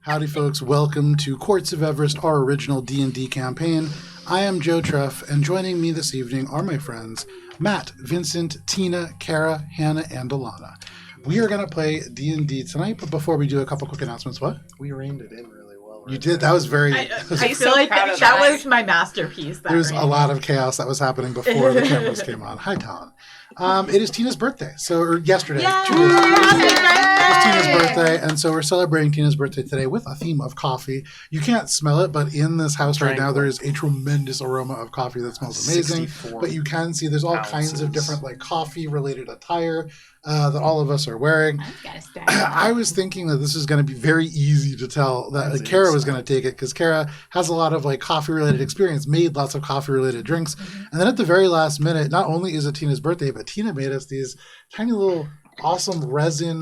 Howdy, folks. Welcome to Courts of Everest, our original D&D campaign. I am Joe Treff, and joining me this evening are my friends Matt, Vincent, Tina, Cara, Hannah, and Alanna. We are going to play D&D tonight, but before we do, a couple quick announcements. What? We reined it in really well. You did? That was very... I feel like that was my masterpiece. There's a lot of chaos that was happening before the cameras came on. Hi, Talon. It is Tina's birthday, or yesterday. It's Tina's birthday, and so we're celebrating Tina's birthday today with a theme of coffee. You can't smell it, but in this house right now, there is a tremendous aroma of coffee that smells amazing. But you can see there's all kinds of different coffee-related attire that all of us are wearing. I was thinking that this is going to be very easy to tell that Cara was going to take it, because Cara has a lot of coffee-related experience, made lots of coffee-related drinks, and then at the very last minute, not only is it Tina's birthday, but Tina made us these tiny little awesome resin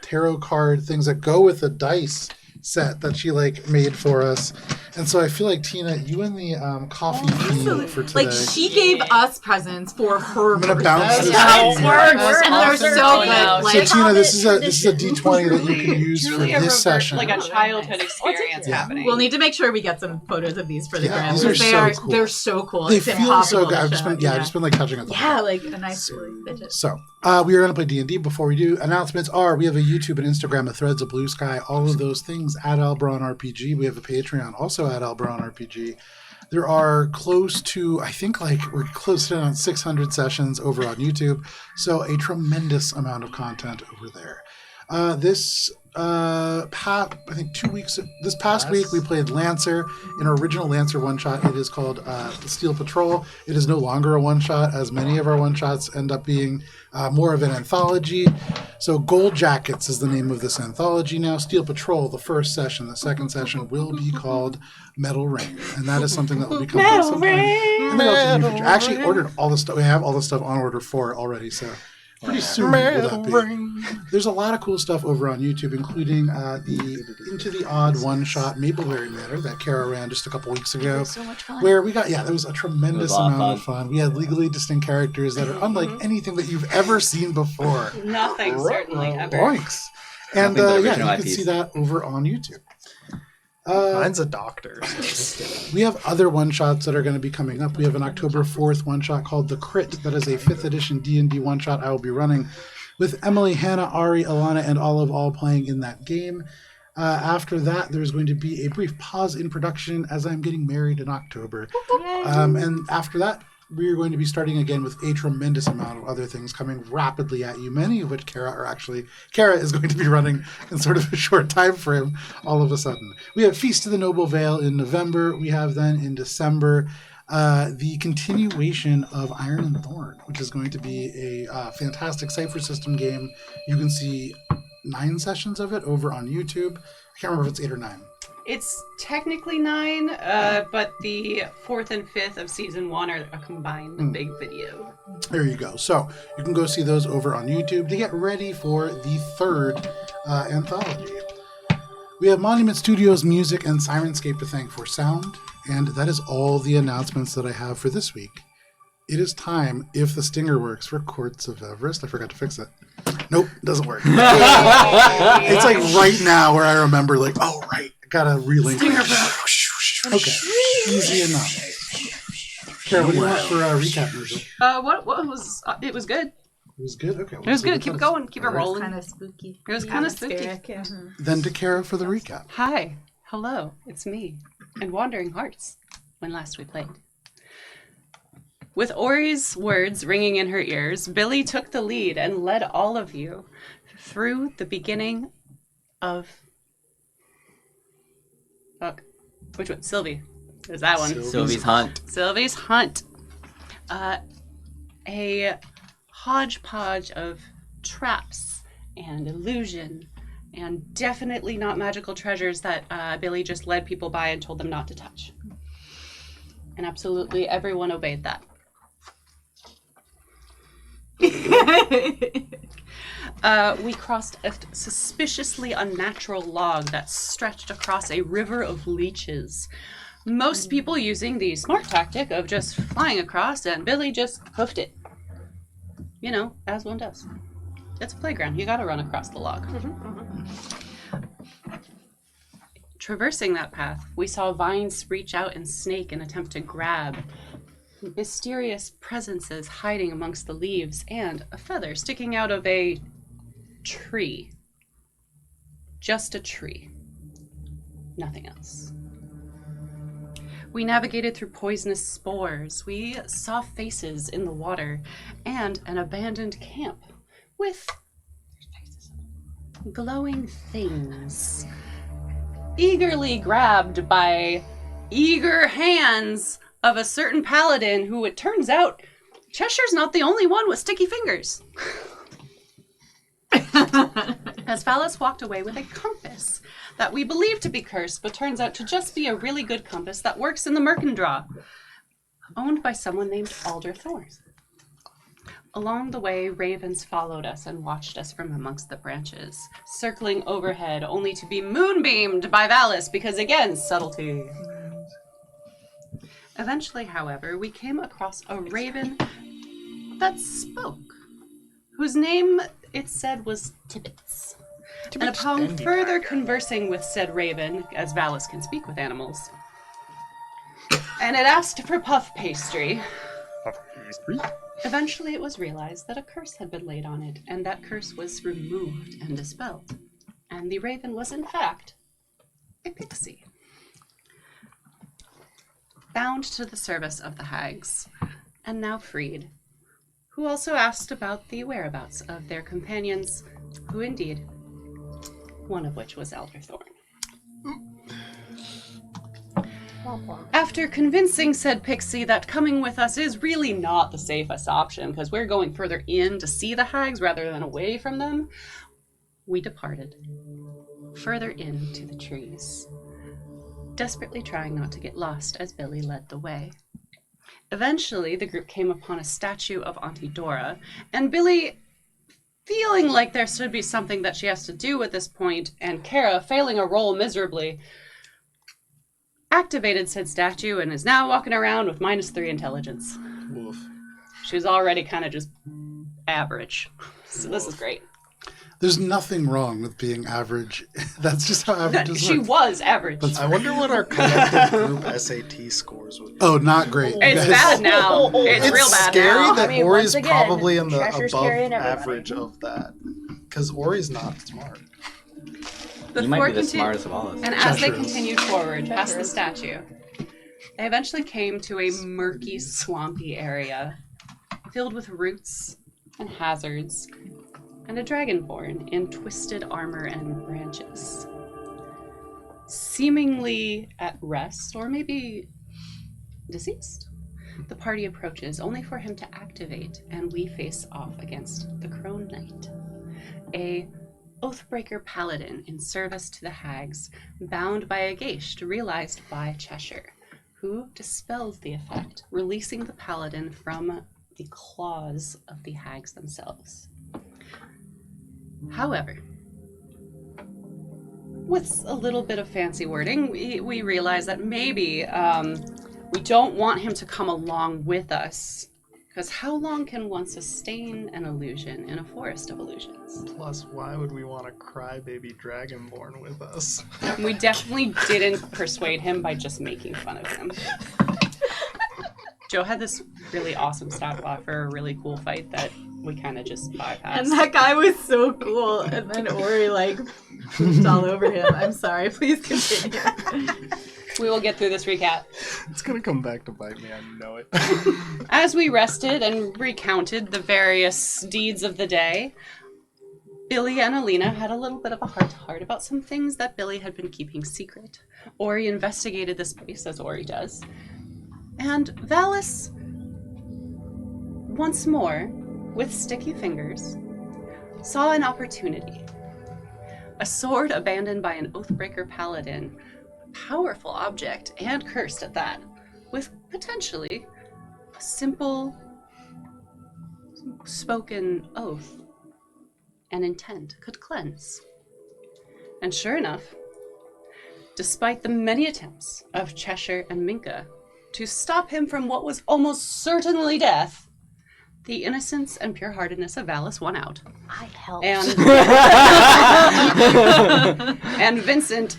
tarot card things that go with the dice set that she made for us. And so I feel like, Tina, you and the coffee theme for today. She gave us presents for her I'm gonna birthday. bounce this. And they're so good. So Tina, this is a D20 that you can use for this session. Like a childhood experience happening. We'll need to make sure we get some photos of these for the gram. These are so cool. They're so cool. They it's feel so good. I've impossible just been touching it. Yeah, a nice fidget. So we are going to play D&D. Before we do, announcements are we have a YouTube and Instagram, a Threads, a Blue Sky, all of those things at AlberonRPG. We have a Patreon also at AlberonRPG. There are close to, I think we're close to around 600 sessions over on YouTube. So a tremendous amount of content over there. This past week we played Lancer, an original Lancer one-shot. It is called Steel Patrol. It is no longer a one-shot, as many of our one-shots end up being more of an anthology. So Gold Jackets is the name of this anthology now. Steel Patrol, the first session. The second session will be called Metal Rain, and that is something that will be coming sometime in the relatively near future. I actually ordered all the stuff. We have all the stuff on order for it already, so pretty soon will that be. There's a lot of cool stuff over on YouTube, including the Into the Odd one-shot Mapleberry Manor that Cara ran just a couple weeks ago. So much fun. Where we got, there was a tremendous amount of fun. We had legally distinct characters that are unlike anything that you've ever seen before. Nothing, certainly, ever. Boinks. And you can see that over on YouTube. Mine's a doctor. We have other one-shots that are going to be coming up. We have an October 4th one-shot called The Crit. That is a 5th edition D&D one-shot I will be running with Emily, Hannah, Ari, Alanna, and Olive all playing in that game. After that, there's going to be a brief pause in production as I'm getting married in October. And after that, we're going to be starting again with a tremendous amount of other things coming rapidly at you, many of which Cara is going to be running in sort of a short time frame all of a sudden. We have Feast of the Noble Vale in November. We have then in December the continuation of Iron and Thorn, which is going to be a fantastic Cypher System game. You can see 9 sessions of it over on YouTube. I can't remember if it's 8 or 9. It's technically 9, but the 4th and 5th of season 1 are a combined big video. There you go. So you can go see those over on YouTube to get ready for the 3rd anthology. We have Monument Studios music and Sirenscape to thank for sound, and that is all the announcements that I have for this week. It is time, if the stinger works, for Courts of Everest. I forgot to fix it. Nope, doesn't work. It's right now where I remember, oh, right. Gotta relink. Okay, easy enough. Cara, what do you want for recap music? What was? It was good. It was good. Okay, it was good. Keep it going. Keep it rolling. Kind of spooky. It was kind of spooky. Yeah. Then to Cara for the recap. Hi, hello, it's me, and Wandering Hearts. When last we played. With Ori's words ringing in her ears, Billy took the lead and led all of you through the beginning of. Which one? Sylvie. There's that one. Sylvie's Hunt. Sylvie's Hunt. A hodgepodge of traps and illusion and definitely not magical treasures that Billy just led people by and told them not to touch. And absolutely everyone obeyed that. We crossed a suspiciously unnatural log that stretched across a river of leeches. Most people using the smart tactic of just flying across, and Billy just hoofed it. You know, as one does. It's a playground. You gotta run across the log. Traversing that path, we saw vines reach out and snake and attempt to grab, mysterious presences hiding amongst the leaves, and a feather sticking out of a tree. Just a tree. Nothing else. We navigated through poisonous spores. We saw faces in the water and an abandoned camp with glowing things eagerly grabbed by eager hands of a certain paladin who, it turns out, Cheshire's not the only one with sticky fingers. As Valis walked away with a compass that we believe to be cursed, but turns out to just be a really good compass that works in the Murkendraw, owned by someone named Alberon. Along the way, ravens followed us and watched us from amongst the branches, circling overhead only to be moonbeamed by Valis because, again, subtlety. Eventually, however, we came across a raven that spoke, whose name, it said, was Tibbets. And upon further conversing with said raven, as Valis can speak with animals, and it asked for puff pastry. Eventually it was realized that a curse had been laid on it, and that curse was removed and dispelled. And the raven was, in fact, a pixie. Bound to the service of the hags, and now freed, who also asked about the whereabouts of their companions, who indeed, one of which was Alberon. After convincing said pixie that coming with us is really not the safest option because we're going further in to see the hags rather than away from them, we departed further into the trees, desperately trying not to get lost as Billy led the way. Eventually, the group came upon a statue of Auntie Dora, and Billy, feeling like there should be something that she has to do at this point, and Cara, failing a roll miserably, activated said statue and is now walking around with -3 intelligence. Woof. She was already kind of just average. So this is great. There's nothing wrong with being average. That's just how averages She work. was average. I wonder what our collective group SAT scores would be. Oh, not great. It's bad now. It's real bad scary now. that I mean, Ori's once again, probably in the Cheshire's above carrying everybody. average of that. Because Ori's not smart. The You might four be the conti- smartest of all of us. And as they Cheshire is. continued forward past the Cheshire is. statue, they eventually came to a murky, swampy area filled with roots and hazards, and a dragonborn in twisted armor and branches. Seemingly at rest, or maybe deceased, the party approaches, only for him to activate, and we face off against the Crone Knight, a Oathbreaker paladin in service to the hags, bound by a geist realized by Cheshire, who dispels the effect, releasing the paladin from the claws of the hags themselves. However, with a little bit of fancy wording, we realize that maybe we don't want him to come along with us, because how long can one sustain an illusion in a forest of illusions? Plus, why would we want a crybaby dragonborn with us? We definitely didn't persuade him by just making fun of him. Joe had this really awesome stat block for a really cool fight that we kind of just bypassed. And that guy was so cool. And then Ori, pooped all over him. I'm sorry. Please continue. We will get through this recap. It's gonna come back to bite me, I know it. As we rested and recounted the various deeds of the day, Billy and Alina had a little bit of a heart-to-heart about some things that Billy had been keeping secret. Ori investigated the space, as Ori does. And Valis, once more, with sticky fingers, saw an opportunity. A sword abandoned by an Oathbreaker paladin, a powerful object, and cursed at that, with potentially a simple spoken oath and intent could cleanse. And sure enough, despite the many attempts of Cheshire and Minka to stop him from what was almost certainly death, the innocence and pure-heartedness of Valis won out. I helped. And Vincent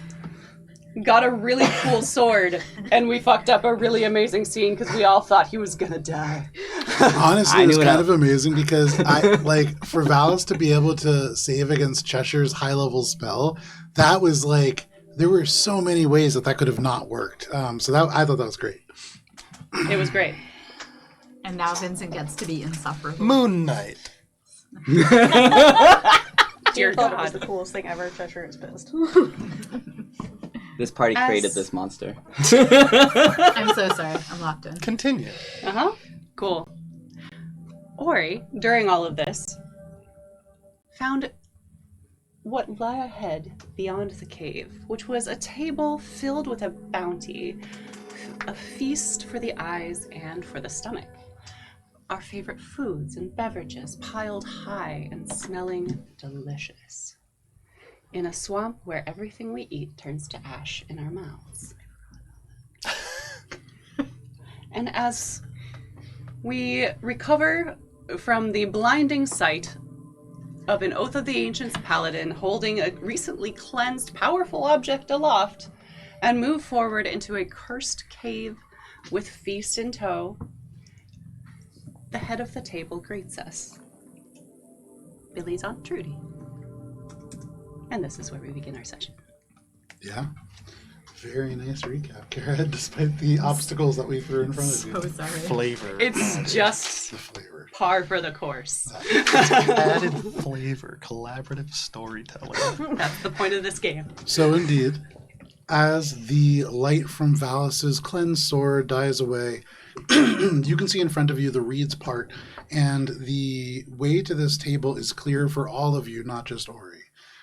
got a really cool sword, and we fucked up a really amazing scene because we all thought he was gonna die. Honestly, it was kind of amazing because for Valis to be able to save against Cheshire's high-level spell, that was there were so many ways that could have not worked. So I thought that was great. It was great. And now Vincent gets to be insufferable. Moon Knight. Dear thought God. it was the coolest thing ever. Cheshire is pissed. This party created this monster. I'm so sorry. I'm locked in. Continue. Uh-huh. Cool. Ori, during all of this, found what lay ahead beyond the cave, which was a table filled with a bounty, a feast for the eyes and for the stomach. Our favorite foods and beverages piled high and smelling delicious. In a swamp where everything we eat turns to ash in our mouths. And as we recover from the blinding sight of an Oath of the Ancients paladin holding a recently cleansed powerful object aloft, and move forward into a cursed cave with feast in tow, the head of the table greets us. Billy's Aunt Trudy. And this is where we begin our session. Yeah. Very nice recap, Cara, despite the obstacles that we threw in front of you. So sorry. Flavor. It's just The flavor. par for the course. Added flavor. Collaborative storytelling. That's the point of this game. So indeed, as the light from Valis's cleansed sword dies away, you can see in front of you the reeds part, and the way to this table is clear for all of you, not just Ori.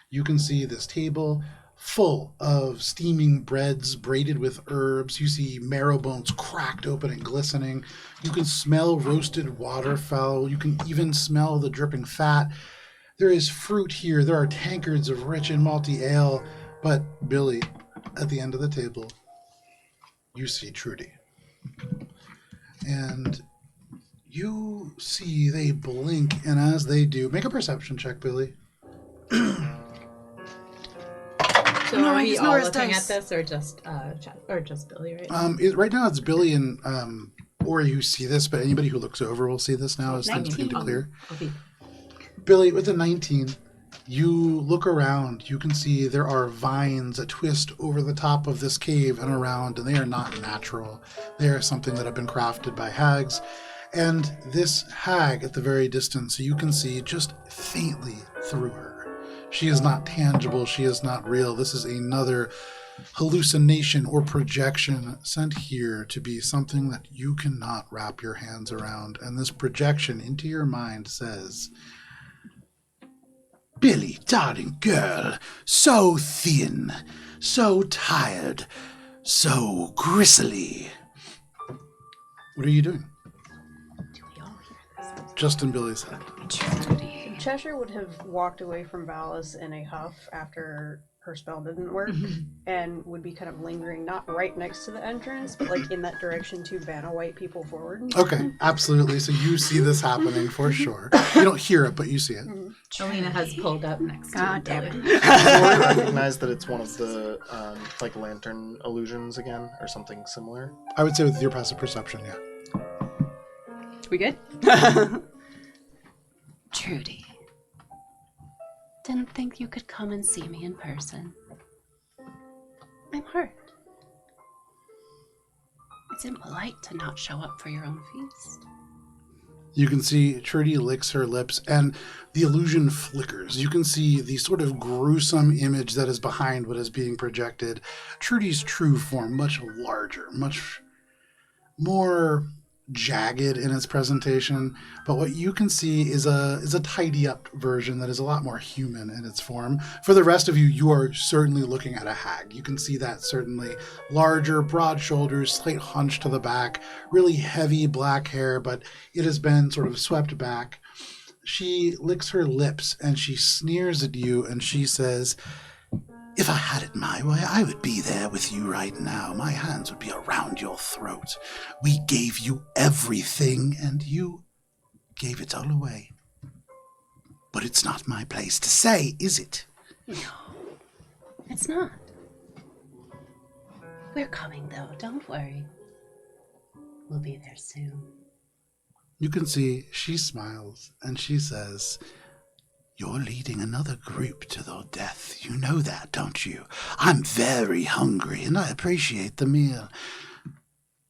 You can see this table full of steaming breads braided with herbs. You see marrow bones cracked open and glistening. You can smell roasted waterfowl. You can even smell the dripping fat. There is fruit here. There are tankards of rich and malty ale. But Billy, at the end of the table, you see Trudy. And you see they blink, and as they do, make a perception check, Billy. So are we all looking at this, or just Billy right now? Right now it's Billy and Ori who see this, but anybody who looks over will see this now as things begin to clear. Okay. Billy, with a 19, you look around. You can see there are vines that twist over the top of this cave and around, and they are not natural. They are something that have been crafted by hags. And this hag at the very distance, so you can see just faintly through her. She is not tangible. She is not real. This is another hallucination or projection sent here to be something that you cannot wrap your hands around. And this projection into your mind says, Billy, darling girl, so thin, so tired, so gristly. What are you doing? Do we all hear this? Just in Billy's head. Cheshire would have walked away from Valis in a huff after her spell didn't work, and would be kind of lingering, not right next to the entrance, but like in that direction to ban a white people forward. Okay, absolutely. So you see this happening for sure. You don't hear it, but you see it. Alina has pulled up next to God damn Billy. it. I recognize that it's one of the lantern illusions again, or something similar. I would say with your passive perception, yeah. We good? Trudy. Didn't think you could come and see me in person. I'm hurt. It's impolite to not show up for your own feast. You can see Trudy licks her lips, and the illusion flickers. You can see the sort of gruesome image that is behind what is being projected. Trudy's true form, much larger, much more jagged in its presentation, but what you can see is a tidy up version that is a lot more human in its form. For the rest of you, you are certainly looking at a hag. You can see that certainly larger, broad shoulders, slight hunch to the back, really heavy black hair, but it has been sort of swept back. She licks her lips and she sneers at you and she says, "If I had it my way, I would be there with you right now. My hands would be around your throat. We gave you everything, and you gave it all away. But it's not my place to say, is it?" No, it's not. We're coming, though. Don't worry. We'll be there soon. You can see she smiles and she says, "You're leading another group to their death. You know that, don't you? I'm very hungry and I appreciate the meal.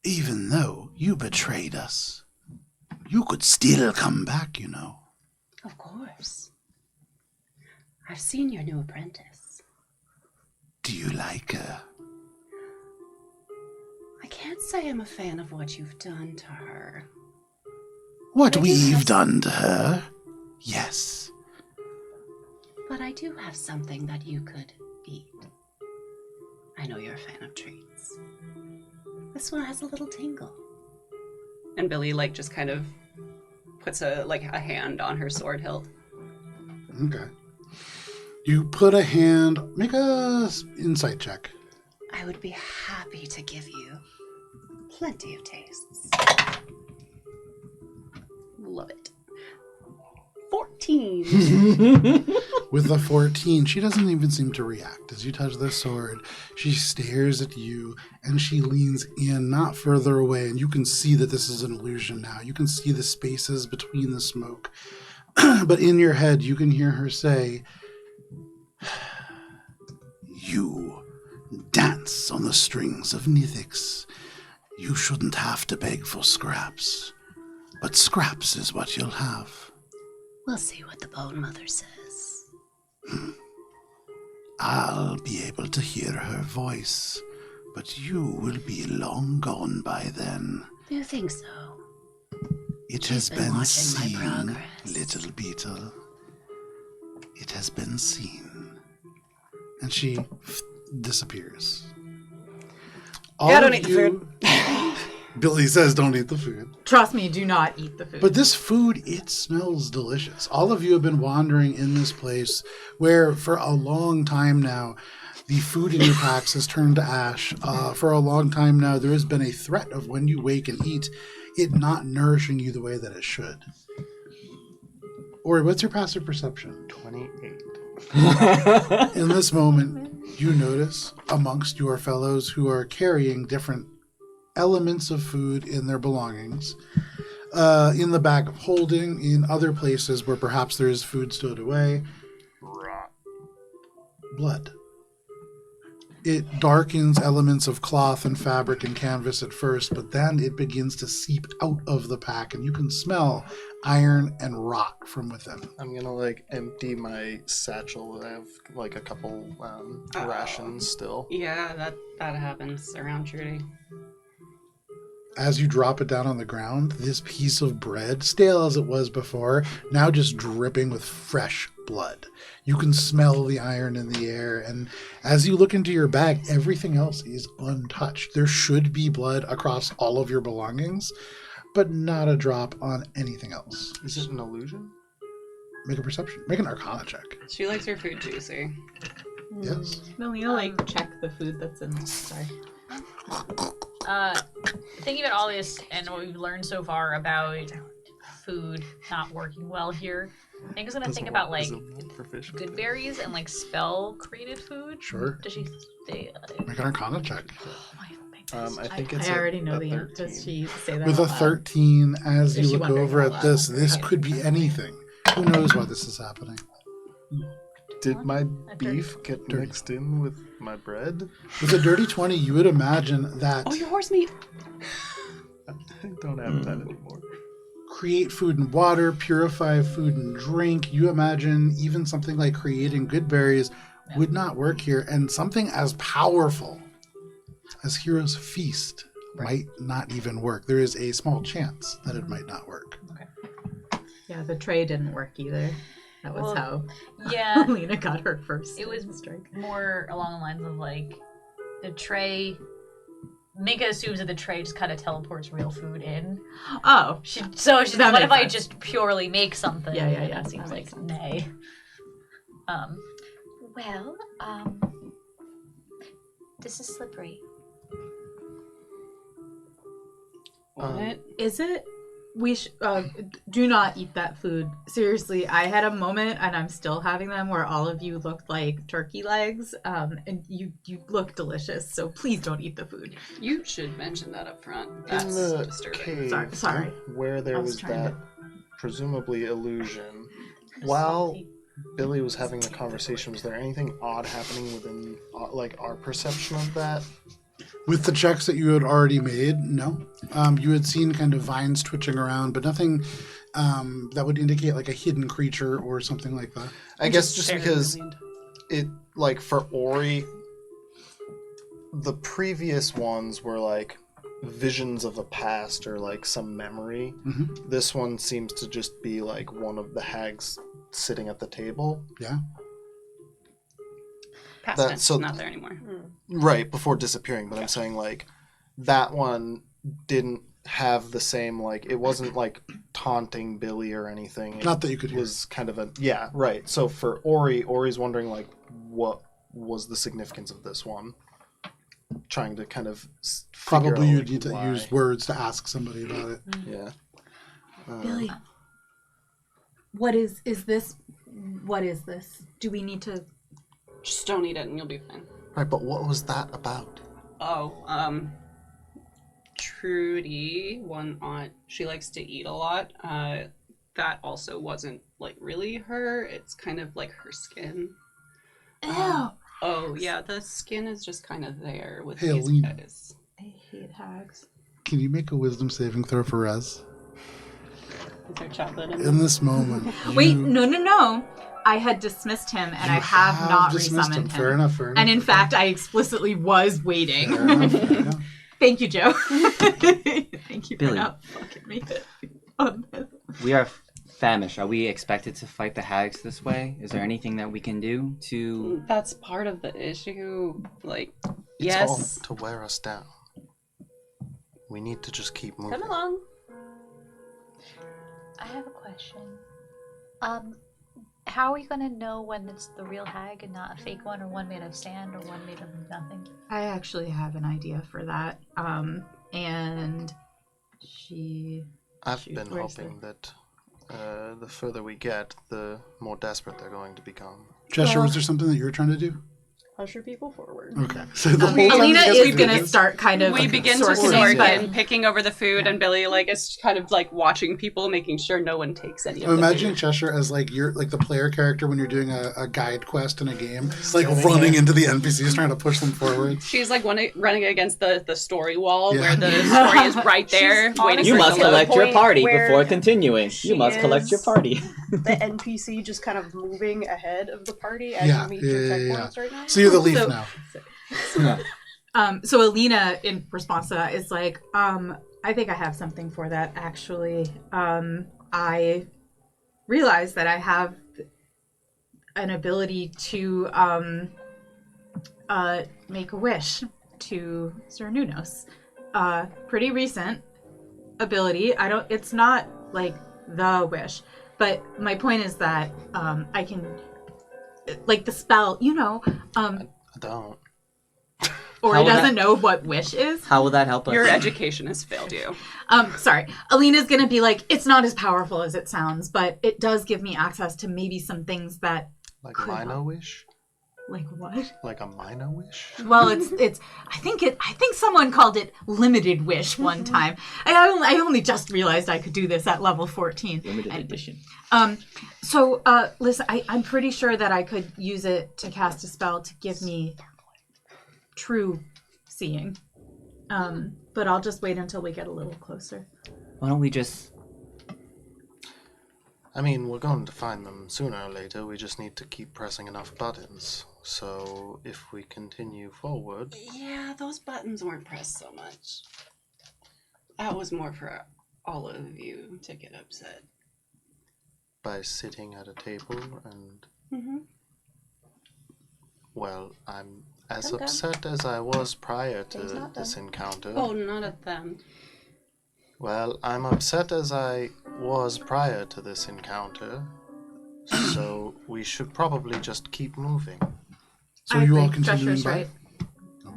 Even though you betrayed us, you could still come back, you know." Of course. I've seen your new apprentice. "Do you like her?" I can't say I'm a fan of what you've done to her. "What Maybe we've that's- done to her? Yes." But I do have something that you could eat. I know you're a fan of treats. This one has a little tingle. And Billy, just kind of puts a hand on her sword hilt. Okay. You put a hand, make a insight check. I would be happy to give you plenty of tastes. Love it. 14. With the 14, she doesn't even seem to react. As you touch the sword, she stares at you and she leans in, not further away, and you can see that this is an illusion now. You can see the spaces between the smoke. But in your head, you can hear her say, "You dance on the strings of Nithix. You shouldn't have to beg for scraps. But scraps is what you'll have." We'll see what the Bone Mother says. "I'll be able to hear her voice, but you will be long gone by then. Do you think so? It She's has been been watching my seen, progress. little beetle. It has been seen." And she disappears. Yeah, don't eat the food. Billy says don't eat the food. Trust me, do not eat the food. But this food, it smells delicious. All of you have been wandering in this place where for a long time now, the food in your packs has turned to ash. For a long time now, there has been a threat of when you wake and eat, it not nourishing you the way that it should. Ori, what's your passive perception? 28. In this moment, you notice amongst your fellows who are carrying different elements of food in their belongings, in the bag of holding, in other places where perhaps there is food stowed away, blood. It darkens elements of cloth and fabric and canvas at first, but then it begins to seep out of the pack, and you can smell iron and rock from within. I'm gonna empty my satchel. I have a couple rations still. Yeah, that happens around Trudy. As you drop it down on the ground, this piece of bread, stale as it was before, now just dripping with fresh blood. You can smell the iron in the air, and as you look into your bag, everything else is untouched. There should be blood across all of your belongings, but not a drop on anything else. Is it an illusion? Make a perception. Make an arcana check. She likes her food juicy. Yes. Melina, check the food that's in. Sorry. Thinking about all this and what we've learned so far about food not working well here, I think I was gonna think about good berries and spell created food. Sure. Does she stay? Make an arcana check. I think it's I already know a the answer. 13. Does she say that? With a out loud? 13, as Is you she look wondering over out at loud? this Okay. could be anything. Who knows why this is happening? Did my A beef get mixed in with my bread? With a dirty 20, you would imagine that Oh, your horse meat! I don't have that anymore. create food and water, purify food and drink. You imagine even something like creating good berries would not work here, and something as powerful as Hero's Feast might not even work. There is a small chance that it might not work. Yeah, the tray didn't work either. That was how Yeah, Lena got her first. it was strike. more along the lines of the tray. Mika assumes that the tray just kind of teleports real food in. Oh, She's That what if makes I sense. just purely make something? Yeah. That seems That makes like nay. This is slippery. What? is it do not eat that food. Seriously, I had a moment, and I'm still having them, where all of you looked like turkey legs, and you look delicious. So please don't eat the food. You should mention that up front. That's In the disturbing. cave, Sorry. where there was that presumably illusion, while Billy was having the conversation, was there anything odd happening within like our perception of that? With the checks that you had already made, no. You had seen kind of vines twitching around, but nothing that would indicate like a hidden creature or something like that. I guess just because it, like for Ori, the previous ones were like visions of a past or like some memory. Mm-hmm. This one seems to just be like one of the hags sitting at the table. Yeah. Past tense, not there anymore. Right, before disappearing. But I'm saying like that one didn't have the same, like, it wasn't like taunting Billy or anything. Not that you could hear. It was kind of a, yeah, right. So for Ori's wondering like what was the significance of this one. Trying to kind of probably you like, need to use words to ask somebody about it. Yeah. Billy, what is this? What is this? Do we need to? Just don't eat it and you'll be fine. Right, but what was that about? Oh, Trudy, one aunt, she likes to eat a lot. That also wasn't like really her. It's kind of like her skin. Ew. Oh yeah, the skin is just kind of there with Hey, these Alanna. guys. I hate hags. Can you make a wisdom saving throw for Rez? Is there chocolate in In this moment. Wait, no. I had dismissed him, and I have not dismissed resummoned him. Fair enough. And in fact, I explicitly was waiting. Fair enough. Thank you, Joe. Thank you Billy. for not fucking me on this. We are famished. Are we expected to fight the hags this way? Is there anything that we can do to... That's part of the issue. Like, It's yes. all to wear us down. We need to just keep moving. Come along. I have a question. How are we gonna know when it's the real hag and not a fake one, or one made of sand, or one made of nothing? I actually have an idea for that. And I've been hoping that the further we get, the more desperate they're going to become. Cheshire, was there something that you were trying to do? Usher people forward. Okay. So the whole time Alina you guys is were going doing to start kind of We begin to sorting, sort but- and picking over the food, and Billy like is kind of like watching people, making sure no one takes any of I'm the imagining food. Cheshire as like you're like the player character when you're doing a guide quest in a game, like running into the NPCs trying to push them forward. She's like running against the story wall Yeah. where the story is right there, waiting You for must it to load. collect your point party where before continuing. she You must collect your is- party. The NPC just kind of moving ahead of the party as Yeah, you meet yeah, your yeah, checkpoints right now. So you're the leaf So- now. So Alina, in response to that, is like, I think I have something for that, actually. I realize that I have an ability to make a wish to Sir Nunos. Pretty recent ability. It's not like the wish, but my point is that I can, like the spell, I don't. or How he would doesn't know what wish is. How will that help us? Your education has failed you. Sorry. Alina's gonna be like, it's not as powerful as it sounds, but it does give me access to maybe some things that, Like Could Mino help. wish? like what? Like a Mino wish? Well, it's. I think someone called it limited wish one time. I only just realized I could do this at level 14. Limited edition. So listen, I'm pretty sure that I could use it to cast a spell to give me true seeing. But I'll just wait until we get a little closer. Why don't we just... I mean, we're going to find them sooner or later. We just need to keep pressing enough buttons. So if we continue forward... Yeah, those buttons weren't pressed so much. That was more for all of you to get upset. By sitting at a table and... Mm-hmm. Well, I'm as Okay. upset as I was prior Things to not this done. encounter. Oh, not at them. Well, I'm upset as I was prior to this encounter. So we should probably just keep moving. So I you all think continuing Treasure's by? right.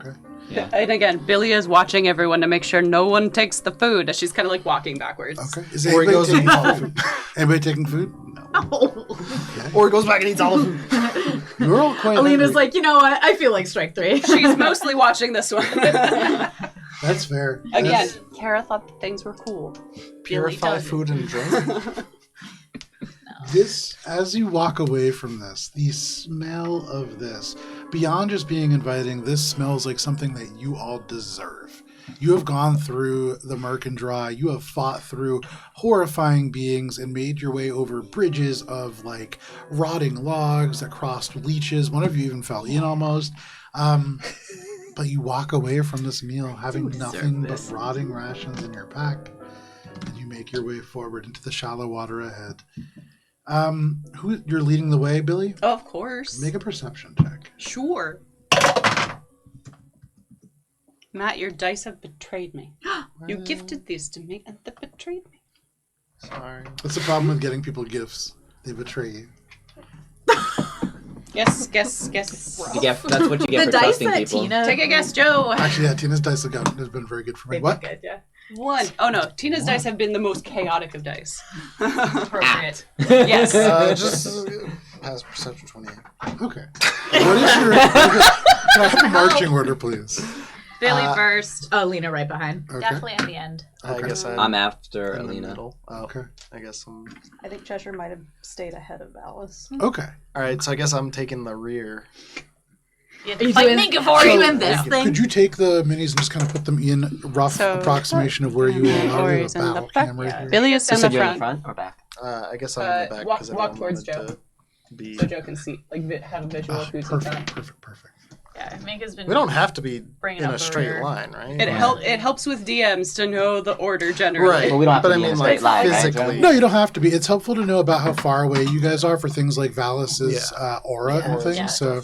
Okay. And again, Billy is watching everyone to make sure no one takes the food as she's kind of like walking backwards. Okay. Is Or he anybody goes and taking eats all the food? Anybody taking food? Or he goes back and eats all the food. You're all quite Alina's hungry. like, you know what? I feel like strike 3. She's mostly watching this one. That's fair. Again, That's- Cara thought that things were cool. Purify does. food and drink. This, as you walk away from this, the smell of this, beyond just being inviting, this smells like something that you all deserve. You have gone through the Murkendraw, you have fought through horrifying beings and made your way over bridges of like rotting logs that crossed leeches. One of you even fell in almost. But you walk away from this meal having nothing but rotting rations in your pack, and you make your way forward into the shallow water ahead. You're leading the way, Billy? Of course. Make a perception check. Sure. Matt, your dice have betrayed me. You gifted these to me and they betrayed me. Sorry. That's the problem with getting people gifts. They betray you. Guess. That's what you get The for dice trusting that people. Tina. Take a guess, Joe. Actually, yeah, Tina's dice has been very good for me. They've What? been good, yeah. 1. Oh no, Tina's dice have been the most chaotic of dice. Appropriate. Yes. Just pass perception 28. Okay. What is your... Can I have a marching order, please? Billy first. Alina right behind. Okay. Definitely at the end. I guess I'm after in the Alina. middle. Oh, Okay. I guess I'm... I think Cheshire might have stayed ahead of Alice. Okay. Alright, so I guess I'm taking the rear. You have Are to you fight doing- Minka Are for you you. in this thing? Could you take the minis and just kind of put them in rough So- approximation of where you are? Or We have is a in the battle back. cam right here. Billy is So in the you're in front. front or back? I guess I'm in the back walk- because walk everyone towards wanted Joe. to be... So Joe can see, have a visual of who's in front. Perfect. Yeah, Minka's been We don't have to be bringing in up a the straight rear. line, right? It helps with DMs to know the order generally. Right. Well, we don't have But to I be in mean, a straight like, line, right, physically. Joe? No, you don't have to be. It's helpful to know about how far away you guys are for things like Valus's aura and things. Yeah. So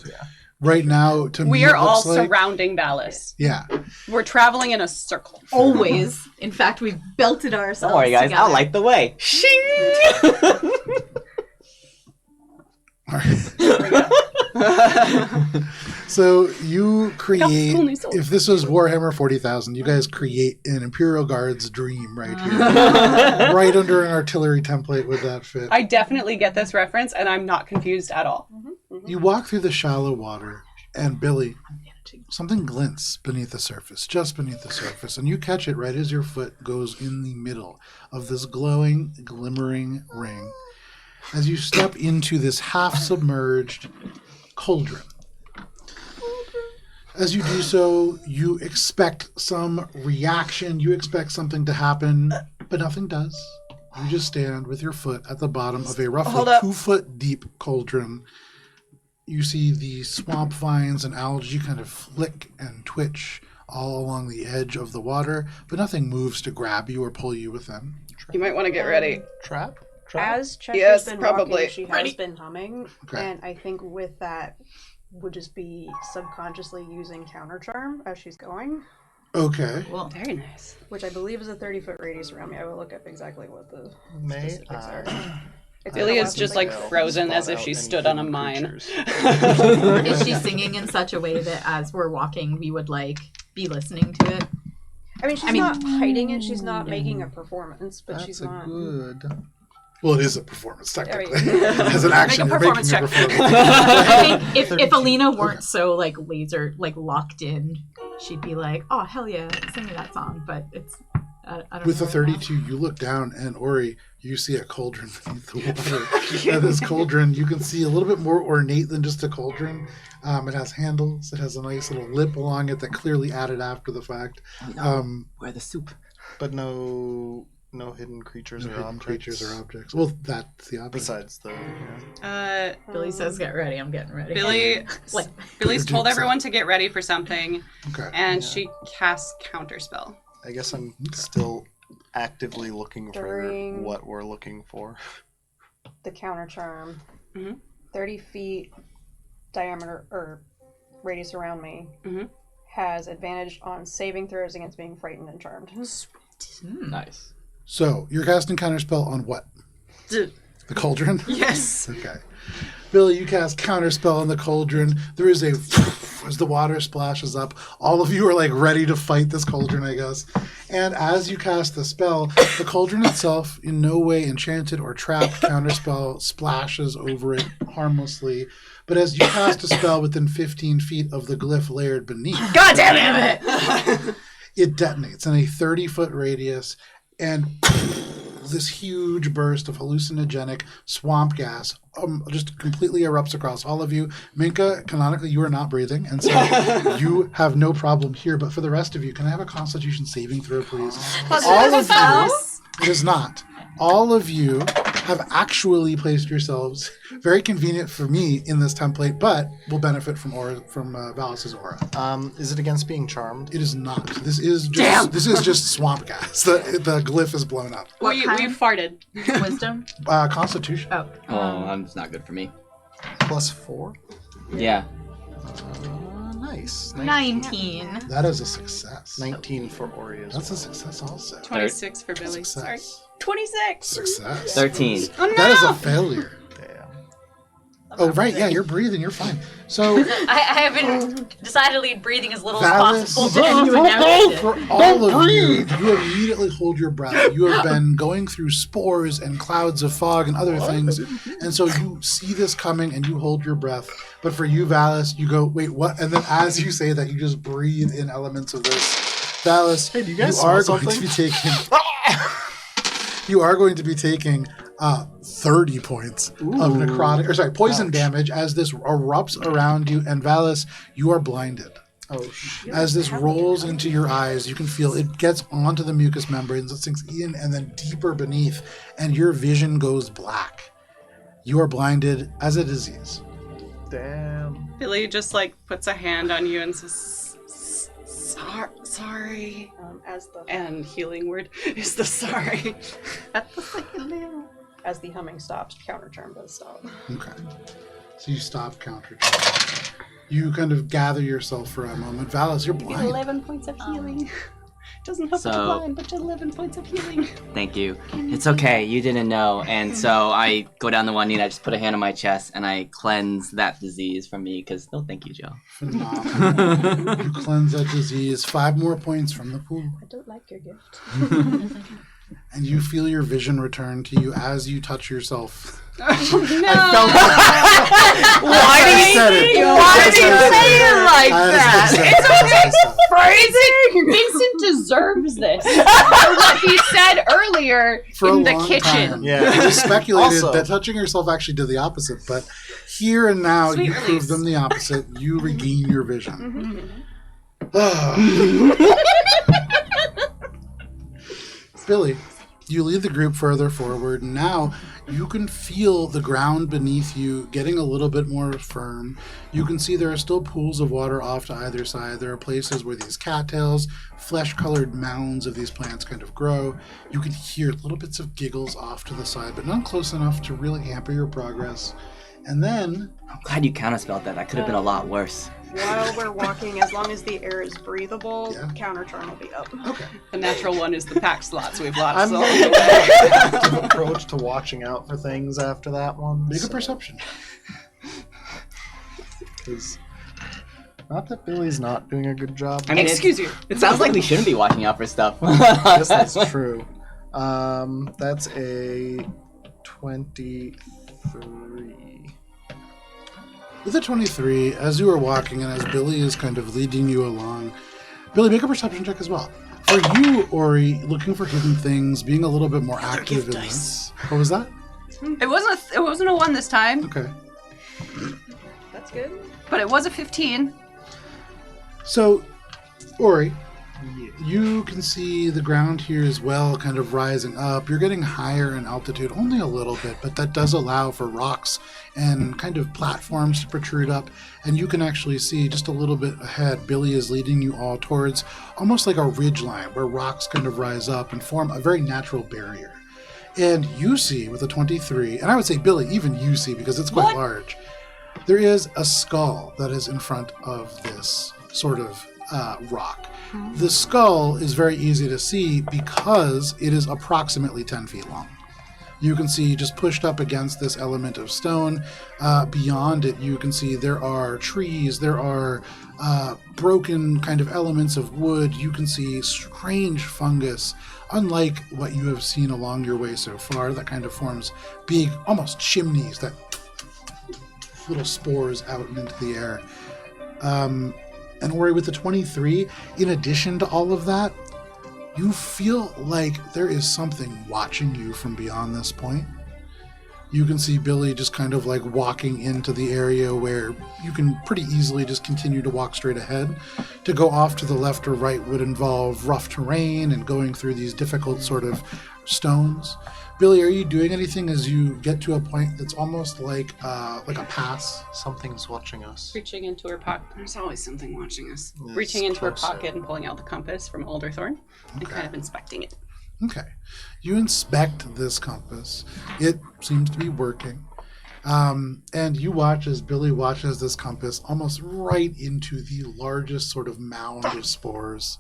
right now, to me, We are it all looks like, surrounding Valis. yeah. We're traveling in a circle. Always. In fact, we've belted ourselves Don't worry, guys. together. I'll light the way. So you create, Cool new soul. if this was Warhammer 40,000, you guys create an Imperial Guard's dream right here. Right under an artillery template with that fit. I definitely get this reference, and I'm not confused at all. You walk through the shallow water, and Billy, something glints beneath the surface, just beneath the surface, and you catch it right as your foot goes in the middle of this glowing, glimmering ring. As you step into this half-submerged cauldron. As you do so, you expect some reaction, you expect something to happen, but nothing does. You just stand with your foot at the bottom of a roughly Hold up. 2-foot deep cauldron. You see the swamp vines and algae kind of flick and twitch all along the edge of the water, but nothing moves to grab you or pull you within. You might want to get ready. Trap? As Cheshire's Yes, been probably. walking, she has Ready. been humming, Okay. and I think with that would just be subconsciously using counter charm as she's going, Okay. Well, Very nice. which I believe is a 30-foot radius around me. I will look up exactly what the May specifics are. It's Billy been a is while just since I- like frozen as if she stood on a mine. is she singing in such a way that as we're walking, we would like be listening to it? I mean, she's not hiding it. She's not making a performance, but she's That's a not. good... Well, it is a performance, technically. mean- As an action, you're performance making a check. performance. I think if Alina weren't so like laser locked in, she'd be like, "Oh hell yeah, sing me that song." But it's I don't With know the right now. 32, you look down, and Ori, you see a cauldron beneath the water. And this cauldron, you can see a little bit more ornate than just a cauldron. It has handles. It has a nice little lip along it that clearly added after the fact. Where the soup? But no hidden creatures No or hidden objects. creatures or objects. Well, that's the object. Besides the... Billy says, "Get ready." I'm getting ready. Billy's You're told doing everyone to get ready for something, Okay. and she casts counterspell. I guess I'm still actively looking for During- what we're looking for. The counter charm, Mhm. 30 feet diameter or radius around me, Mhm. has advantage on saving throws against being frightened and charmed. Nice. So, you're casting counterspell on what? The cauldron? Yes. Okay. Billy, you cast counterspell on the cauldron. There is a as the water splashes up. All of you are like ready to fight this cauldron, I guess. And as you cast the spell, the cauldron itself, in no way enchanted or trapped, counterspell splashes over it harmlessly. But as you cast a spell within 15 feet of the glyph layered beneath, God damn it! it detonates in a 30-foot radius, and this huge burst of hallucinogenic swamp gas just completely erupts across all of you. Minka, canonically, you are not breathing, and so you have no problem here. But for the rest of you, can I have a Constitution saving throw, please? All of you, it is not. All of you have actually placed yourselves, very convenient for me in this template, but will benefit from Valis' aura. Is it against being charmed? It is not. This is just swamp gas. The glyph is blown up. We farted. Wisdom? Constitution. Oh, that's not good for me. +4? Yeah. Nice. 19. That is a success. 19 for Ori as well. That's a success also. 26 for Billy. Sorry. Success. 26! Success. 13. Oh, no! That is a failure. Damn. Oh, right. Yeah, you're breathing. You're fine. So, I have been decidedly breathing as little Valis, as possible. for all of you immediately hold your breath. You have been going through spores and clouds of fog and other things, and so you see this coming and you hold your breath. But for you, Valis, you go, wait, what? And then as you say that, you just breathe in elements of this. Valis, Hey, do you guys are smell going to be something? taking... You are going to be taking 30 points of necrotic, poison damage as this erupts around you. And Valis, you are blinded. Oh, shit. As this rolls into your eyes, you can feel it gets onto the mucous membranes, it sinks in and then deeper beneath, and your vision goes black. You are blinded as a disease. Damn. Billy just puts a hand on you and says, sorry. And healing word is the sorry. As the humming stops, counter charm does stop. Okay. So you stop counter. You kind of gather yourself for a moment. Valis, you're blind. 11 points of healing. Doesn't help So- that you're blind, but 11 points of healing. Thank you. It's okay. You didn't know. And so I go down to one knee and I just put a hand on my chest and I cleanse that disease from me because, no, thank you, Joe. Phenomenal. You cleanse that disease. 5 more points from the pool. I don't like your gift. And you feel your vision return to you as you touch yourself. No! Why did you say it like that? Vincent deserves this. For what he said earlier For in a the long kitchen. time. Yeah. It was speculated Also- that touching yourself actually did the opposite, but here and now Sweet you release. prove them the opposite. You regain your vision. Billy, you lead the group further forward, and now you can feel the ground beneath you getting a little bit more firm. You can see there are still pools of water off to either side. There are places where these cattails, flesh-colored mounds of these plants kind of grow. You can hear little bits of giggles off to the side, but not close enough to really hamper your progress. And then... I'm glad you counterspelled that. That could have been a lot worse. While we're walking, as long as the air is breathable, Yeah. counter charm will be up. Okay. The natural one is the pack slots we've lost. I'm So. going to take an active approach to watching out for things after that one. Make a perception. 'Cause not that Billy's not doing a good job. I mean, Excuse you. It sounds like we shouldn't be watching out for stuff. Yes, that's true. That's a 23. With a 23, as you are walking and as Billy is kind of leading you along, Billy, make a perception check as well. For you, Ori, looking for hidden things, being a little bit more active in this. What was that? It wasn't a 1 this time, Okay. That's good. but it was a 15. So, Ori, you can see the ground here as well kind of rising up. You're getting higher in altitude, only a little bit, but that does allow for rocks and kind of platforms to protrude up. And you can actually see just a little bit ahead, Billy is leading you all towards almost like a ridge line where rocks kind of rise up and form a very natural barrier. And you see with a 23, and I would say, Billy, even you see because it's quite large, there is a skull that is in front of this sort of rock. The skull is very easy to see because it is approximately 10 feet long. You can see just pushed up against this element of stone. Beyond it, you can see there are trees, there are broken kind of elements of wood. You can see strange fungus, unlike what you have seen along your way so far, that kind of forms big, almost chimneys, that little spores out into the air. And Ori, with the 23, in addition to all of that, you feel like there is something watching you from beyond this point. You can see Billy just kind of like walking into the area where you can pretty easily just continue to walk straight ahead. To go off to the left or right would involve rough terrain and going through these difficult sort of stones. Billy, are you doing anything as you get to a point that's almost like a pass? Something's watching us. Reaching into her pocket. There's always something watching us. It's Reaching into her closer. pocket and pulling out the compass from Alderthorn and kind of inspecting it. Okay. You inspect this compass. It seems to be working. And you watch as Billy watches this compass almost right into the largest sort of mound of spores.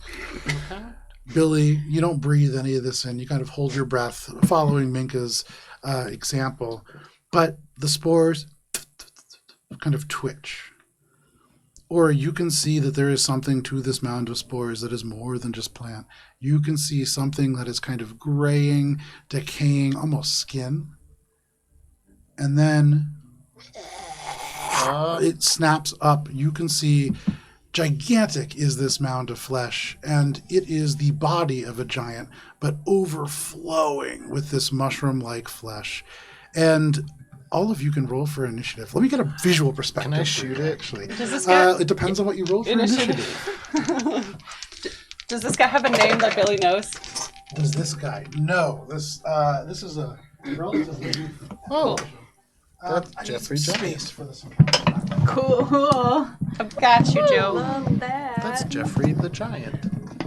Billy, you don't breathe any of this in. You kind of hold your breath, following Minka's example. But the spores kind of twitch. Or you can see that there is something to this mound of spores that is more than just plant. You can see something that is kind of graying, decaying, almost skin. And then it snaps up. You can see gigantic is this mound of flesh, and it is the body of a giant, but overflowing with this mushroom-like flesh. And all of you can roll for initiative. Let me get a visual perspective. Can I for shoot you, it? Actually, Does this guy... it depends on what you roll for initiative. Does this guy have a name that Billy knows? Does this guy? No. This is a relatively new. Oh, That's that's Jeffrey Giant. space for this encounter. Cool. I've got you, Joe. Love that. That's Jeffrey the Giant.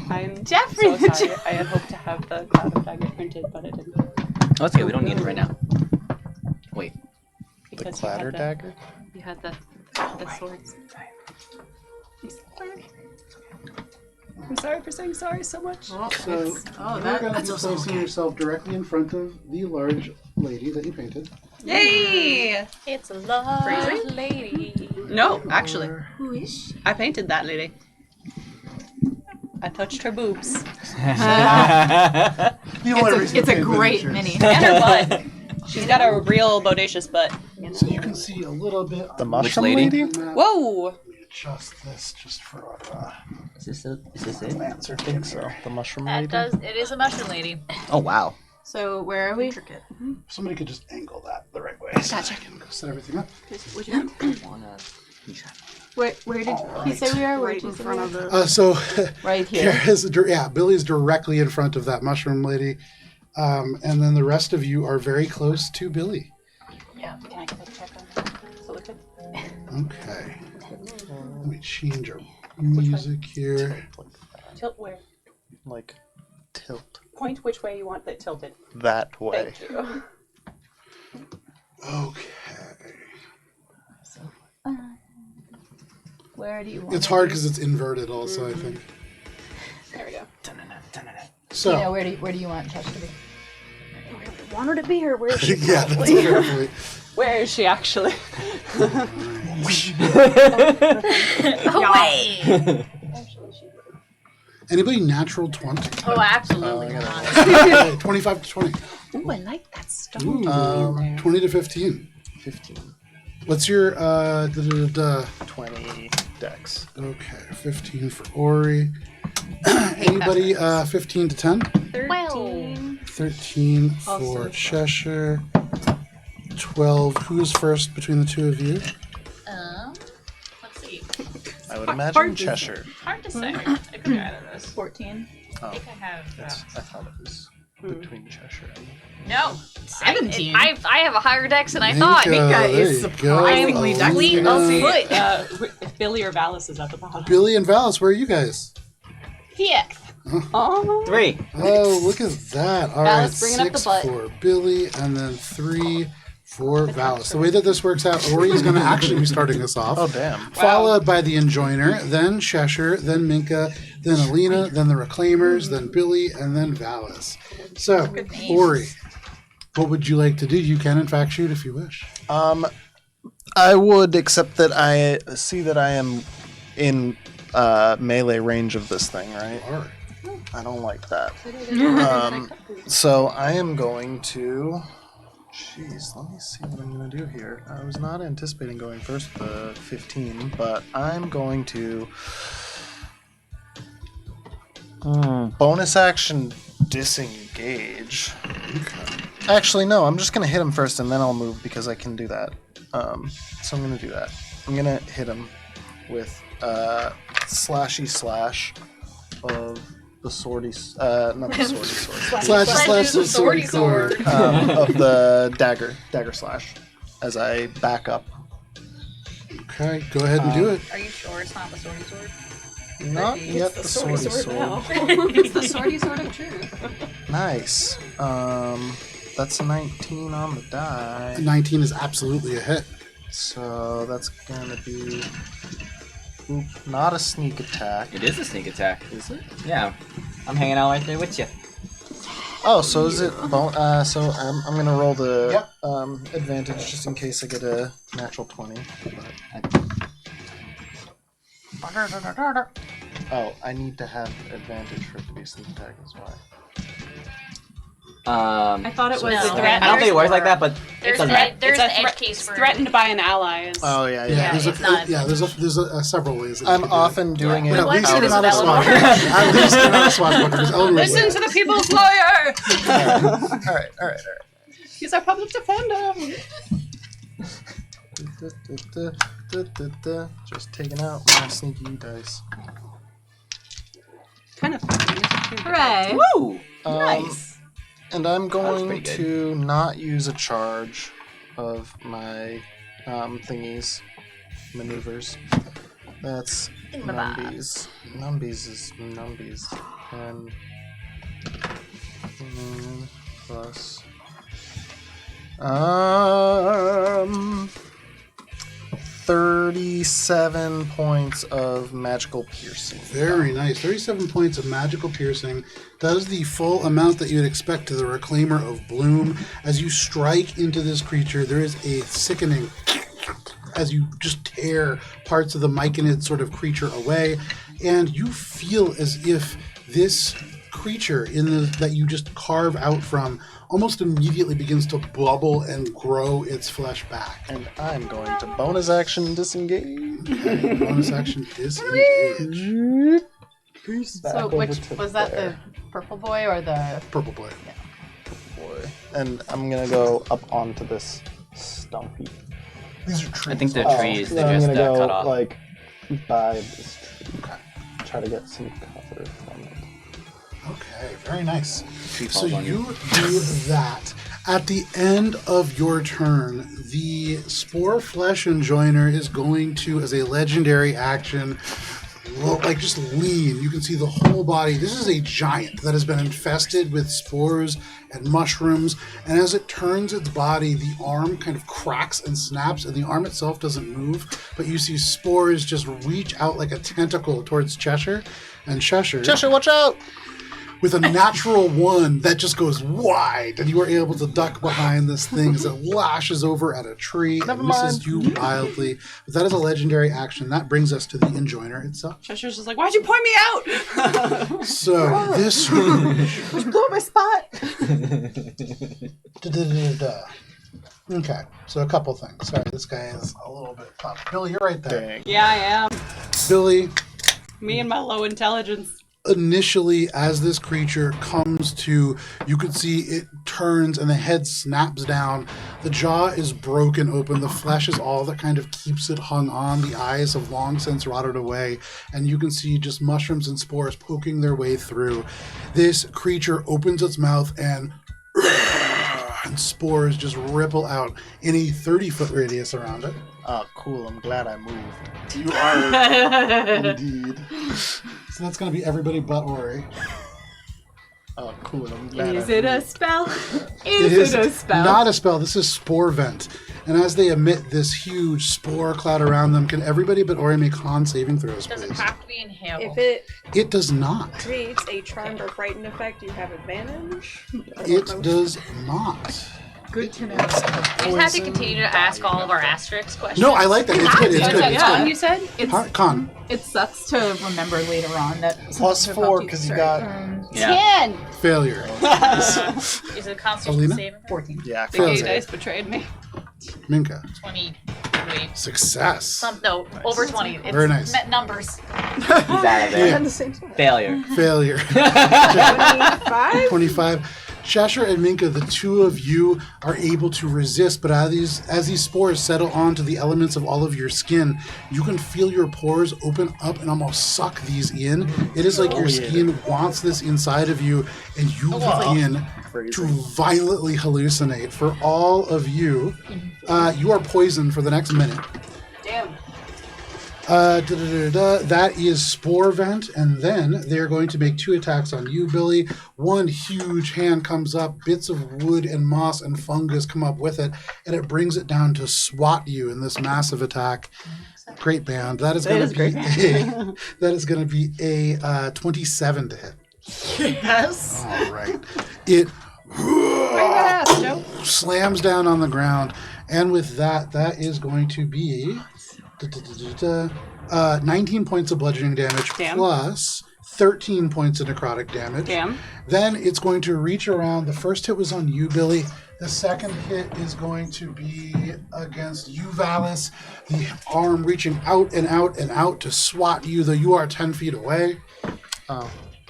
I'm Jeffrey so the sorry. I had hoped to have the Cloud of Dagger printed, but it didn't. Oh, it's okay. We don't need it right now. Wait. The Because Clatter Dagger? You had the swords. I'm sorry for saying sorry so much. So Oh, you're going to be that's also placing okay. yourself directly in front of the large lady that you painted. Yay! It's a large Freezing? lady. No, actually, Who is she? I painted that lady. I touched her boobs. The only reason It's you a painted great yours. mini. And her butt. She's got a real bodacious butt. So you can see a little bit. The on mushroom lady? lady? the map. Whoa! Let me adjust this just for our Is this it? answer. I think so. The mushroom It lady? does. It is a mushroom lady. Oh, wow. So where are we? Somebody could just angle that the right way. So I can go set everything up. Where did he say we are? Where Right did you in say front we of are? the. So Right here. Billy's directly in front of that mushroom lady. And then the rest of you are very close to Billy. Yeah, can I get a check on that? So look at Okay. Let me change our music here. tilt where? Like, tilt. Point which way you want it tilted. That way. Thank you. Okay. Where do you want? It's hard because it's inverted also, I think. There we go. So, Yeah, where do you want Chesh to be? Want her to be here. Where is she? yeah, that's carefully. Where is she actually? Away! Anybody natural 20? Oh, absolutely I not. Okay, 25 to 20. Ooh, I like that stone. Ooh, 20 to 15. 15. What's your 20 dex. Okay, 15 for Ori. Anybody 15 to 10? 13. 13 for Cheshire. 12. Who's first between the two of you? Let's see. I would imagine Cheshire. Hard to say. It could be either of those. 14. Oh, I think I have. that's, I thought it was between Cheshire and... No. 17. I have a higher dex than I thought. Minka, Minka there is you surprisingly go. dexterous. Fleet Alina. of foot. If Billy or Valis is at the bottom. Billy and Valis, where are you guys? Here. Oh. 3. Oh, look at that. All right, Valis bringing up the 6 butt. for Billy, and then 3 for Valis. The way that this works out, Ori is going to actually be starting us off. Oh, damn. Followed by the Enjoiner, then Cheshire, then Minka, then Alina, then the Reclaimers, then Billy, and then Valis. So, Ori, What would you like to do? You can, in fact, shoot if you wish. I would, except that I see that I am in melee range of this thing, right? All right. I don't like that. So I am going to... Jeez, let me see what I'm going to do here. I was not anticipating going first with the 15, but I'm going to... bonus action disengage. Okay. Actually, no, I'm just going to hit him first and then I'll move because I can do that. So I'm going to do that. I'm going to hit him with slashy slash of the swordy... not the swordy sword. Slash the swordy sword. Of the dagger slash as I back up. Okay, go ahead and do it. Are you sure it's not the swordy sword? Not yet the swordy sword. It's the swordy sword of truth. Nice. That's a 19 on the die. 19 is absolutely a hit. So that's gonna be not a sneak attack. It is a sneak attack. Is it? Yeah. I'm hanging out right there with you. Oh, so is it? So I'm gonna roll the advantage just in case I get a natural 20. Oh, I need to have advantage for it to be a sneak attack. That's why. I thought it was No. a threat. I don't think it works like that, but There's it doesn't. there's It's the a edge case for threatened by an ally. Oh yeah. Yeah, it's not. there's several ways. That you I'm can do often doing it. At What least kind you're of not a spell? swashbuckler. At least you're not a swashbuckler. There's other ways. Listen to the people's lawyer! All right. He's our public defender! Just taking out my sneaky dice. Kind of funny. Hooray! Woo! Nice. And I'm going pretty good. to not use a charge of my thingies, maneuvers. That's numbies. Numbies is numbies. And plus 37 points of magical piercing. Very nice. 37 points of magical piercing does the full amount that you would expect to the Reclaimer of Bloom. As you strike into this creature, there is a sickening as you just tear parts of the myconid sort of creature away, and you feel as if this creature that you just carve out from almost immediately begins to bubble and grow its flesh back. And I'm going to bonus action disengage. Bonus action disengage. So which was that, the purple boy or the Purple boy. Boy. And I'm gonna go up onto this stumpy. These are trees. I think they're trees. So They're I'm just gonna go cut off. like by this tree. Try to get some cover from it. Okay, very nice. So falls on you do that. At the end of your turn, the Spore Flesh Enjoiner is going to, as a legendary action, just lean. You can see the whole body. This is a giant that has been infested with spores and mushrooms. And as it turns its body, the arm kind of cracks and snaps, and the arm itself doesn't move. But you see spores just reach out like a tentacle towards Cheshire. And Cheshire, Watch out! with a natural one that just goes wide, and you are able to duck behind this thing as it lashes over at a tree and misses you wildly. But that is a legendary action. That brings us to the Enjoiner itself. Cheshire's just like, why'd you point me out? So this blew up my spot? Okay, so a couple things. Sorry, this guy is a little bit puffed. Billy, you're right there. Dang. Yeah, I am. Billy, Me and my low intelligence. initially, as this creature comes to, you could see it turns and the head snaps down. The jaw is broken open. The flesh is all that kind of keeps it hung on. The eyes have long since rotted away, and you can see just mushrooms and spores poking their way through. This creature opens its mouth and spores just ripple out in a 30-foot radius around it. Oh, cool. I'm glad I moved. You are indeed. So that's going to be everybody but Ori. Oh, cool. I'm glad Is I it a moved. spell? It Is it a spell? not a spell. This is Spore Vent. and as they emit this huge spore cloud around them, can everybody but Ori make con saving throws, Does it please? have to be inhaled? If it It does not. creates a charmed or frightened effect, you have advantage. It does not. Good to know. We just have to continue to ask all of our asterisk questions. No, I like that. It's good. It's good. It's Yeah. good. You said? Con. It sucks to remember later on that. Plus 4 because you got. Yeah. 10! Failure. Is it a constitution Alina? saving? 14. Yeah, The gay Failure. dice betrayed me. Minka. 23. Success. No, over 20. It's Very nice. Numbers. He's out of there. And the same time. Failure. Failure. 25? 25. Cheshire and Minka, the two of you are able to resist, but as these spores settle onto the elements of all of your skin, you can feel your pores open up and almost suck these in. It is like your skin wants this inside of you, and you begin to violently hallucinate. For all of you, you are poisoned for the next minute. Damn. That is Spore Vent, and then they're going to make 2 attacks on you, Billy. One huge hand comes up, bits of wood and moss and fungus come up with it, and it brings it down to swat you in this massive attack. Great band. That is going to be a 27 to hit. Yes. All right. It slams down on the ground, and with that is going to be 19 points of bludgeoning damage plus 13 points of necrotic damage. Damn. Then it's going to reach around. The first hit was on you, Billy. The second hit is going to be against you, Valis. The arm reaching out and out and out to swat you, though you are 10 feet away. Oh,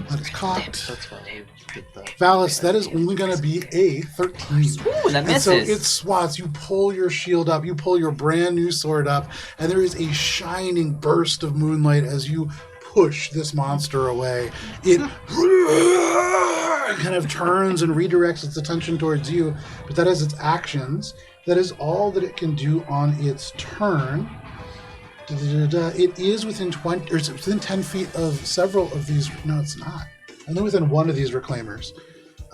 That is cocked. that's right. Get that. Valis, that is only going to be a 13. Ooh, that And so misses. it swats. You pull your shield up. You pull your brand new sword up. And there is a shining burst of moonlight as you push this monster away. It kind of turns and redirects its attention towards you. But that is its actions. That is all that it can do on its turn. It is within 20, or it's within 10 feet of several of these. No, it's not. Only within one of these reclaimers.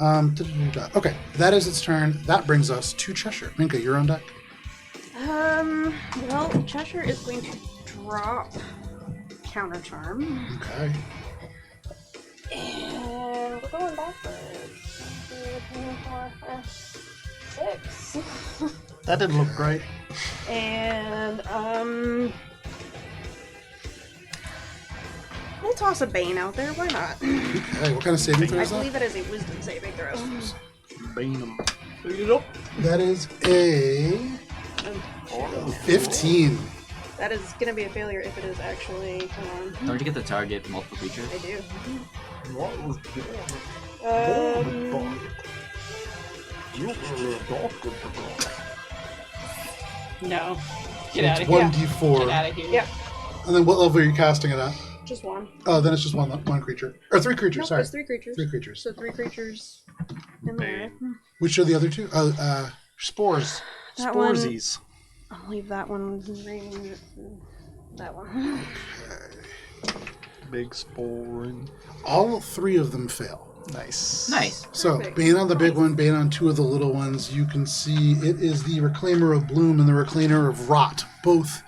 Okay, that is its turn. That brings us to Cheshire. Minka, you're on deck. Well, Cheshire is going to drop Counter Charm. Okay. And we're going backwards. 2, 3, 4, 5, 6. That didn't look great. And, we'll toss a Bane out there. Why not? Okay, what kind of saving throw I is that? believe it is a Wisdom saving throw. Bane 'em. That is a 15. That is going to be a failure if it is actually. Hold on. Don't you get the target multiple creatures? I do. No. So Get out it's of here. 1d4. Get out of here. Yep. And then what level are you casting it at? Just one. Oh, then it's just one creature. Or 3 creatures, No, sorry. it's 3 creatures. 3 creatures. So 3 creatures in there. Which are the other 2? Spores. That one- Sporesies. I'll leave that one. That one. Big sporing. All 3 of them fail. Nice. Nice. So, Perfect. Bane on the big one, Bane on 2 of the little ones. You can see it is the Reclaimer of Bloom and the Reclaimer of Rot, both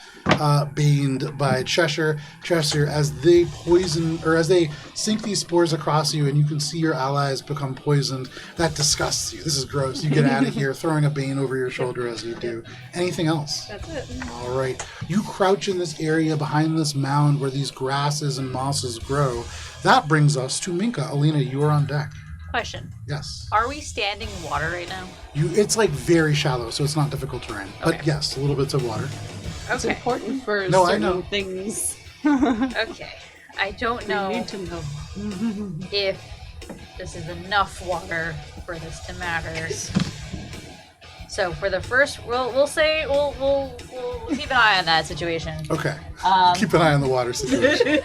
baned by Cheshire. Cheshire, as they poison, or as they sink these spores across you and you can see your allies become poisoned, that disgusts you. This is gross. You get out of here, throwing a Bane over your shoulder as you do. Anything else? That's it. All right. You crouch in this area behind this mound where these grasses and mosses grow. That brings us to Minka. Alina, you are on deck. Question. Yes. Are we standing in water right now? It's like very shallow, so it's not difficult terrain. But Okay. yes, a little bits of water. It's important for No, I certain know. things. Okay. I don't We know need to know. if this is enough water for this to matter. So for the first, we'll say we'll keep an eye on that situation. Okay. Keep an eye on the water situation.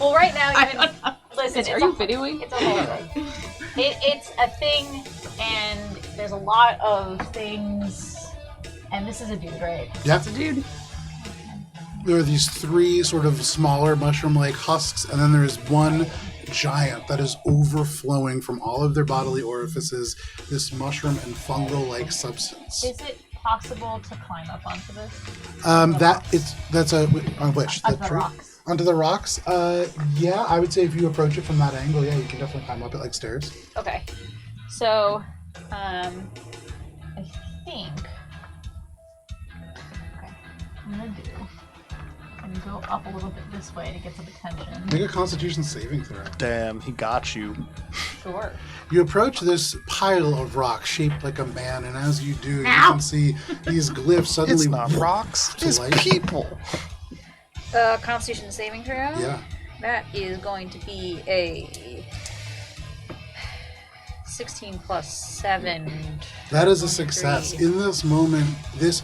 Well, right now, even listen. Are you videoing? It's a whole thing. It's a thing, and there's a lot of things. And this is a dude, right? Yeah. It's a dude. There are these 3 sort of smaller mushroom-like husks, and then there's one giant that is overflowing from all of their bodily orifices, this mushroom and fungal-like substance. Is it possible to climb up onto this? That's a on which Onto the rocks. Onto the rocks. Yeah, I would say if you approach it from that angle, yeah, you can definitely climb up it like stairs. Okay. So, I think. Okay. I'm gonna do. I'm gonna go up a little bit this way to get some attention. Make a Constitution saving throw. Damn, he got you. Sure. You approach this pile of rock shaped like a man, and as you do, you can see these glyphs suddenly. It's not rocks, it's life. people. Constitution saving throw. Yeah. That is going to be a 16 plus 7. That is a success. In this moment, this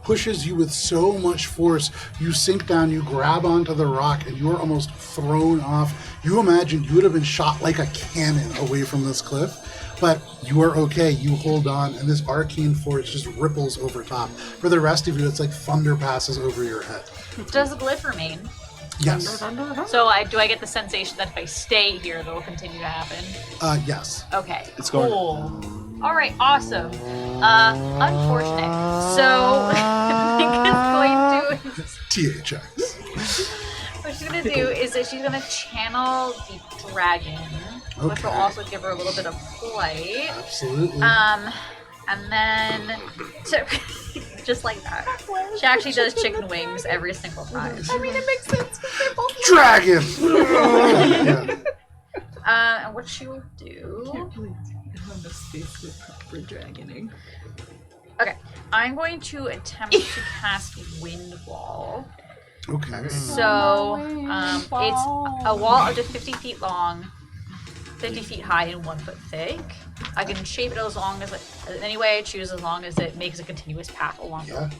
pushes you with so much force. You sink down, you grab onto the rock, and you are almost thrown off. You imagine you would have been shot like a cannon away from this cliff, but you are okay. You hold on, and this arcane force just ripples over top. For the rest of you, it's like thunder passes over your head. Does the glyph remain? Yes. So do I get the sensation that if I stay here, that will continue to happen? Yes. Okay. It's going. Cool. All right. Awesome. Unfortunate. So I think it's going to. THX. What she's gonna do is that she's gonna channel the dragon, which will also give her a little bit of flight. Absolutely. And then so just like that, she actually does chicken wings every single time. I mean, it makes sense because they're both Dragon! Yeah. And what she will do. On the space with proper dragoning. Okay, I'm going to attempt to cast Wind Wall. Okay. So it's a wall up to 50 feet long, 50 feet high, and 1 foot thick. I can shape it as long as any way I choose, as long as it makes a continuous path along the road.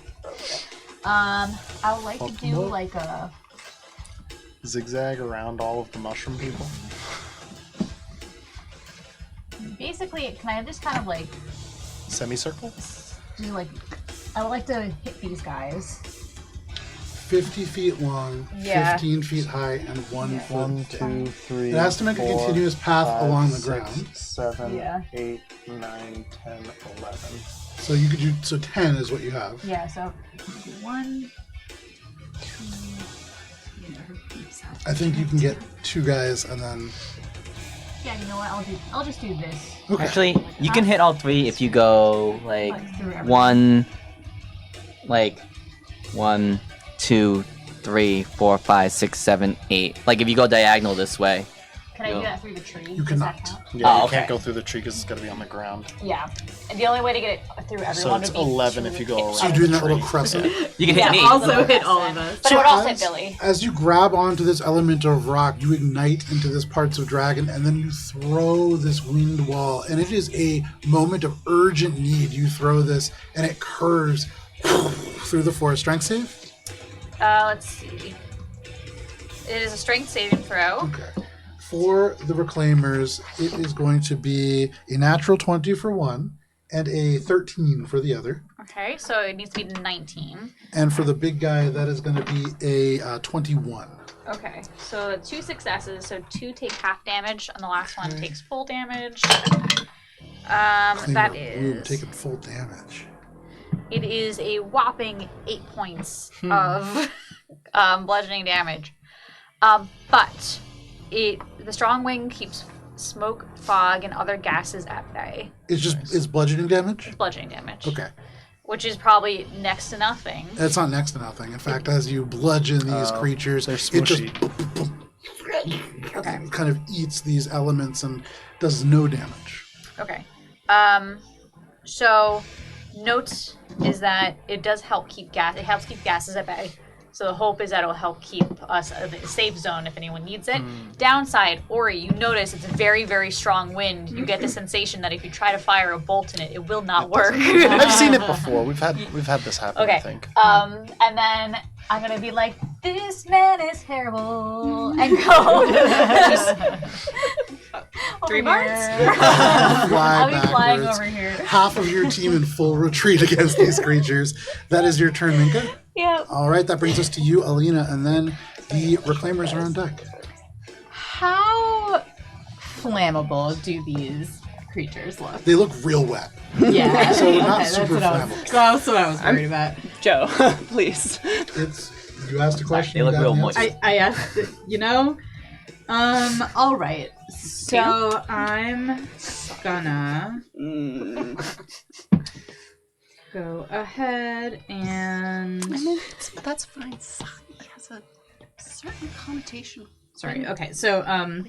I would like to do like a Zigzag around all of the mushroom people. basically. Can I just kind of like Semicircle? do like? I would like to hit these guys. 50 feet long, Yeah. 15 feet high, and 1 foot 1, thick. 2, 3. It has to make a 4, continuous path 5, along the 6, ground. 7, Yeah. 8, 9, 10, 11. So you could do 10 is what you have. Yeah. So 1, 2. I think you can get 2 guys and then. Yeah. You know what? I'll just do this. Okay. Actually, you can hit all 3 if you go like Like through everything. 1, 2, 3, 4, 5, 6, 7, 8. Like if you go diagonal this way. Can I do that through the tree? You Does cannot. that count? Yeah, Oh, you okay. can't go through the tree because it's got to be on the ground. Yeah. And the only way to get it through So everyone it's would be 11 to if you go hit around. So you're the doing that tree. little crescent. You can hit Yeah, me. Also hit all of us. But it would also hit as, Billy. as you grab onto this element of rock, you ignite into this parts of dragon, and then you throw this wind wall, and it is a moment of urgent need. You throw this, and it curves through the forest. Strength save? Let's see. It is a strength saving throw. Okay. For the Reclaimers, it is going to be a natural 20 for one, and a 13 for the other. Okay, so it needs to be 19. And for the big guy, that is going to be a 21. Okay, so 2 successes, so 2 take half damage, and the last one takes full damage. That Reclaimer, is... boom, taking full damage. It is a whopping 8 points of bludgeoning damage. But the strong wing keeps smoke, fog, and other gases at bay. It's bludgeoning damage? It's bludgeoning damage. Okay. Which is probably next to nothing. It's not next to nothing. In fact, as you bludgeon these creatures, They're it just smushy. kind of eats these elements and does no damage. Okay. So note is that it does help keep gas. It helps keep gases at bay. So the hope is that it'll help keep us in a safe zone if anyone needs it. Downside, Ori, you notice it's a very, very strong wind. You get the sensation that if you try to fire a bolt in it, it will not work. I've seen it before. We've had this happen. Okay. I think. And then I'm gonna be like, "This man is terrible," and go. just 3 bards? I'll be flying backwards. over here. Half of your team in full retreat against these creatures. That is your turn, Minka. Yeah. All right, that brings us to you, Alina, and then the Reclaimers are on deck. How flammable do these creatures look? They look real wet. Yeah. So not that's super what flammable. That's what I was worried about. Joe, please. You asked a question. They look you got real an moist. answer. I asked, all right. So I'm gonna go ahead and. I mean, that's fine. Sai has a certain connotation. Sorry. Okay. So I'm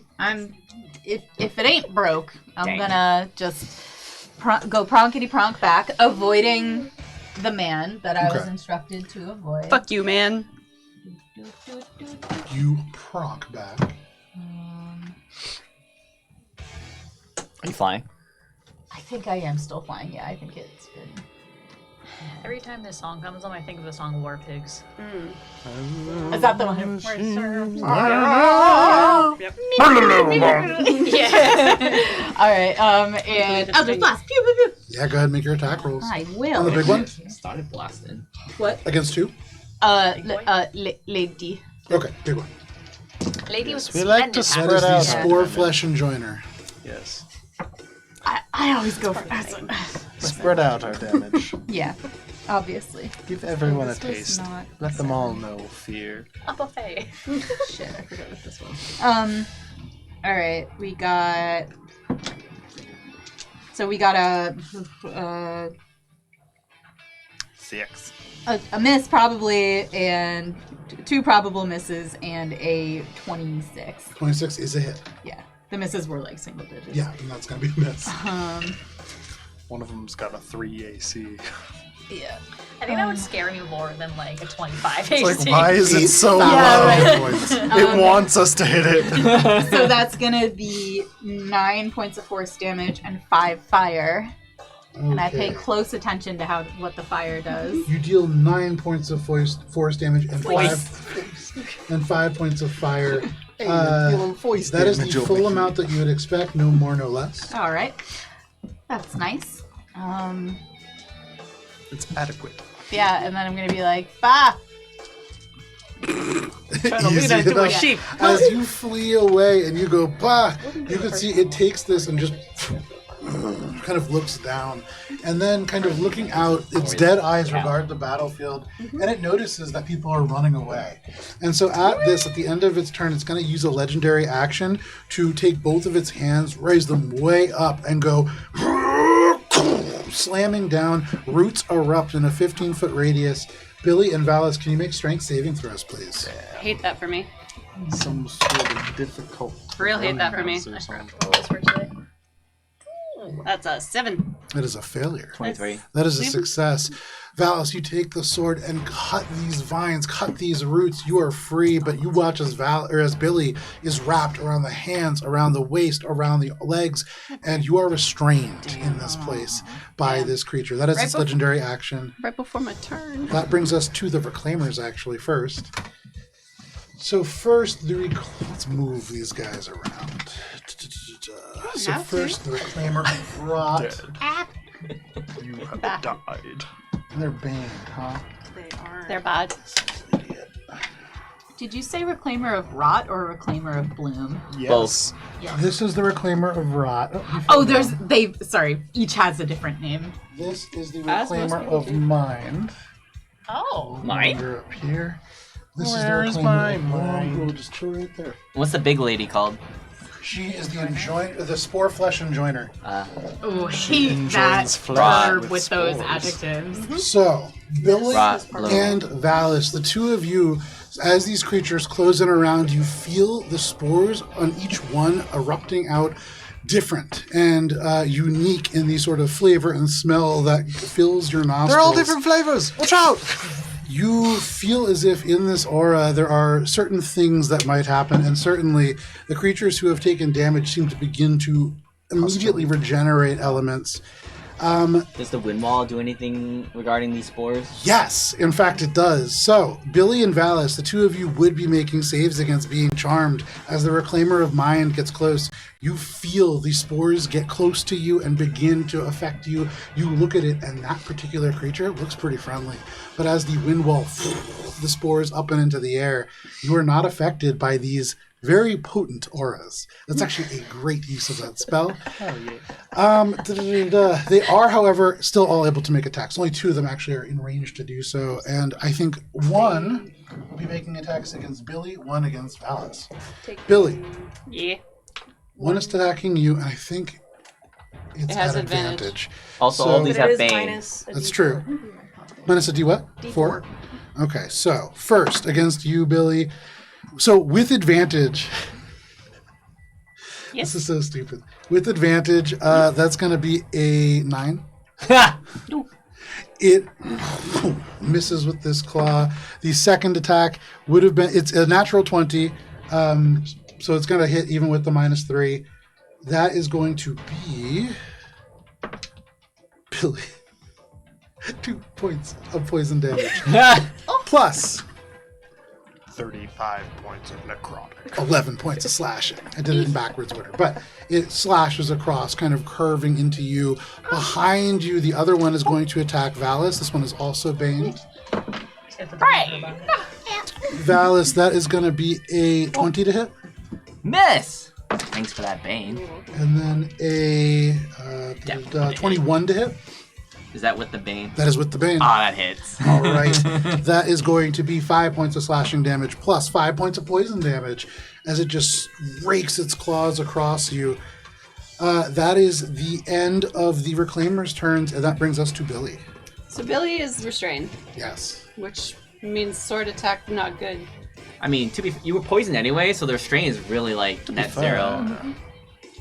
if it ain't broke, I'm gonna just go pronkety pronk back, avoiding the man that I was Okay. instructed to avoid. Fuck you, man. You pronk back. Are you flying? I think I am still flying. Yeah, I think it's good. Every time this song comes on, I think of the song War Pigs. Is that the one? Yeah. All right. And Eldritch Blast. Pew, pew, pew. Yeah, go ahead and make your attack rolls. I On the will. big one? Started blasting. What? Against who? Lady. Okay, big one. Lady was We like to splendid. That is the Spread out. Spore Flesh Enjoiner. Yes. I always go for this one. Spread out our damage. Yeah, obviously. Give everyone a This was taste. not Let them all know fear. A buffet. Shit, I forgot what this was. All right, we got. So we got a 6. miss probably, and two probable misses, and a 26. 26 is a hit. Yeah, the misses were like single digits. Yeah, and that's going to be a miss. One of them's got a 3 AC. Yeah. I think that would scare me more than like a 25 It's AC. like, why is it so Yeah, low? right. Points. It wants us to hit it. So that's gonna be 9 points of force damage and 5 fire. And I pay Okay. close attention to what the fire does. You deal 9 points of force damage and 5 points of fire. Hey, you're feeling voice That is damage the over full here. amount that you would expect, no more, no less. All right, that's nice. It's adequate. Yeah, and then I'm gonna be like, bah. Trying to lead Easy us to a enough. sheep. As you flee away and you go, bah, you can see it takes this and just kind of looks down. And then kind of looking out, its dead eyes regard the battlefield, and it notices that people are running away. And so at the end of its turn, it's going to use a legendary action to take both of its hands, raise them way up, and go slamming down. Roots erupt in a 15-foot radius. Billy and Valis, can you make strength saving throws, please? Hate that for me. Some sort of difficult. Real hate that for me. or something. That's a 7. That is a failure. 23. That is a success. Valis, you take the sword and cut these vines, cut these roots. You are free, but you watch as Billy is wrapped around the hands, around the waist, around the legs, and you are restrained in this place by this creature. That is its legendary action. Right before my turn. That brings us to the Reclaimers, actually, first. So first, let's move these guys around. So first, the Reclaimer of Rot. You have died. They're banned, huh? They're bad. Did you say Reclaimer of Rot or Reclaimer of Bloom? Yes. This is the Reclaimer of Rot. Sorry, each has a different name. This is the As most Reclaimer people of do. Mind. Oh. Mine? You're up here. This Where's is the my Reclaimer of mind? We'll just throw it right there. What's the big lady called? She is the Spore Flesh Enjoiner. Oh, hate enjoins that flesh verb with with those spores. adjectives. So, Billy Rot, bloom. and Valis, the two of you, as these creatures close in around you, feel the spores on each one erupting out different and unique in the sort of flavor and smell that fills your nostrils. They're all different flavors. Watch out! You feel as if in this aura there are certain things that might happen, and certainly the creatures who have taken damage seem to begin to immediately regenerate elements. Does the wind wall do anything regarding these spores? Yes, in fact it does. So, Billy and Valis, the two of you would be making saves against being charmed. As the Reclaimer of Mind gets close, you feel the spores get close to you and begin to affect you. You look at it, and that particular creature looks pretty friendly. But as the wind wall, the spores up and into the air, you are not affected by these very potent auras. That's actually a great use of that spell. Oh, yeah. They are, however, still all able to make attacks. Only 2 of them actually are in range to do so, and I think 1 will be making attacks against Billy, 1 against Valis. Billy. Yeah. 1 is attacking you, and I think it has at advantage. Also, So- all these But it have is Bane. minus a That's D4. true. Minus a D what? 4? Okay, so first against you, Billy. So with advantage. Yes. This is so stupid. With advantage, that's going to be a 9. It misses with this claw. The second attack would have been, it's a natural 20, so it's going to hit even with the -3. That is going to be Billy. 2 points of poison damage. Plus 35 points of necrotic. 11 points of slashing. I did it in backwards order. But it slashes across, kind of curving into you. Behind you, the other one is going to attack Valis. This one is also baned. Valis, that is going to be a 20 to hit. Miss! Thanks for that Bane. And then a 21 to hit. Is that with the Bane? That is with the bane. Ah, that hits. All right. That is going to be 5 points of slashing damage plus 5 points of poison damage as it just rakes its claws across you. That is the end of the Reclaimer's turns, and that brings us to Billy. So Billy is restrained, Yes. which means sword attack not good. I mean, you were poisoned anyway, so their strain is really like net 0.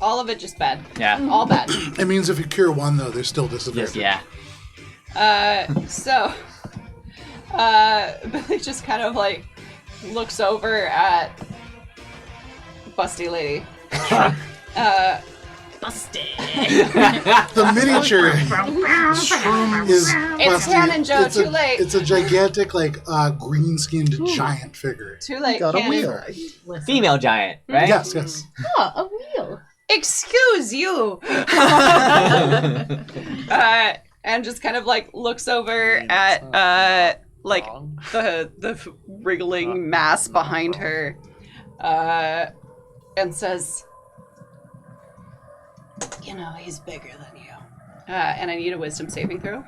All of it just bad. Yeah. All bad. It means if you cure 1, though, there's still disadvantage. Yeah. So Billy just kind of like looks over at Busty Lady. The miniature is It's canon, Joe. Too late. It's a gigantic, like, green-skinned giant figure. Too late. Got a canon. wheel. Female giant, right? Yes, yes. Oh, a wheel. Excuse you. And just kind of like looks over at like the wriggling mass behind her, and says, "You know, he's bigger than you." And I need a wisdom saving throw.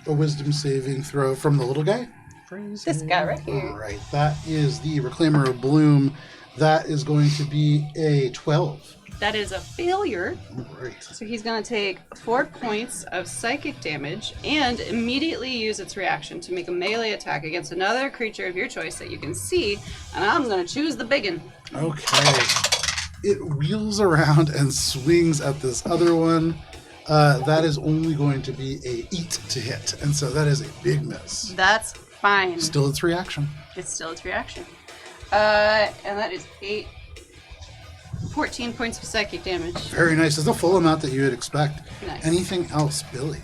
A wisdom saving throw from the little guy. This guy right here. All right, that is the Reclaimer of Bloom. That is going to be a 12. That is a failure. All right. So he's going to take 4 points of psychic damage and immediately use its reaction to make a melee attack against another creature of your choice that you can see. And I'm going to choose the biggin. Okay. It wheels around and swings at this other one. That is only going to be a 8 to hit, and so that is a big miss. That's fine. Still its reaction. It's still its reaction. And that is 14 points of psychic damage. Very nice. It's the full amount that you would expect. Nice. Anything else, Billy?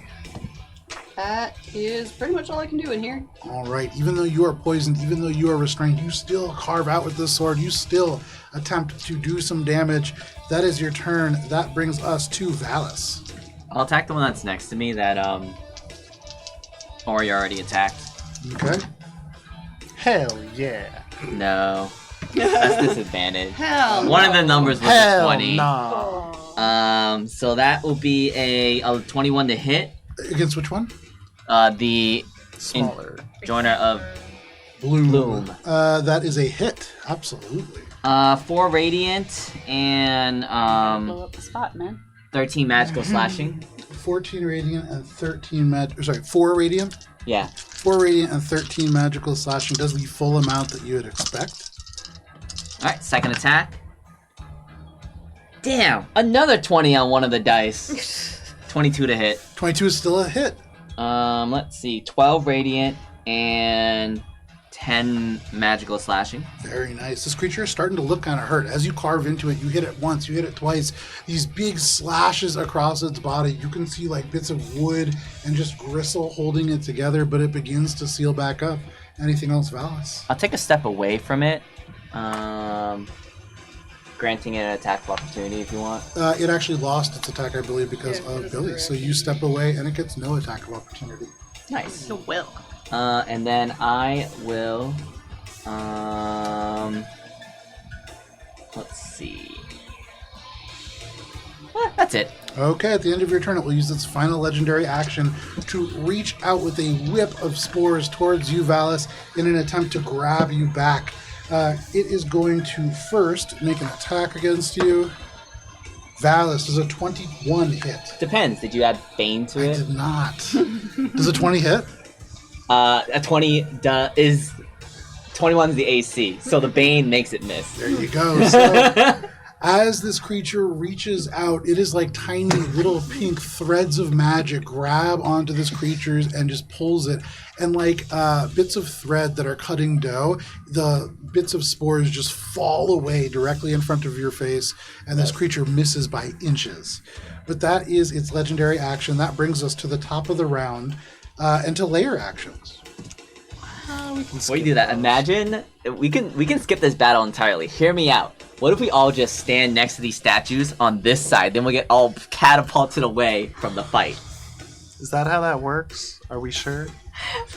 That is pretty much all I can do in here. All right. Even though you are poisoned, even though you are restrained, you still carve out with this sword. You still attempt to do some damage. That is your turn. That brings us to Valis. I'll attack the one that's next to me that Ori already attacked. Okay. Hell yeah. No. That's disadvantage. Hell One of the numbers was a Hell 20. nah. So that will be a 21 to hit. Against which one? The Smaller. joiner of Bloom. That is a hit. Absolutely. 4 radiant and Blow up the spot, man. 13 magical slashing. 14 radiant and 13 4 radiant? Yeah. 4 radiant and 13 magical slashing does the full amount that you would expect. Alright, second attack. Damn! Another 20 on one of the dice. 22 to hit. 22 is still a hit. Let's see. 12 radiant and 10 magical slashing. Very nice. This creature is starting to look kind of hurt. As you carve into it, you hit it once, you hit it twice. These big slashes across its body. You can see like bits of wood and just gristle holding it together, but it begins to seal back up. Anything else, Valis? I'll take a step away from it. Granting it an attack of opportunity if you want. It actually lost its attack, I believe, because of Billy. So you step away and it gets no attack of opportunity. Nice. The will. And then I will Let's see. That's it. Okay, at the end of your turn, it will use its final legendary action to reach out with a whip of spores towards you, Valis, in an attempt to grab you back. It is going to first make an attack against you. Valis, does a 21 hit? Depends. Did you add Bane to I it? did not. Does a 20 hit? A 20 is 21's the AC, so the Bane makes it miss. There you go. So, as this creature reaches out, it is like tiny little pink threads of magic grab onto this creature and just pulls it. And like bits of thread that are cutting dough, the bits of spores just fall away directly in front of your face, and this creature misses by inches. But that is its legendary action. That brings us to the top of the round and to layer actions. Before you do that, imagine we can skip this battle entirely. Hear me out. What if we all just stand next to these statues on this side? Then we'll get all catapulted away from the fight. Is that how that works? Are we sure?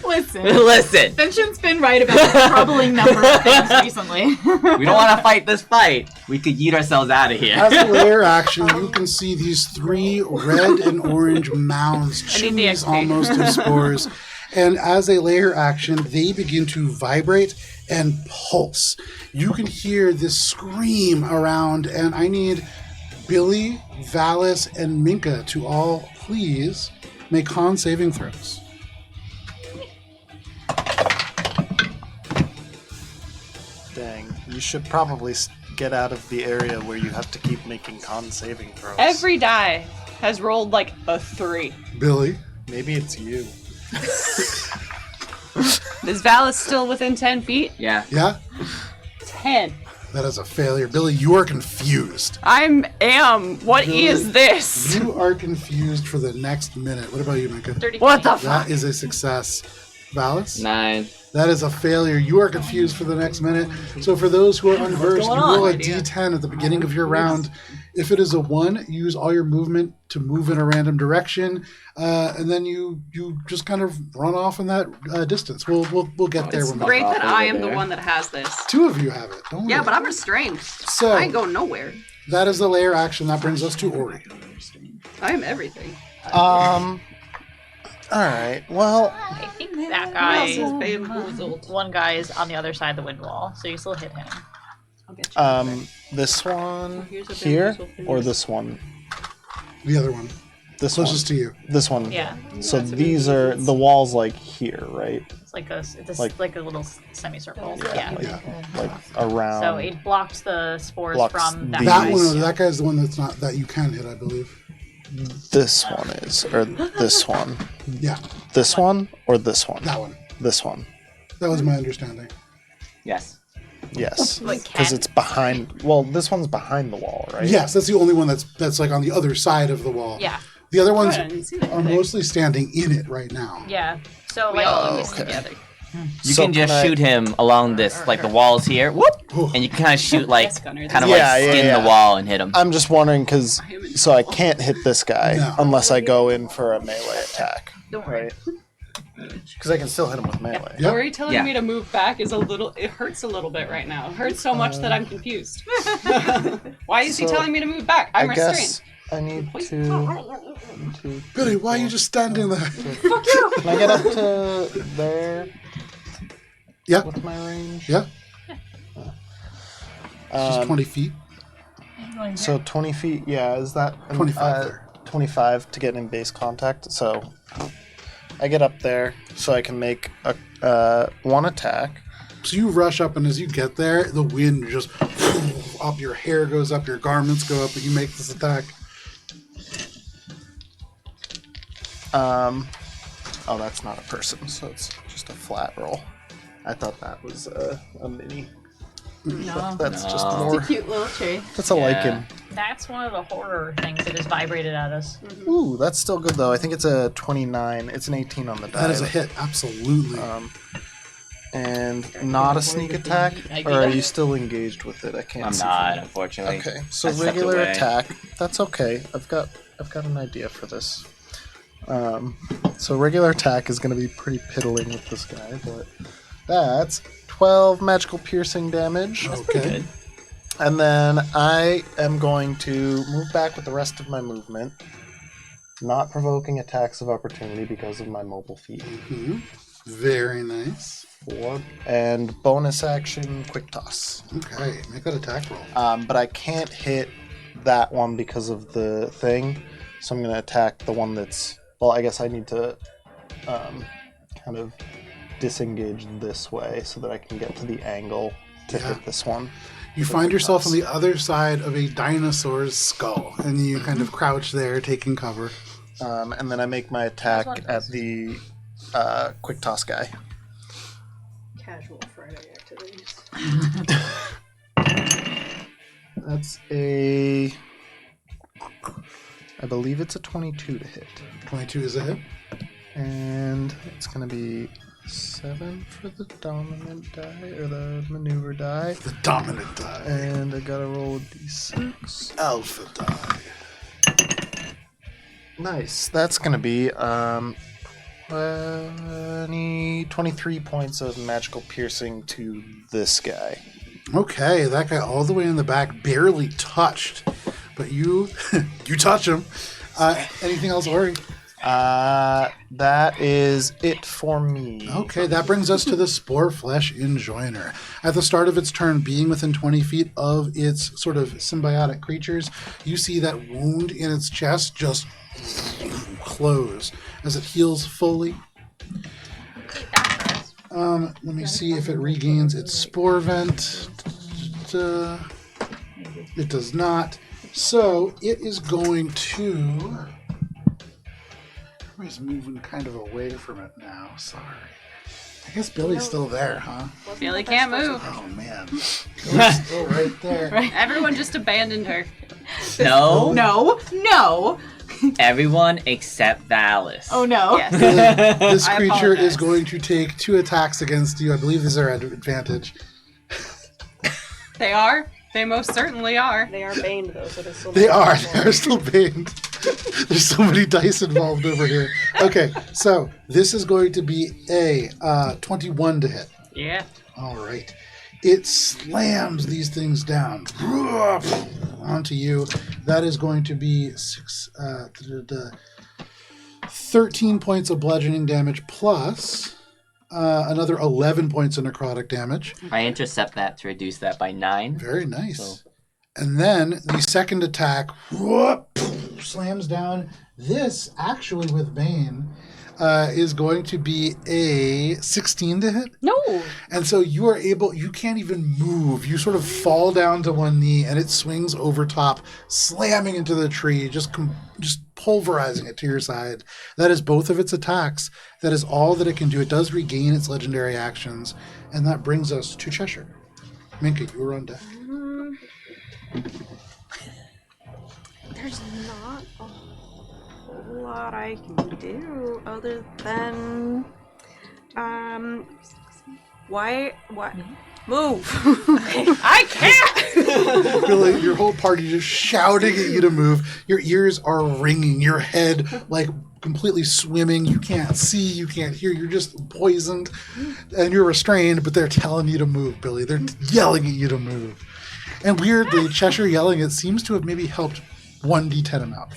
Listen. Listen. Vincent's been right about a troubling number of things recently. We don't want to fight this fight. We could yeet ourselves out of here. As a layer action, you can see these 3 red and orange mounds, I need the chimneys XP. almost of spores. And as a layer action, they begin to vibrate and pulse. You can hear this scream around, and I need Billy, Valis, and Minka to all please make con saving throws. Dang. You should probably get out of the area where you have to keep making con saving throws. Every die has rolled like a 3. Billy, Maybe it's you. Is Valis still within 10 feet? Yeah. yeah? 10. That is a failure. Billy, you are confused. What is this? You are confused for the next minute. What about you, Minka? 30 What the That fuck? is a success. Valis? 9. That is a failure. You are confused for the next minute. So for those who are unversed, you roll a d10 at the beginning of your round. If it is a 1, use all your movement to move in a random direction, and then you just kind of run off in that distance. We'll get there It's when we great that I am over the there. one that has this. 2 of you have it. Don't Yeah, worry. but I'm restrained. So I ain't going nowhere. that is the layer action. That brings us to Ori. I am everything. Alright, well, I think that Who guy, else is bamboozled? one guy is on the other side of the wind wall, so you still hit him. I'll get you. this one Here's a here, bamboozle or finish. this one? The other one. This Closest one. to you. This one. Yeah, So these are the walls like here, right? it's like Like- like a little semicircle. Yeah, Yeah. Like around. So it blocks the spores Blocks from that these. That guy. one. That guy's the one that's not that you can hit, I believe. This one is, or this one. Yeah, This one or this one? that one. This one. That was my understanding. Yes. Yes. Like Because cat- it's behind. Well, this one's behind the wall, right? Yes, that's the only one that's like on the other side of the wall. Yeah, The other ones I didn't see that are thing. mostly standing in it right now. yeah. So We like, all you exist can- together. You So can just can I- shoot him along this, like the walls here, whoop, Ooh. and you can kind of shoot like, Yes, Gunnar, kind of Yeah, like yeah, skin yeah. the wall and hit him. I'm just wondering because so I can't hit this guy No. unless I go in for a melee attack, Don't worry. right? Because I can still hit him with melee. Yep. Ori telling Yeah. me to move back is a little. It hurts a little bit right now. It hurts so much that I'm confused. Why is he So, telling me to move back? I'm I restrained. guess I need to. Billy, why are you just standing there? Can I get up to there? Yeah, What's my range? yeah. Just 20 feet. So 20 feet, yeah, is that 25 there. 25 to get in base contact. So I get up there so I can make a one attack. So you rush up, and as you get there, the wind just up. Your hair goes up, your garments go up, and you make this attack. Oh, that's not a person, so it's just a flat roll. I thought that was a mini. No. That's just No. more. Cute little tree. That's a lichen. That's one of the horror things that just vibrated at us. Ooh, that's still good though. I think it's a 29. It's an 18 on the die. That is a hit, absolutely. And not a sneak attack? Or are you still engaged with it? I can't I'm see. not, unfortunately. Okay, so I stepped regular away. attack. That's okay. I've got an idea for this. So regular attack is going to be pretty piddling with this guy, but that's 12 magical piercing damage. Okay. And then I am going to move back with the rest of my movement, not provoking attacks of opportunity because of my mobile feat. Mm-hmm. Very nice. 4. And bonus action, quick toss. Okay, make that attack roll. But I can't hit that one because of the thing, so I'm going to attack the one that's... Well, I guess I need to kind of disengage this way so that I can get to the angle to hit this one. You find yourself on the other side of a dinosaur's skull, and you kind of crouch there, taking cover. And then I make my attack at the quick toss guy. Casual Friday activities. That's a... I believe it's a 22 to hit. 22 is a hit. And it's going to be 7 for the dominant die, or the maneuver die. The dominant die. And I gotta roll a d6. Alpha die. Nice. That's going to be 23 points of magical piercing to this guy. Okay, that guy all the way in the back, barely touched. But you touch him. Anything else, Ori? That is it for me. Okay, that brings us to the Spore Flesh Enjoiner. At the start of its turn, being within 20 feet of its sort of symbiotic creatures, you see that wound in its chest just close as it heals fully. Let me see if it regains its spore vent. It does not. So it is going to... Everybody's moving kind of away from it now. Sorry. I guess Billy's still there, huh? Billy can't move. Oh, man. Billy's still right there. Everyone just abandoned her. No. No. Everyone except Valis. Oh no. Yes. This I creature apologize. is going to take 2 attacks against you. I believe these are at advantage. They are. They most certainly are. They are baned though, so there's still They are still baned. There's so many dice involved over here. Okay, so this is going to be a 21 to hit. Yeah. All right. It slams these things down onto you. That is going to be 13 points of bludgeoning damage plus another 11 points of necrotic damage. I intercept that to reduce that by 9. Very nice. So- And then the second attack slams down. This, actually with Bane, is going to be a 16 to hit. No. And so you can't even move. You sort of fall down to one knee and it swings over top, slamming into the tree, just pulverizing it to your side. That is both of its attacks. That is all that it can do. It does regain its legendary actions. And that brings us to Cheshire. Minka, you are on deck. There's not a whole lot I can do other than why move. I can't. Billy, your whole party just shouting at you to move. Your ears are ringing. Your head like completely swimming. You can't see. You can't hear. You're just poisoned, and you're restrained. But they're telling you to move, Billy. They're yelling at you to move. And weirdly, Cheshire yelling it seems to have maybe helped 1d10 amount.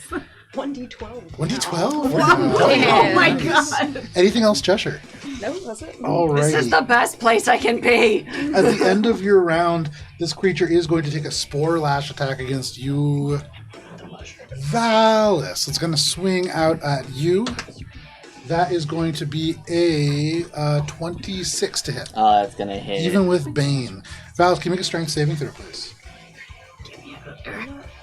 1d12. 1d12? Oh my god. Anything else, Cheshire? No, that's it. Alrighty. This is the best place I can be. At the end of your round, this creature is going to take a Spore Lash attack against you, Valis. It's going to swing out at you. That is going to be a 26 to hit. Oh, that's going to hit. Even with Bane. Valis, can you make a strength saving throw, please?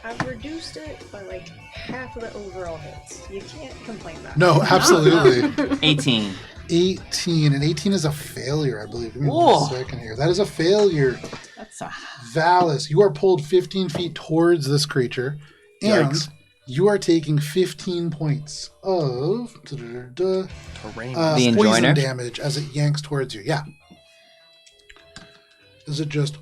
I've reduced it by like half of the overall hits. You can't complain about it. No, absolutely. 18. 18. And 18 is a failure, I believe. Give me Whoa. 1 second here. That is a failure. That's a... Valis, you are pulled 15 feet towards this creature. And Yikes. you are taking 15 points of Terrain. The poison Enjoiner? damage as it yanks towards you. Yeah. As it just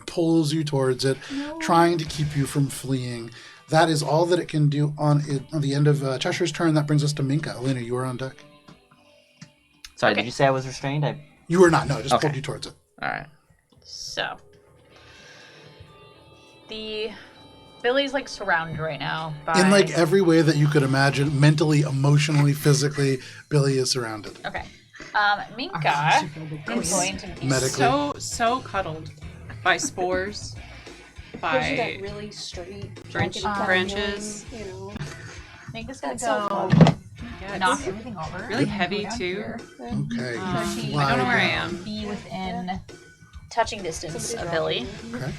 pulls you towards it, trying to keep you from fleeing. That is all that it can do on the end of Cheshire's turn. That brings us to Minka. Alina, you are on deck. Sorry, did you say I was restrained? You are not. No, just Okay. pulled you towards it. All right. So, Billy's like surrounded right now by... In like every way that you could imagine, mentally, emotionally, physically, Billy is surrounded. Okay. Minka is going to be Medically. So cuddled by spores, Gives you by that really straight branches. You know. Minka's gonna That's so go fun. Yeah, knock it's everything over. really heavy Down too. here. Okay. she- Fly I don't know where I down. am. Be within touching distance of Billy. Okay.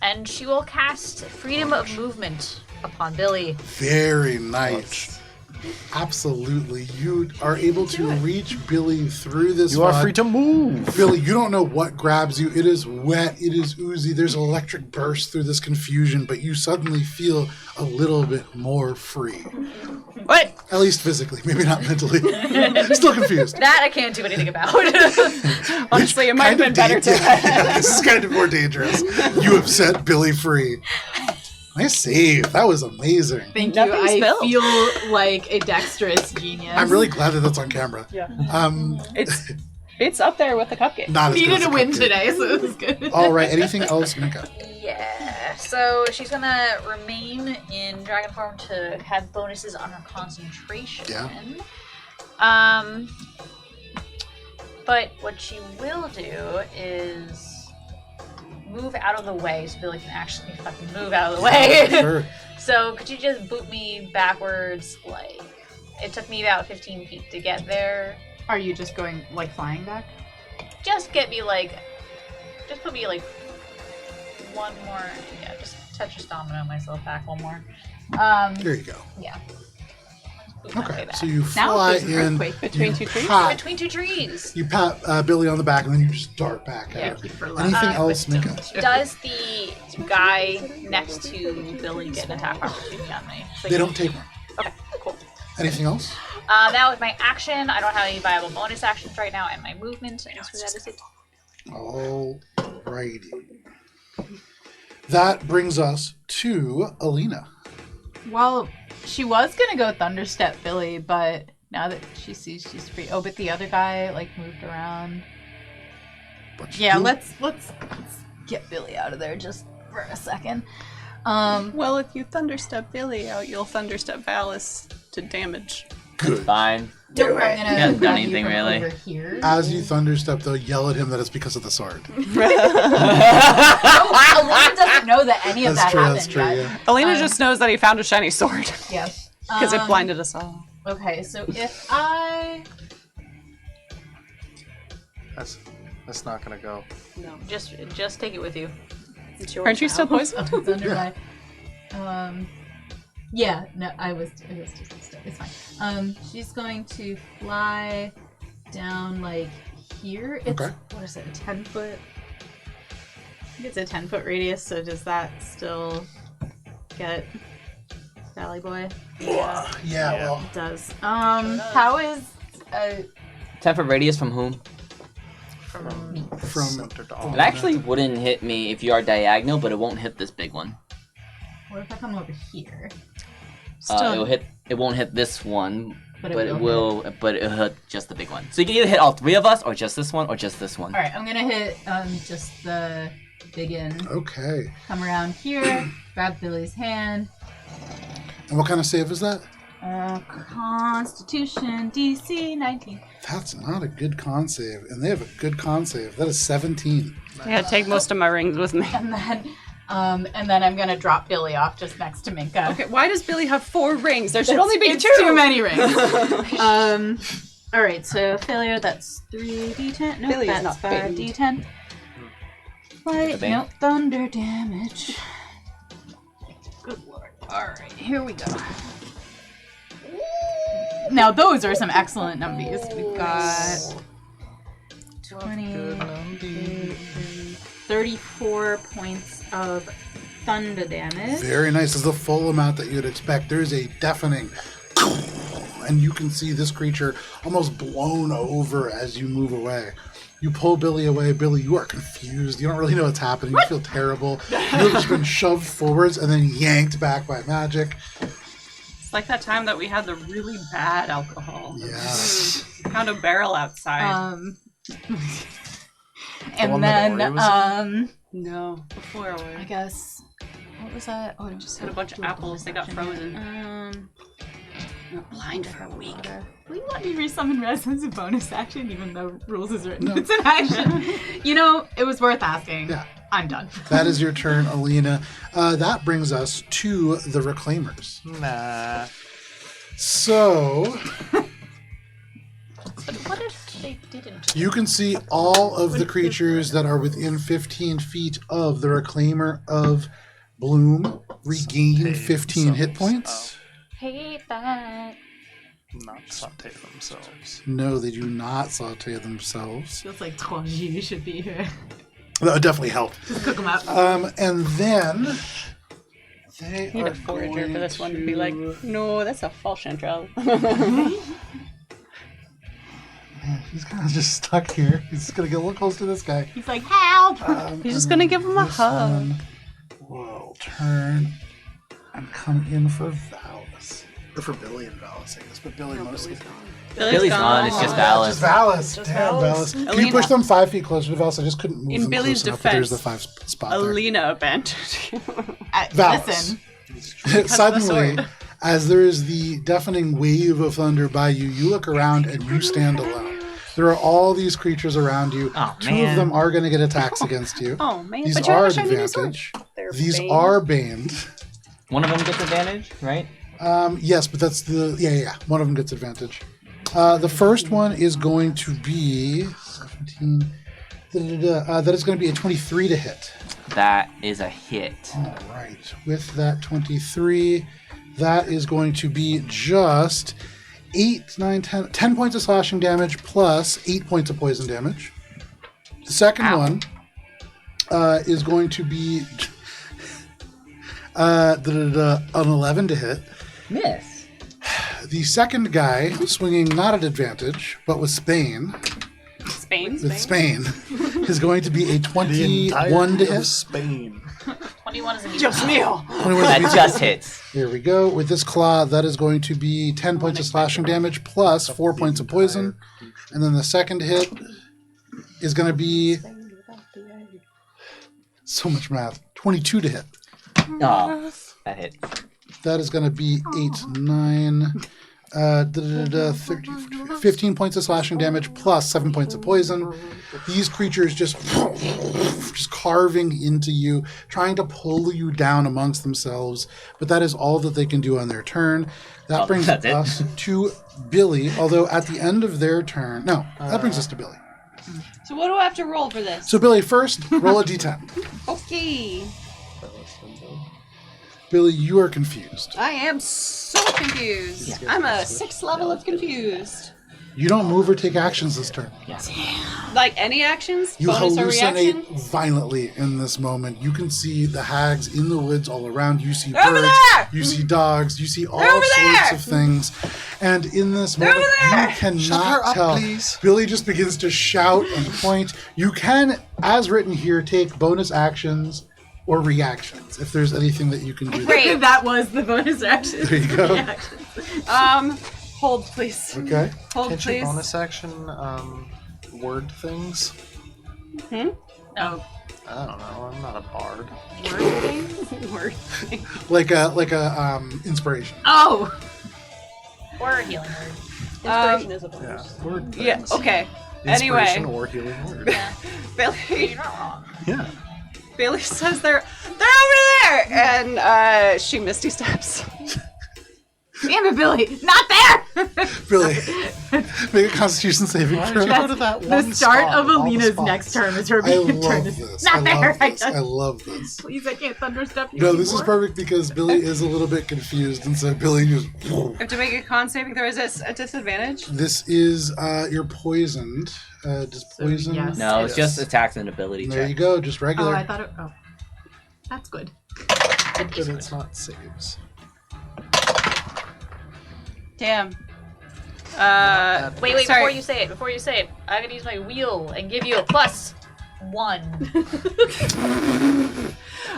And she will cast Freedom of Movement upon Billy. Very nice. Absolutely. You are able to reach Billy through this You are mud. free to move. Billy, you don't know what grabs you. It is wet. It is oozy. There's an electric burst through this confusion, but you suddenly feel a little bit more free. What? At least physically, maybe not mentally. Still confused. That I can't do anything about. Honestly, it might have been better to. Yeah, this is kind of more dangerous. You have set Billy free. Nice save. That was amazing. Thank you. Nothing I spilled. feel like a dexterous genius. I'm really glad that that's on camera. Yeah. Um, It's up there with the cupcake. not as good needed as a the win cupcake. today, so it was good. All right. Anything else, Minka? Yeah. So she's gonna remain in dragon form to have bonuses on her concentration. Yeah. But what she will do is move out of the way so Billy can actually fucking move out of the way. Sure. So could you just boot me backwards? Like, it took me about 15 feet to get there. Are you just going, like, flying back? Just get me like, just put me like one more. Yeah, just touch a stamina myself back one more. There you go. Yeah. Boot my way Okay. back. So you Now fly there's an in. earthquake between you two trees? pat- Between two trees. You pat Billy on the back, and then you just dart back Yeah, out. Keep her Anything left. else, Minka? Does the guy next to Billy get an attack opportunity on me? So They don't take one. Okay, cool. Anything else? That was my action. I don't have any viable bonus actions right now, and my movement. So that is it. Alrighty. That brings us to Alina. Well, she was gonna go thunderstep Billy, but now that she sees she's free. Oh, but the other guy like moved around. What Yeah, you do? let's get Billy out of there just for a second. Well, if you thunderstep Billy out, you'll thunderstep Valis to damage. Good. Fine. Don't worry, I'm gonna hasn't done grab you anything, from really. over here. As you thunderstep, though, yell at him that it's because of the sword. Alina doesn't know that any of That's that true. happened That's true. yet. Yeah. Alina just knows that he found a shiny sword Yeah. because it blinded us all. Okay, so if I That's not gonna go. No, just take it with you. It's yours. Aren't you still poisoned? it's under my yeah, no, I was just it's fine. She's going to fly down like here. It's Okay. what is it, a 10-foot? I think it's a 10-foot radius, so does that still get Valley Boy? Yeah. Well, It does. How is 10-foot radius from whom? from me? from Center to all. It actually wouldn't hit me if you are diagonal, but it won't hit this big one. What if I come over here? It won't hit this one, But but it it will will. But it'll hit just the big one. So you can either hit all three of us, or just this one, or just this one. All right, I'm gonna hit just the big end. okay. Come around here, grab Billy's hand. And what kind of save is that? Constitution DC 19. That's not a good con save, and they have a good con save. That is 17. Yeah, take most of my rings with me. And then I'm gonna drop Billy off just next to Minka. Okay, why does Billy have 4 rings? There should only be It's 2. too many rings. All right, so failure. That's 3d10. No, Billy is that's not 5d10. Right, bang. no thunder damage. Good lord. All right, here we go. Now those are some excellent numbers. We've got 20, 34 points of thunder damage. Very nice. This is the full amount that you'd expect. There's a deafening, and you can see this creature almost blown over as you move away. You pull Billy away. Billy, you are confused. You don't really know what's happening. You feel terrible. You've just been shoved forwards and then yanked back by magic. It's like that time that we had the really bad alcohol. Yeah. Found a barrel outside. one And that then, Ori was No, before I we... guess What was that? Oh, I just had a bunch of apples. They got frozen. I'm blind for a week. Will you let me resummon res as a bonus action, even though rules is written? It's an action. It was worth asking. Yeah. I'm done. That is your turn, Alina. That brings us to the Reclaimers. Nah. So, But what if they didn't? you can see all of the creatures that are within 15 feet of the Reclaimer of Bloom regain 15 hit points. Hate that. Not saute themselves. No, they do not saute themselves. Feels like Tronji should be here. That would definitely help. Just cook them up. And then they Need are a forager going for this one to be like, no, that's a false chanterelle. Man, he's kind of just stuck here. He's just going to get a little close to this guy. He's like, help! He's just gonna give him a This hug. one will turn and come in for Valis. Or for Billy and Valis, I guess, but Billy mostly. Billy's gone. It's just Just Valis. Valis. Damn, Valis. Can you Alina. push them 5 feet closer to Valis? I just couldn't move In them Billy's close enough, but there's the defense, 5 spot there. Alina abandoned you. Valis. Listen. Suddenly, as there is the deafening wave of thunder by you, you look around and you stand alone. There are all these creatures around you. Oh, 2 man. of them are going to get attacks against you. Oh man, These but you have are a shiny new sword. advantage. They're These baned. are banned. One of them gets advantage, right? Yes, but that's the yeah. One of them gets advantage. The first one is going to be 17. That is going to be a 23 to hit. That is a hit. All right. With that 23, that is going to be just 8, 9, 10 points of slashing damage plus 8 points of poison damage. The second one is going to be an 11 to hit. Miss. The second guy, swinging not at advantage, but with Spain, Spain. is going to be a 21 to hit. Spain. 21 is a Just meal. 21 That to hit. just hits. There we go. With this claw, that is going to be 10 points of slashing damage plus 4 points of poison. And then the second hit is going to be so much math. 22 to hit. Oh, that hit. That is going to be 8, 9, 13, 15 points of slashing damage plus 7 points of poison. These creatures just carving into you, trying to pull you down amongst themselves. But that is all that they can do on their turn. That brings that's it. us to Billy. Although at the end of their turn, no, that brings us to Billy. So what do I have to roll for this? So Billy, first roll a d10. Okay. Billy, you are confused. I am so confused. I'm a 6th level of confused. You don't move or take actions this turn. Like any actions? You Bonus or hallucinate reaction? violently in this moment. You can see the hags in the woods all around. You see Over birds. there! You see dogs. You see all Over sorts there! of things. And in this moment, you cannot tell. please. Billy just begins to shout and point. You can, as written here, take bonus actions or reactions if there's anything that you can do. Great. That was the bonus action. There you go. Hold please. Okay. Hold Can't you please. bonus action word things? No. I don't know. I'm not a bard. Word thing? Word thing. Like a inspiration. Oh! Or a healing word. Inspiration is a bonus. Yeah, word things. Yeah, okay. Inspiration Anyway, or healing word. Billy, You're not wrong. Yeah. Billy says they're over there! And she misty steps. Damn it, Billy! Not there! Billy, make a Constitution saving Why throw. did you go to that The one start spot of all the Alina's spots? next term is her I being love turned. this. Not I there! love this. I love this. Please, I can't thunderstep you No, this is anymore. perfect because Billy is a little bit confused, and so Billy just. I have to make a con saving throw. Is this a disadvantage? This is you're poisoned. Does poison? yes. No, it's just attacks and ability There you check. go, just Oh, regular. I thought it. Oh. That's good. But it's not saves. Damn. Wait, sorry. before you say it, I'm gonna use my wheel and give you a +1.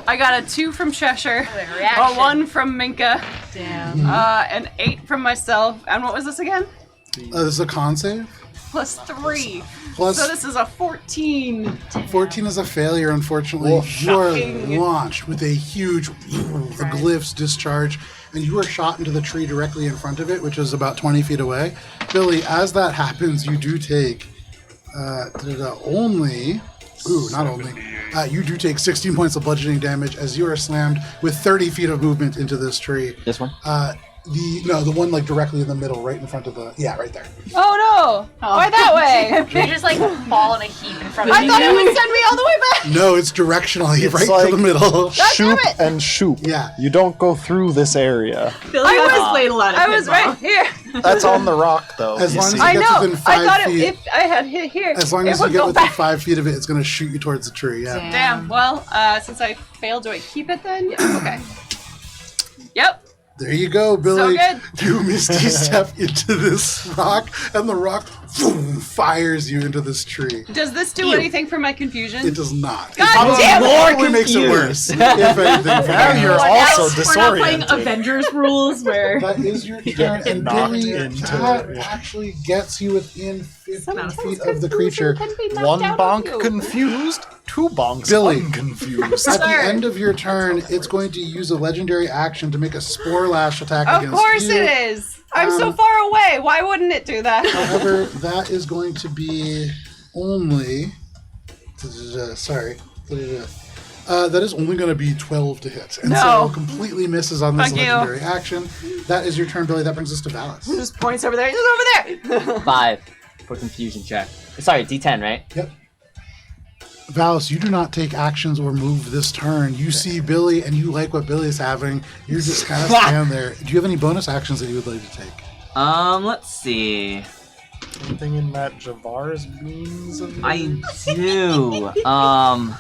I got a 2 from Cheshire, Oh, a reaction. 1 from Minka, Damn. an 8 from myself, and what was this again? This is a con save. plus 3. Plus So this is a 14. 14 is a failure, unfortunately. Oh, you are shocking. launched with a huge the glyphs discharge, and you are shot into the tree directly in front of it, which is about 20 feet away. Billy, as that happens, you do take you do take 16 points of bludgeoning damage as you are slammed with 30 feet of movement into this tree. This one? The one like directly in the middle, right in front of the right there. Oh no! Why that way? You just like fall in a heap in front of I you. thought it would send me all the way back! No, it's directionally It's right like- to the middle. Shoop and shoop. Yeah. You don't go through this area. Billy has played a lot of I was pinball. right here. That's on the rock, though. As you long as see. you I get know. within 5 I thought feet. if I had hit here, As long it as you would get go within back. 5 feet of it, it's going to shoot you towards the tree. Yeah. Damn. Well, since I failed, do I keep it then? Yeah. Okay. Yep. There you go, Billy. good. You misty step into this rock, and the rock boom, fires you into this tree. Does this do anything for my confusion? It does not. God it damn it! probably makes it worse. If anything. Now you're We're also not playing disoriented. Avengers rules where That is your turn, and knocked Billy, into that it. actually gets you within 15 Sometimes feet of the creature. One bonk confused, 2 bonks Billy. unconfused. At the end of your turn, it's going to use a legendary action to make a Spore Lash attack Of against course you. it is. I'm so far away. Why wouldn't it do that? However, that is going to be only. That is only going to be 12 to hit. And so it completely misses on this Fuck you. legendary action. That is your turn, Billy. That brings us to Valis. There's points over there. There's over there. 5 for confusion check. Sorry, D10, right? Yep. Valis, you do not take actions or move this turn. You see Billy and you like what Billy's having. You're just kind of stand there. Do you have any bonus actions that you would like to take? Let's see. Anything in that Javar's beans? Of I do. And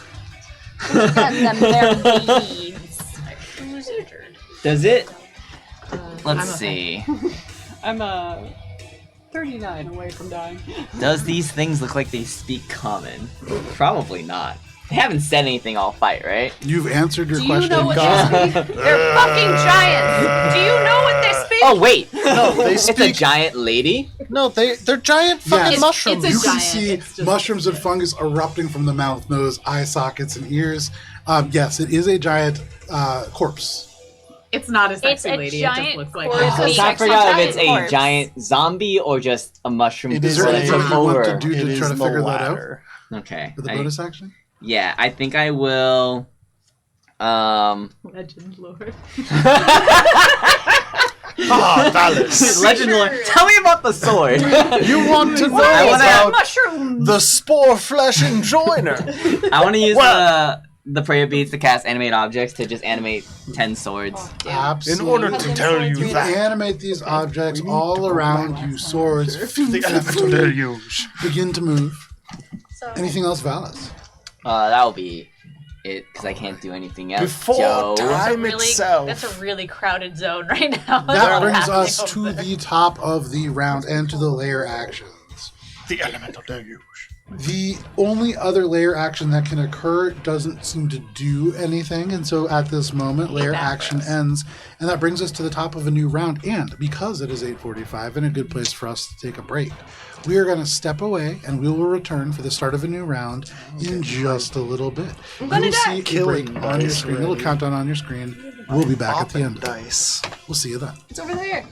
then their beads. Who's injured? Does it? Let's I'm see. I'm 39 away from dying. Does these things look like they speak common? Probably not. They haven't said anything all fight, right? You've answered your Do you question. know what God. they speak? They're fucking giants. Do you know what they speak? Oh wait, No, they it's a speak. giant lady. No, they're giant fucking Yes. mushrooms. it's You a can giant, see it's just- mushrooms and fungus erupting from the mouth, nose, eye sockets, and ears. Yes, it is a giant corpse. it's not a It's sexy a lady. It just giant looks like corpse. a So It's I a forgot if it's giant a corpse. giant zombie or just a mushroom It Is is there that a- anything took you want over. to do It to is try to the figure that out? latter. Okay. For the bonus action? Yeah, I think I will. legend lord. Ah, Valis. Legend lore. Tell me about the sword. You want to know I wanna- about Mushroom. the spore flesh enjoiner? I want to use Well- the prayer beads to cast animate objects to just animate 10 swords. In Absolutely. order to tell you You that, animate these objects all around you, swords the elemental deluge. begin to move. So, Anything else, Valis? That'll be it, because I can't do anything else. Before Joe. time really, itself. that's a really crowded zone right now. There's a That lot brings happening us over to there. the top of the round and to the layer actions. The elemental deluge. The only other layer action that can occur doesn't seem to do anything, and so at this moment, layer action ends, and that brings us to the top of a new round. And because it is 8:45 and a good place for us to take a break, we are going to step away, and we will return for the start of a new round in just a little bit. You will see a Killing break on your dice screen. Little ready. countdown on your screen. We'll be back at the end. Poppin' dice. We'll see you then. It's over there.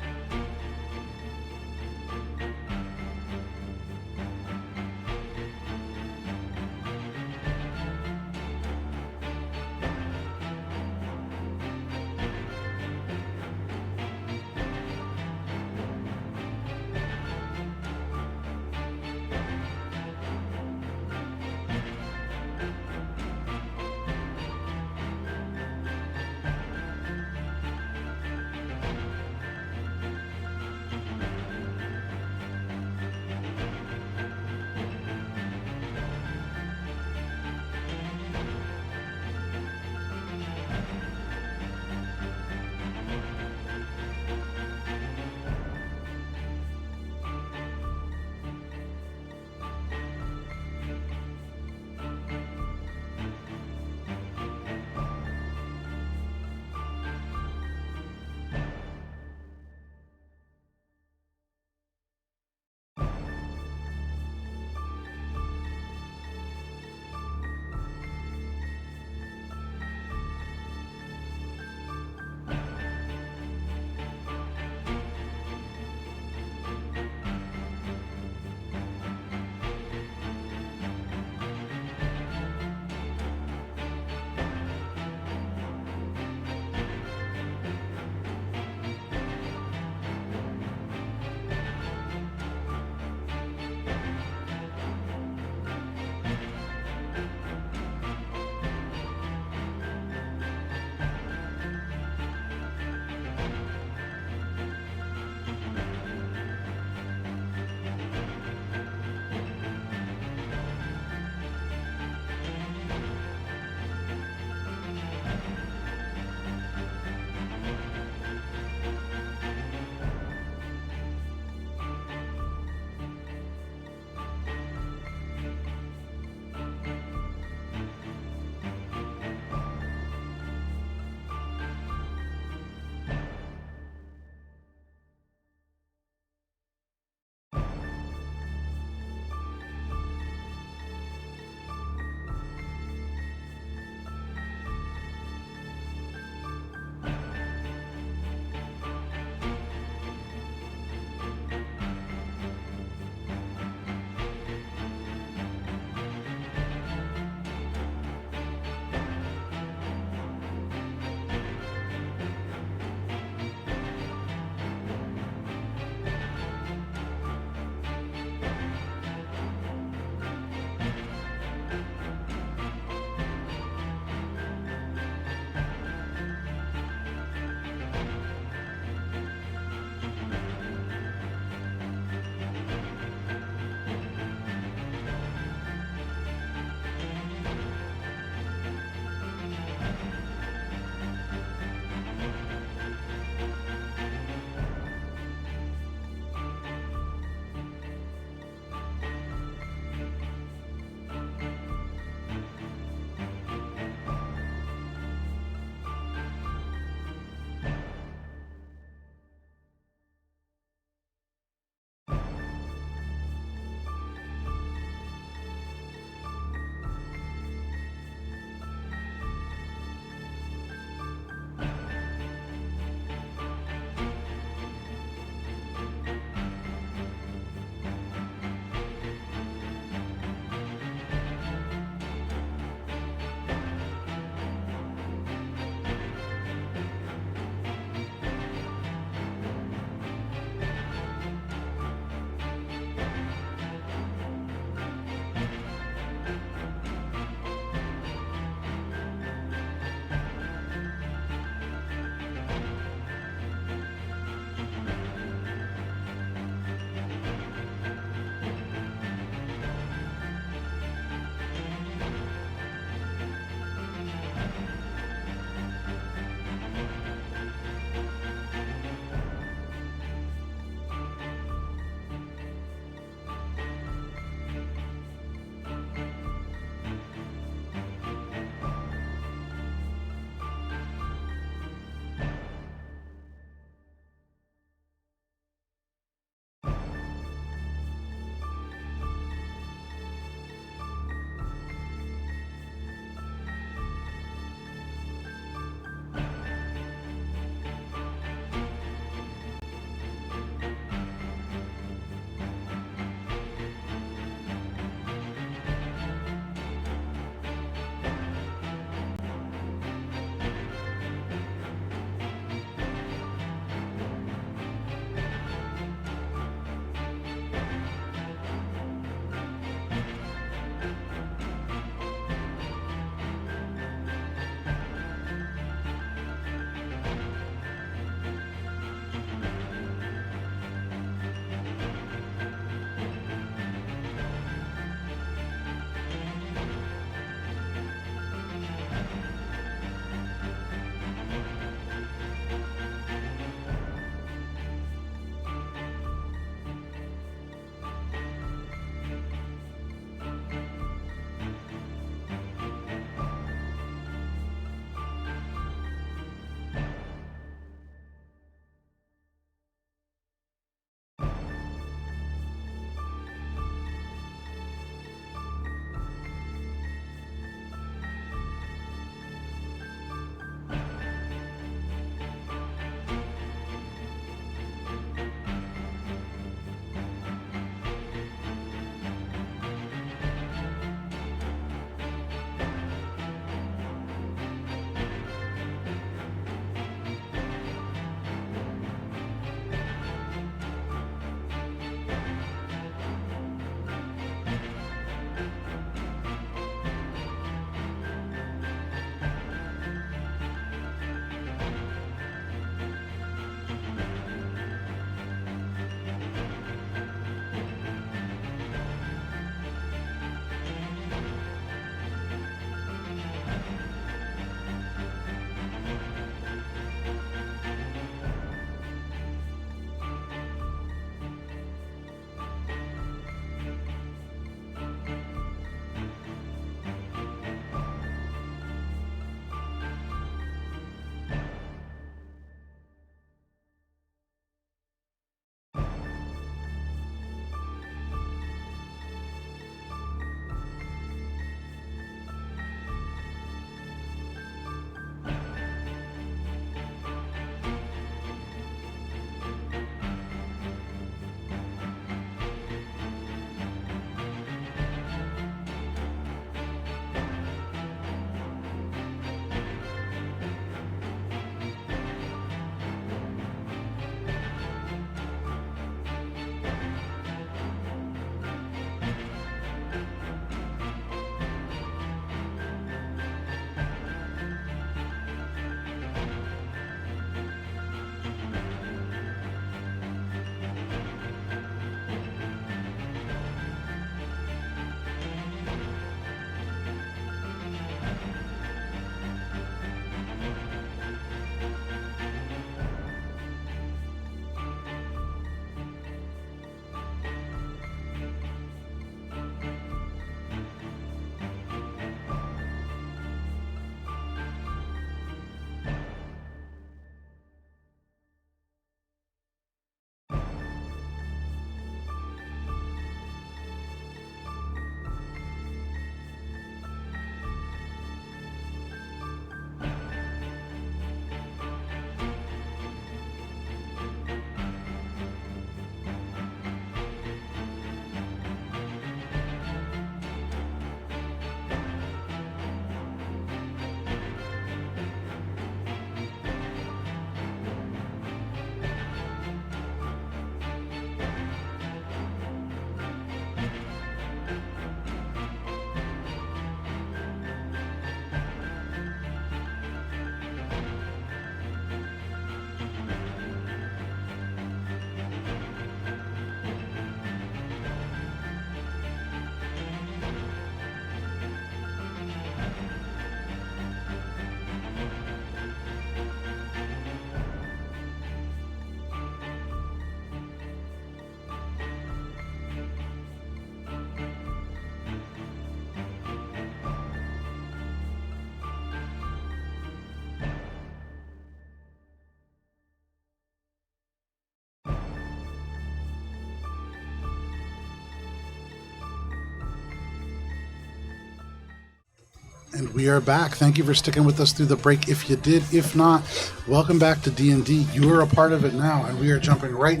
And we are back. Thank you for sticking with us through the break. If you did, if not, welcome back to D&D. You are a part of it now, and we are jumping right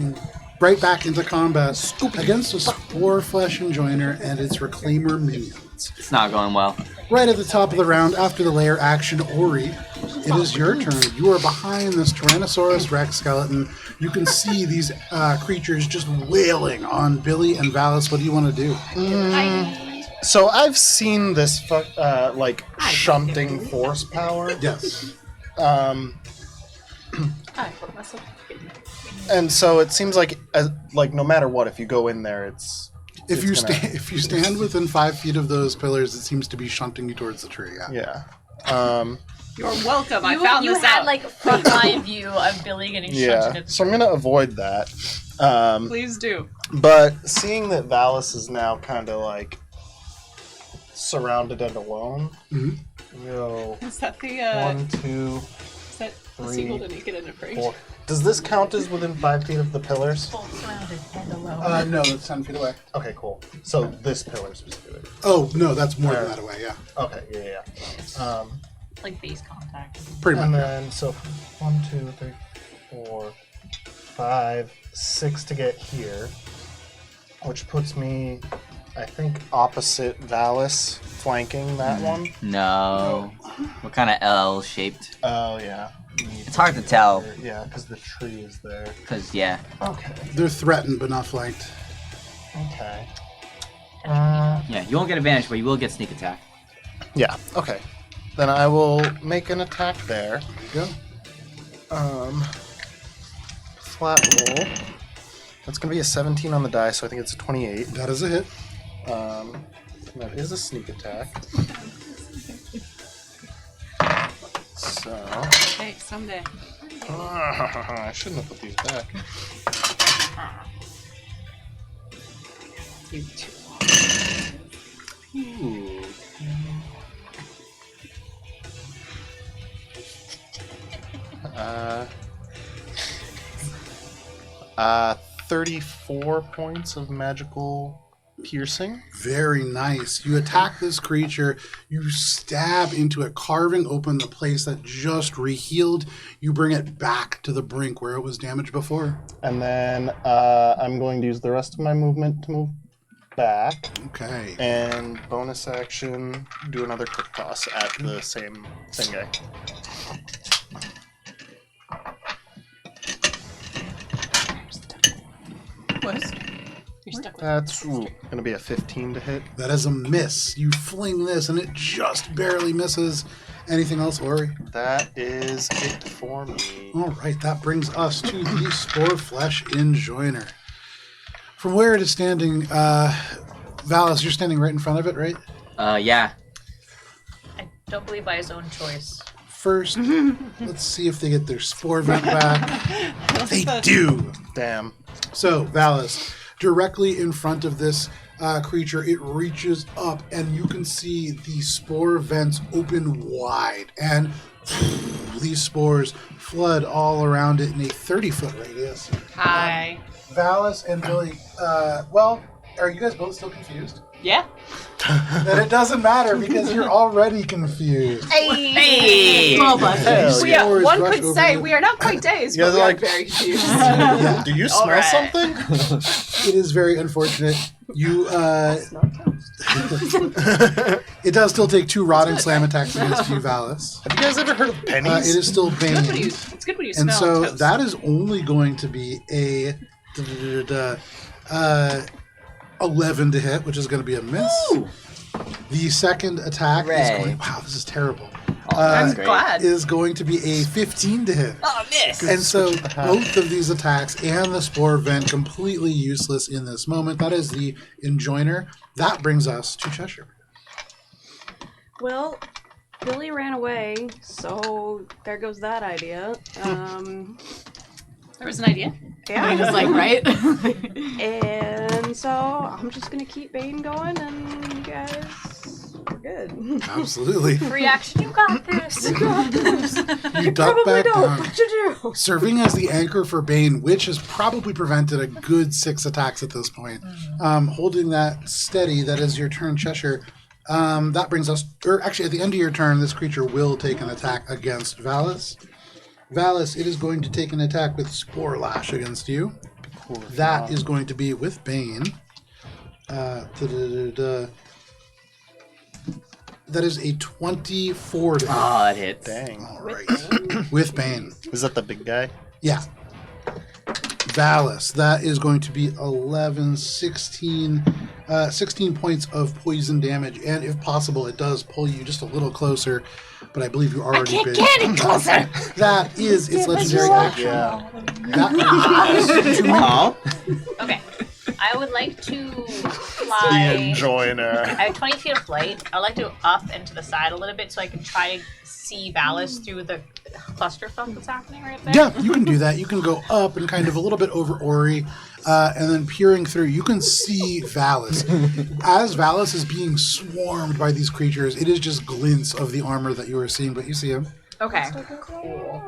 back into combat against a Spore Flesh Enjoiner and its Reclaimer minions. It's not going well. Right at the top of the round, after the lair action, Ori, it is your turn. You are behind this Tyrannosaurus Rex skeleton. You can see these creatures just wailing on Billy and Valis. What do you want to do? So I've seen this shunting force power. Yes. And so it seems like no matter what, if you go in there, if you stand within 5 feet of those pillars, it seems to be shunting you towards the tree. Yeah. You're welcome. I You found you this had out. like front line view of Billy getting shunted. So I'm gonna avoid that. Please do. But seeing that Valis is now kind of like surrounded and alone, go Is that the 1, 2, is that the 3, sequel to Naked and Afraid? 4. Does this count as within 5 feet of the pillars? Surrounded and alone. No, it's 10 feet away. Okay, cool. So this pillar specifically. Oh, no, that's more than that away, yeah. Okay, yeah. Like base contact. Pretty And much. then, so 1, 2, 3, 4, 5, 6 to get here, which puts me, I think, opposite Valis, flanking that one. No. What kind of L shaped? Oh, yeah. It's hard to tell. Yeah, because the tree is there. Because, yeah. Okay. They're threatened, but not flanked. Okay. Yeah, you won't get advantage, but you will get sneak attack. Yeah, okay. Then I will make an attack there. There you go. Flat roll. That's going to be a 17 on the die, so I think it's a 28. That is a hit. That is a sneak attack. So... Hey, someday. I shouldn't have put these back. You too. Ooh. 34 points of magical piercing. Very nice. You attack this creature. You stab into it, carving open the place that just rehealed. You bring it back to the brink where it was damaged before. And then I'm going to use the rest of my movement to move back. Okay. And bonus action, do another quick toss at the same guy. What? You're stuck with That's going to be a 15 to hit. That is a miss. You fling this, and it just barely misses. Anything else, Ori? That is it for me. All right, that brings us to the Spore Flesh Enjoiner. From where it is standing, Valis, you're standing right in front of it, right? Yeah. I don't believe by his own choice. First, let's see if they get their spore vent back. They do. Damn. So, Valis, directly in front of this creature, it reaches up, and you can see the spore vents open wide, and these spores flood all around it in a 30-foot radius. Hi. Valis and Billy, well, are you guys both still confused? Yeah. Then it doesn't matter because you're already confused. Hey! Well, but These We are, spores one rush could over say you. we are not quite dazed, You but guys we are are like- very confused. Yeah, Do you smell right. something? it is very unfortunate. You, it does still take 2 rotting slam attacks against you, Valis. Have you guys ever heard of pennies? It is still It's good when you, banned. it's good when you And smell so toast. that is only going to be a 11 to hit, which is going to be a miss. Ooh. The second attack is Hooray. going. Wow, this is terrible. Oh, that's I'm great. glad. Is going to be a 15 to hit. Oh, miss! And so switch the hat. both of these attacks and the spore vent completely useless in this moment. That is the Enjoiner. That brings us to Cheshire. Well, Billy ran away, so there goes that idea. There was an idea. I was like, right? And so I'm just gonna keep Bane going, and you guys are good. Absolutely. Free action, you got this. You duck back down. What you do? Serving as the anchor for Bane, which has probably prevented a good 6 attacks at this point. Holding that steady, that is your turn, Cheshire. That brings us, or actually at the end of your turn, this creature will take an attack against Valis. Valis, it is going to take an attack with Spore Lash against you. That is going to be with Bane. That is a 24 to hit. Oh, it hits. Dang. All right. With Bane. Is that the big guy? Yeah. Valis, that is going to be 11, 16 points of poison damage. And if possible, it does pull you just a little closer. But I believe you already can't get any closer. That is its legendary action. Yeah. That brings us to Okay. I would like to The fly. Enjoiner. I have 20 feet of flight. I'd like to go up and to the side a little bit so I can try to see Valis through the clusterfuck that's happening right there. Yeah, you can do that. You can go up and kind of a little bit over Ori, and then peering through, you can see Valis. As Valis is being swarmed by these creatures, it is just glints of the armor that you are seeing, but you see him. Okay, cool.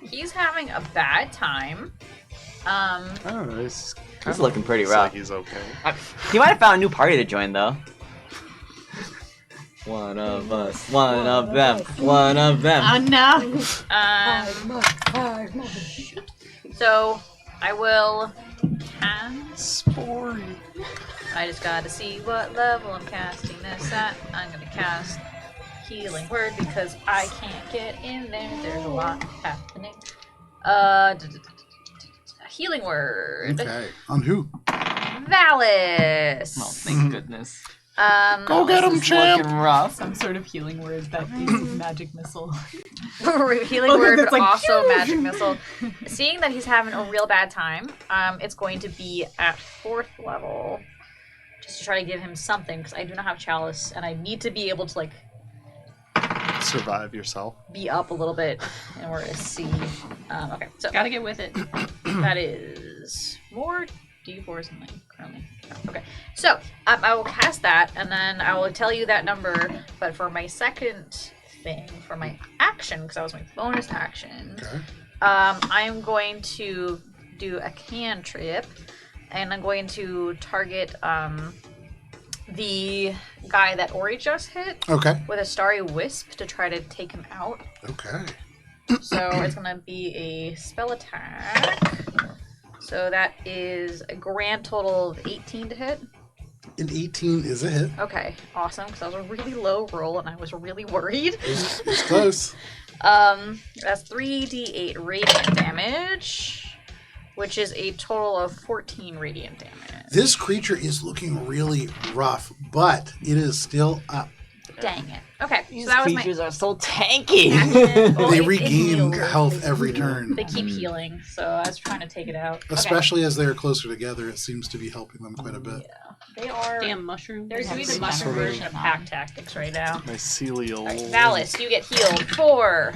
He's having a bad time. Oh, He's looking pretty Looks rough. like he's okay. He might have found a new party to join, though. One of us, one of them, one of them. Oh no. So I will cast. Spory. I just gotta see what level I'm casting this at. I'm gonna cast Healing Word because I can't get in there. There's a lot happening. Healing Word. Okay. On who? Valis. Oh, thank goodness. Go get him, champ! Looking rough. Some sort of healing word that uses magic missile. Healing Okay, Word, that's but like, also phew. Magic Missile. Seeing that he's having a real bad time, it's going to be at 4th level. Just to try to give him something, because I do not have Chalice, and I need to be able to, like, Survive yourself. be up a little bit in order to see. Okay, so Gotta get with it. that is more D4s than I currently have. Okay, so I will cast that, and then I will tell you that number, but for my second thing, for my action, because that was my bonus action, Okay. I'm going to do a cantrip, and I'm going to target the guy that Ori just hit Okay. with a Starry Wisp to try to take him out. Okay. So it's gonna be a spell attack. So that is a grand total of 18 to hit. An 18 is a hit. Okay, awesome, because that was a really low roll and I was really worried. It's close. That's 3d8 radiant damage, which is a total of 14 radiant damage. This creature is looking really rough, but it is still up. Dang it. Okay, These so that was my creatures are so tanky. action. Well, They it regain heals. health every turn. They keep healing, so I was trying to take it out. Okay. Especially as they're closer together, it seems to be helping them quite a bit. They are. Damn mushroom. They're doing the Some mushroom sort of- version of pack tactics right now. Mycelial. Alright, Valis, you get healed for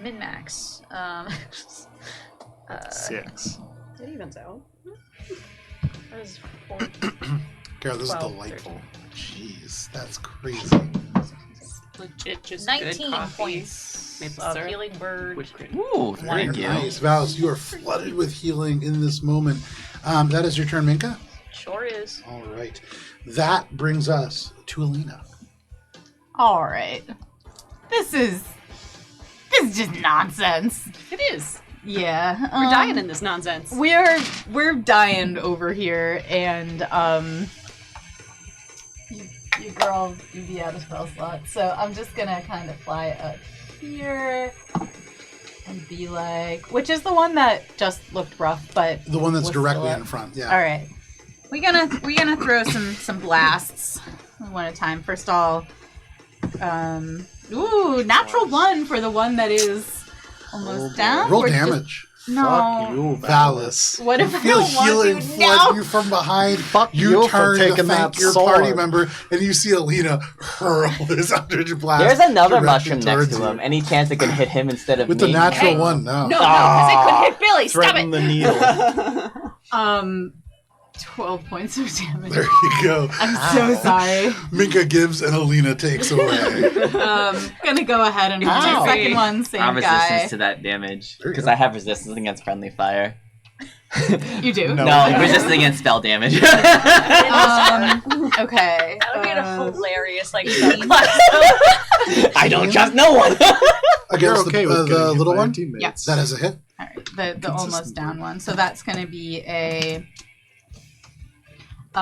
min-max. 6. It evens out. That is 4. Cara, this is 12, delightful. 13. Jeez, that's crazy. Legit, just 19 good coffee. points Maple of syrup. healing word. Whipped cream. Ooh, Very thank you. nice. Valis, you are flooded with healing in this moment. That is your turn, Minka. Sure is. All right. That brings us to Alina. All right. This is just nonsense. It is. Yeah. We're dying in this nonsense. We're dying over here, and you girl, you be out of spell slot. So I'm just gonna kind of fly up here and be like, which is the one that just looked rough, but The one that's was directly still up. in front. Yeah. All right. We're gonna throw some blasts one at a time. First of all, ooh, natural one for the one that is almost down. Roll We're just- damage. no. Fuck you, Valis. What You if I feel don't want healing to flood now? you from behind. Fuck You you for turn to taking thank that your sword. party member, and you see Alina hurl this under your blast. There's another directly mushroom next towards to you. him. Any chance it could hit him instead of With me? the natural Hey. one, no. No, because it could hit Billy. Stop Threaten it. the needle. 12 points of damage. There you go. I'm so sorry. Minka gives and Alina takes away. Gonna go ahead and roll Ow. my second one, same I'm guy. resistance to that damage There you because go. I have resistance against friendly fire. You do? No, resisting against spell damage. Okay. That would be a hilarious like subclass. I don't trust no one. Against okay the with getting hit little by your one? teammates. Yes. That is a hit. All right. The almost down one. So that's going to be a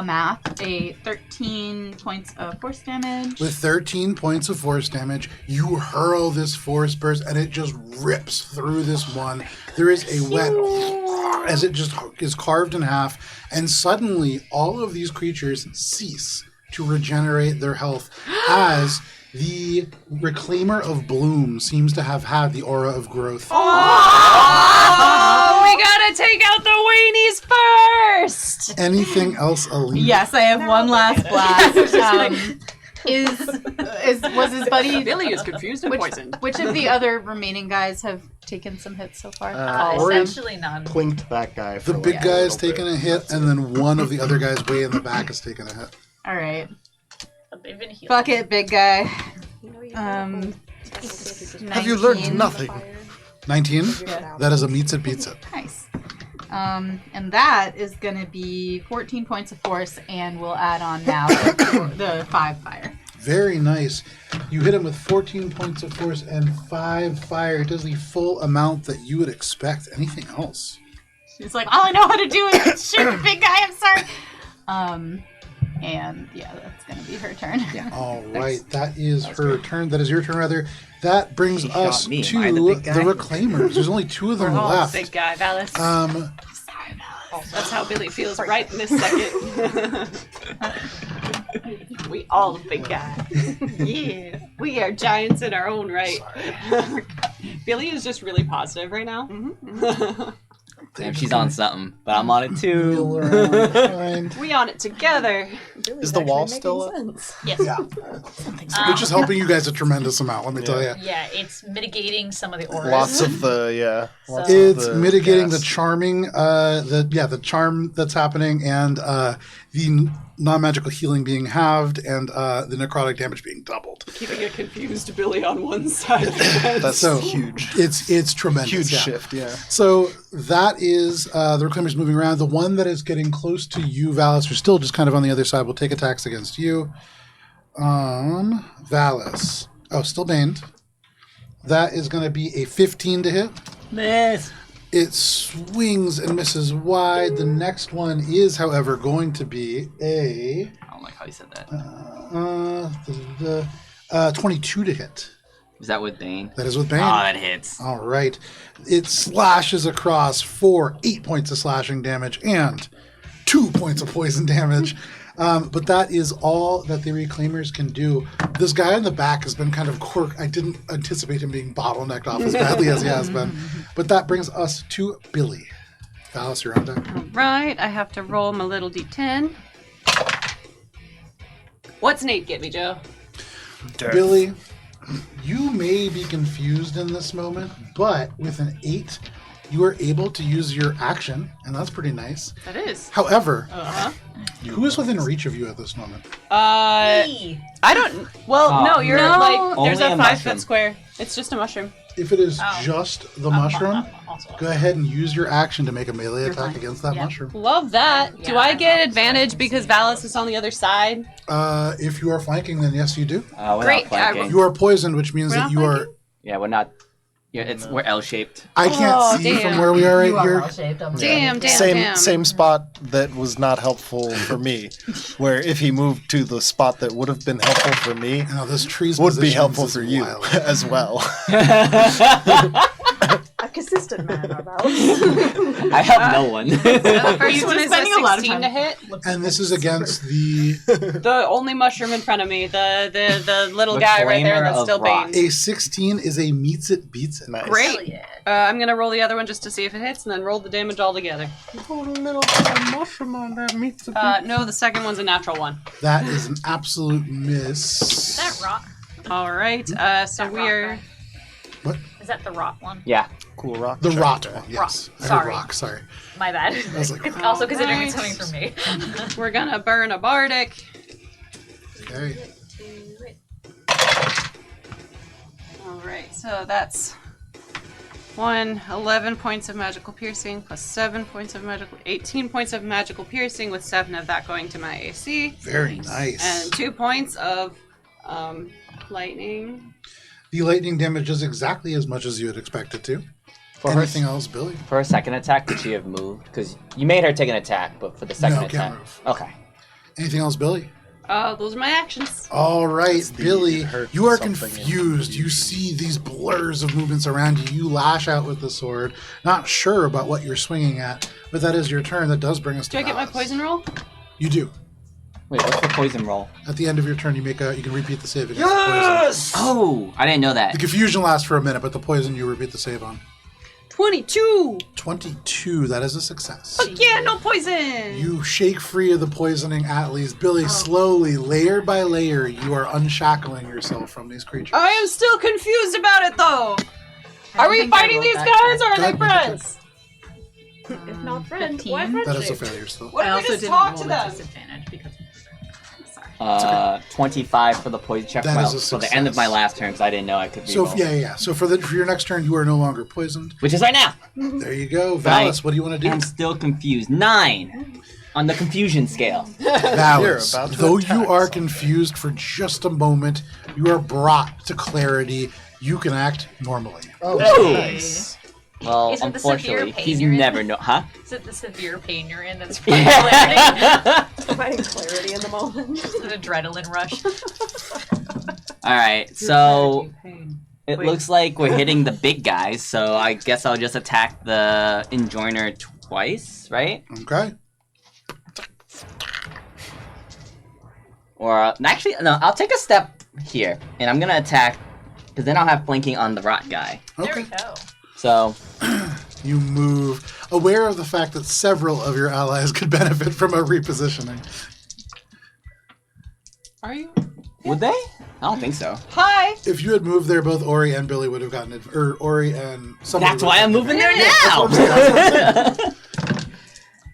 math, a 13 points of force damage. With 13 points of force damage, you hurl this force burst and it just rips through this one. There is a wet as it just is carved in half, and suddenly all of these creatures cease to regenerate their health as the Reclaimer of Bloom seems to have had the aura of growth. Oh, we gotta take out the weenies first! Anything else, Alina? Yes, I have one last blast. Was his buddy Billy is confused and poisoned. Which of the other remaining guys have taken some hits so far? Ori Essentially none. plinked that guy. For The like big a guy's little taken bit. a hit, and then one of the other guys way in the back has taken a hit. All right. They've been healed. Fuck it, big guy. Have you learned nothing? 19? Yeah. That is a meets it, beats it. Nice. And that is going to be 14 points of force, and we'll add on now the 5 fire. Very nice. You hit him with 14 points of force and 5 fire. It does the full amount that you would expect. Anything else? She's like, all I know how to do is shoot, big guy. I'm sorry. And yeah, that's gonna be her turn. Yeah. All right, that is her turn. That is your turn, rather. That brings She us shot me. to Am I the big guy? the Reclaimers. There's only 2 of them Oh, left. big guy, Valis. That's how Billy feels right in this second. We all the big guy. Yeah, we are giants in our own right. Billy is just really positive right now. Damn, she's on something, but I'm on it too. We on it together. Is the wall still up? Yes. Yeah. Which is helping you guys a tremendous amount, let me tell you. Yeah, it's mitigating some of the auras. Lots of the lots It's of the mitigating gas. the charming, the charm that's happening, and the non-magical healing being halved, and the necrotic damage being doubled. Keeping a confused Billy on one side. That's So huge. It's tremendous. Huge yeah. shift, yeah. So that is the Reclaimers moving around. The one that is getting close to you, Valis, who's still just kind of on the other side, will take attacks against you. Valis. Oh, still baned. That is going to be a 15 to hit. Miss. It swings and misses wide. The next one is, however, going to be a I don't like how you said that. 22 to hit. Is that with Bane? That is with Bane. Oh, that hits. All right. It slashes across for 8 points of slashing damage and 2 points of poison damage. But that is all that the Reclaimers can do. This guy in the back has been kind of I didn't anticipate him being bottlenecked off as badly as he has been. But that brings us to Billy. Valis, you're on deck. Right, I have to roll my little d10. What's Nate get me, Joe? Billy, you may be confused in this moment, but with an 8, you are able to use your action, and that's pretty nice. That is. However, who is within reach of you at this moment? Me. I don't. Well, no, you're No. like there's Only a a 5 mushroom. foot square. It's just a mushroom. If it is just the mushroom, I'm also go ahead and use your action to make a melee attack fine. against that Yeah. mushroom. Love that. Yeah, Do I I'm get also advantage sorry. because Valis is on the other side? If you are flanking, then yes, you do. We're Great, not flanking. You are poisoned, which means We're that not you are. flanking? Yeah, we're not. Yeah, we're L-shaped. I can't Oh, see damn. from where we are right You are here. well-shaped. I'm Damn, damn, Same damn. same spot that was not helpful for me. Where if he moved to the spot that would have been helpful for me, Now, this tree's would be positions helpful is for you wild. as well. A consistent man about. I have no one. The first He's one just is a spending a lot of 16 time. to hit. And this is against the The only mushroom in front of me, the little guy right there Reclaimer that's of still rock. Bane. a 16 is a meets it beats it. Nice. Great. yeah. I'm gonna roll the other one just to see if it hits, and then roll the damage all together. Put a little mushroom on that meets it. No, the second one's a natural one. That is an absolute miss. That rock. All right. So That we're. rock, What? Is that the rock one? Yeah. Cool rock. The check rot there. one, yes. I heard Sorry. rock, sorry. My bad. was like, Also considering it's Alright. coming from me. We're gonna burn a bardic. Okay. All right. So that's 11 points of magical piercing plus 7 points of magical... 18 points of magical piercing with 7 of that going to my AC. Very nice. And 2 points of lightning. The lightning damage does exactly as much as you would expect it to. Anything else, Billy? For her second attack, could she have moved? Because you made her take an attack, but for the second attack... can't move. Okay. Anything else, Billy? Those are my actions. All right, Billy, you are something confused. You see these blurs of movements around you. You lash out with the sword, not sure about what you're swinging at, but that is your turn. That does bring us to Do I get my Alice. poison roll? You do. Wait, what's the poison roll? At the end of your turn, you can repeat the save against the poison. Oh, I didn't know that. The confusion lasts for a minute, but the poison you repeat the save on. 22! 22, that is a success. Fuck yeah, no poison! You shake free of the poisoning Atlas. Billy, slowly, layer by layer, you are unshackling yourself from these creatures. I am still confused about it though! Are we think I fighting rolled these that guys or are Go they ahead, friends? If not friends, 15. why That is a friendship? failure still. What I if we also just didn't talk roll to with them? disadvantage because sorry. 25 for the poison check. That Well, is a for the end of my success. last turn, because I didn't know I could So, reroll. yeah. So for your next turn, you are no longer poisoned. Which is right now. There you go. Right. Valis, what do you want to do? I'm still confused. 9 on the confusion scale. Valis, You're about to though attack you are something. confused for just a moment, you are brought to clarity. You can act normally. Oh, Whoa. nice. Well, Is it the severe unfortunately, pain he's you're in? never Huh? Is it the severe pain you're in that's providing clarity? Finding clarity in the moment. Just an adrenaline rush. Alright, so it looks like we're hitting the big guys, so I guess I'll just attack the Enjoiner twice, right? Okay. Or, actually, no, I'll take a step here, and I'm gonna attack, because then I'll have flanking on the rot guy. There Okay. we go. So, You move, aware of the fact that several of your allies could benefit from a repositioning. Are you? would they? I don't think so. Hi! If you had moved there, both Ori and Billy would have gotten it. Or Ori and somebody. That's would why have I'm gotten moving there it.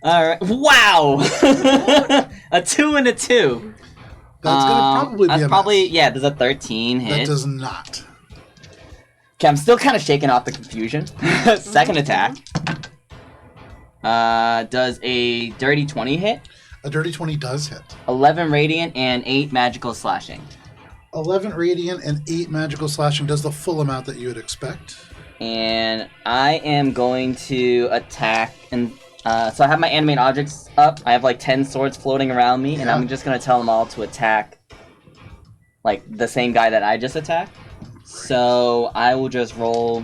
now! Alright, wow! A 2 and a 2. That's gonna probably be that's a probably, miss. yeah, there's a 13 hit. That does not. Okay, I'm still kind of shaking off the confusion. Second attack. Does a dirty 20 hit? A dirty 20 does hit. 11 radiant and 8 magical slashing. 11 radiant and 8 magical slashing does the full amount that you would expect. And I am going to attack, and so I have my animate objects up. I have like 10 swords floating around me, and Yeah. I'm just gonna tell them all to attack, like the same guy that I just attacked. So I will just roll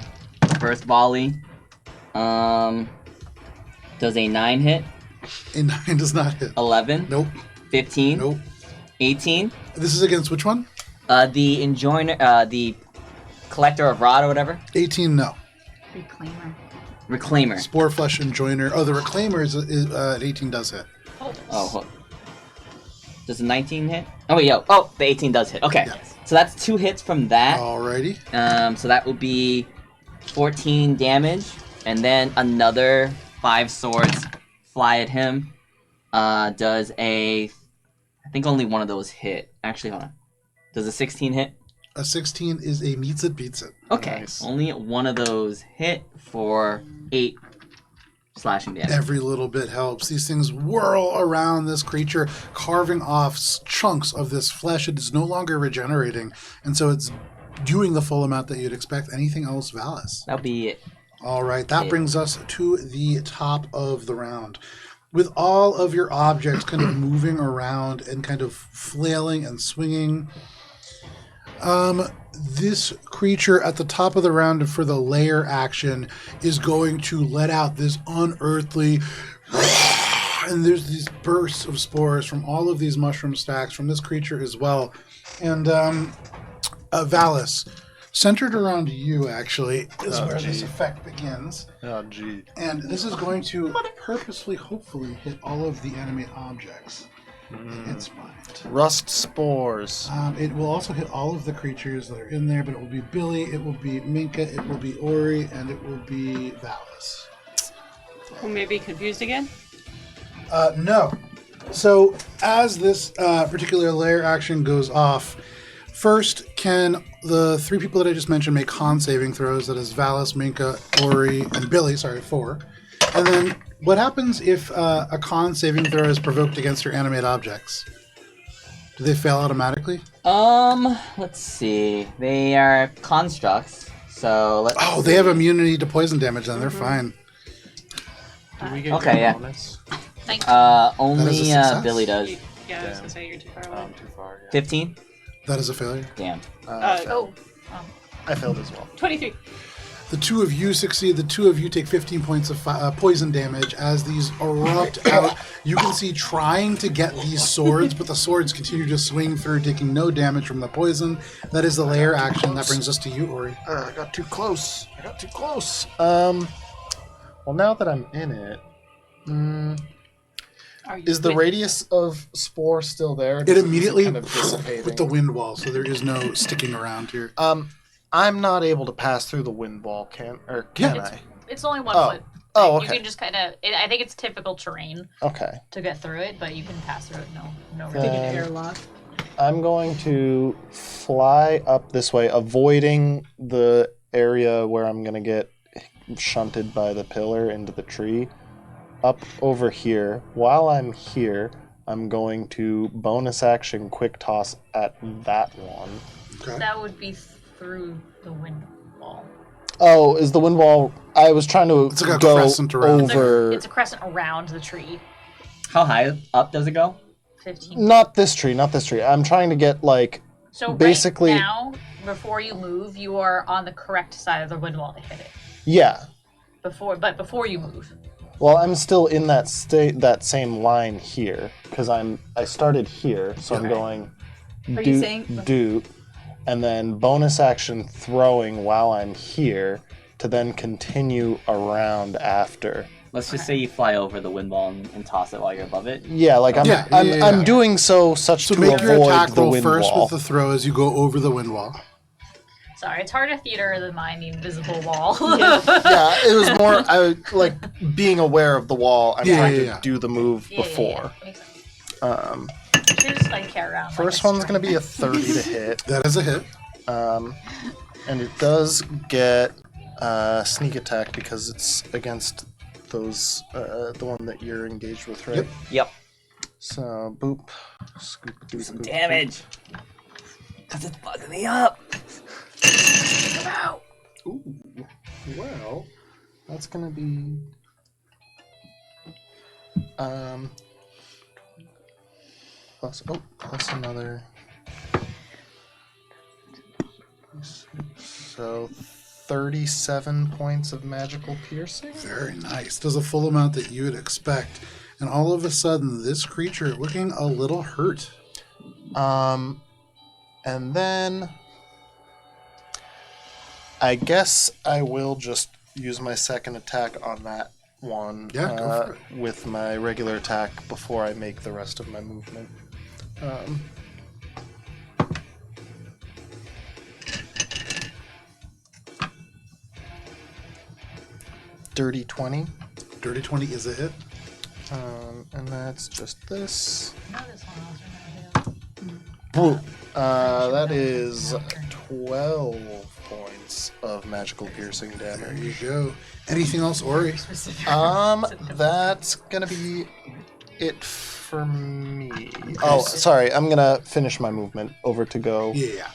first volley. Does a 9 hit? A 9 does not hit. 11? Nope. 15? Nope. 18? This is against which one? The Enjoiner, the Collector of Rod or whatever? 18, no. Reclaimer. Reclaimer. Spore Flesh Enjoiner. Oh, the Reclaimer is 18 does hit. Oh, does a 19 hit? Oh, wait, yo. Oh, the 18 does hit. Okay. Yes. So that's 2 hits from that. Alrighty. So that would be 14 damage. And then another 5 swords fly at him. Does a... I think only one of those hit. Actually, hold on. Does a 16 hit? A 16 is a meets it, beats it. Okay. Nice. Only one of those hit for 8 slashing damage. Every little bit helps. These things whirl around this creature, carving off chunks of this flesh. It is no longer regenerating, and so it's doing the full amount that you'd expect. Anything else, Valis? That'll be it. All right, that Yeah. brings us to the top of the round. With all of your objects kind of moving around and kind of flailing and swinging, this creature at the top of the round for the lair action is going to let out this unearthly, and there's these bursts of spores from all of these mushroom stacks from this creature as well. And Valis, centered around you actually is where this effect begins. Oh, gee. And this is going to purposely, hopefully, hit all of the enemy objects. It's fine. Rust spores. It will also hit all of the creatures that are in there, but it will be Billy, it will be Minka, it will be Ori, and it will be Valis. Who may be confused again? No. So, as this particular lair action goes off, first, can the 3 people that I just mentioned make con saving throws? That is Valis, Minka, Ori, and Billy. Sorry, 4. And then what happens if a con saving throw is provoked against your animate objects? Do they fail automatically? Let's see. They are constructs, so let's. Oh, they have immunity to poison damage. Then they're fine. Do we get Okay, yeah. bonus? Thank you. That is a Only success. Billy does. Yeah, I was gonna say you're too far away. Too far. Yeah. 15. That is a failure. Damn. Oh. I failed as well. 23. The 2 of you succeed. The 2 of you take 15 points of poison damage as these erupt out. You can see trying to get these swords, but the swords continue to swing through, taking no damage from the poison. That is the layer action. That brings us to you, Ori. I got too close. Well, now that I'm in it, Are you is the with- radius of spore still there? It immediately kind of dissipating? with the wind wall, so there is no sticking around here. I'm not able to pass through the wind wall, can Yeah. I? It's only 1 Oh. foot. Oh, You okay. can just kind of. I think it's typical terrain Okay. to get through it, but you can pass through it. No Take an Um, airlock. I'm going to fly up this way, avoiding the area where I'm going to get shunted by the pillar into the tree. Up over here. While I'm here, I'm going to bonus action quick toss at that one. Okay. That would be through the wind wall. Oh, is the wind wall? I was trying to It's like a go crescent around. over. It's a crescent around the tree. How high up does it go? 15. Not this tree. I'm trying to get like. So basically- right now, before you move, you are on the correct side of the wind wall to hit it. Yeah. Before you move. Well, I'm still in that same line here because I started here, so I'm going Are you saying- do, and then bonus action throwing while I'm here to then continue around after. Let's just say you fly over the wind wall and toss it while you're above it. Yeah, like I'm Yeah, I'm, yeah. I'm doing such So to make your attack avoid the roll wind first wall. with the throw as you go over the wind wall. Sorry, it's harder theater than mind the invisible wall. Yeah, it was more I like being aware of the wall. I'm Yeah, trying yeah, to yeah. do the move before. Makes sense. Um, Just like carry around. First like one's gonna be a 30 to hit. That is a hit. And it does get sneak attack because it's against those the one that you're engaged with, right? Yep. Yep. So boop, scoop, doop, Some boop, damage. Cause it's bugging me up. boop. Ooh, well, that's gonna be plus another. So 37 points of magical piercing. Very nice. Does a full amount that you would expect. And all of a sudden, this creature looking a little hurt. And then I guess I will just use my second attack on that one. Yeah, go for it. With my regular attack before I make the rest of my movement. Dirty 20. Dirty 20 is a hit. And that's just this. No, this one was That is 12 points of magical piercing There damage. you go. Anything else, Ori? That's gonna be it for me. Oh, sorry. I'm gonna finish my movement over to go Yeah.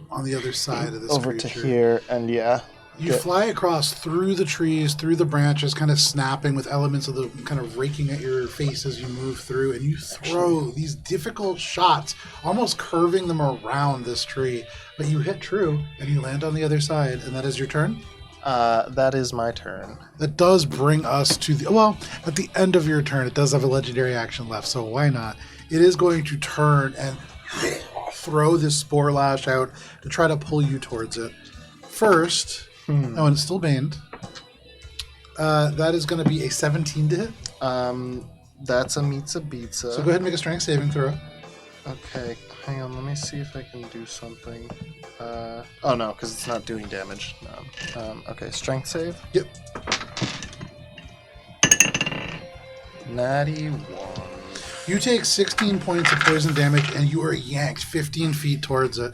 On the other side of this over creature. to here, and yeah. You fly across through the trees, through the branches, kind of snapping with elements of the kind of raking at your face as you move through, and you throw these difficult shots, almost curving them around this tree. But you hit true, and you land on the other side, and that is your turn. That is my turn. That does bring us to the... Well, at the end of your turn, it does have a legendary action left, so why not? It is going to turn and throw this Spore Lash out to try to pull you towards it. First... Oh, and it's still baned. That is going to be a 17 to hit. That's a beatsa. So go ahead and make a strength saving throw. Okay, hang on. Let me see if I can do something. Oh no, because it's not doing damage. No. Okay, strength save. Yep. Natty 1. You take 16 points of poison damage, and you are yanked 15 feet towards it.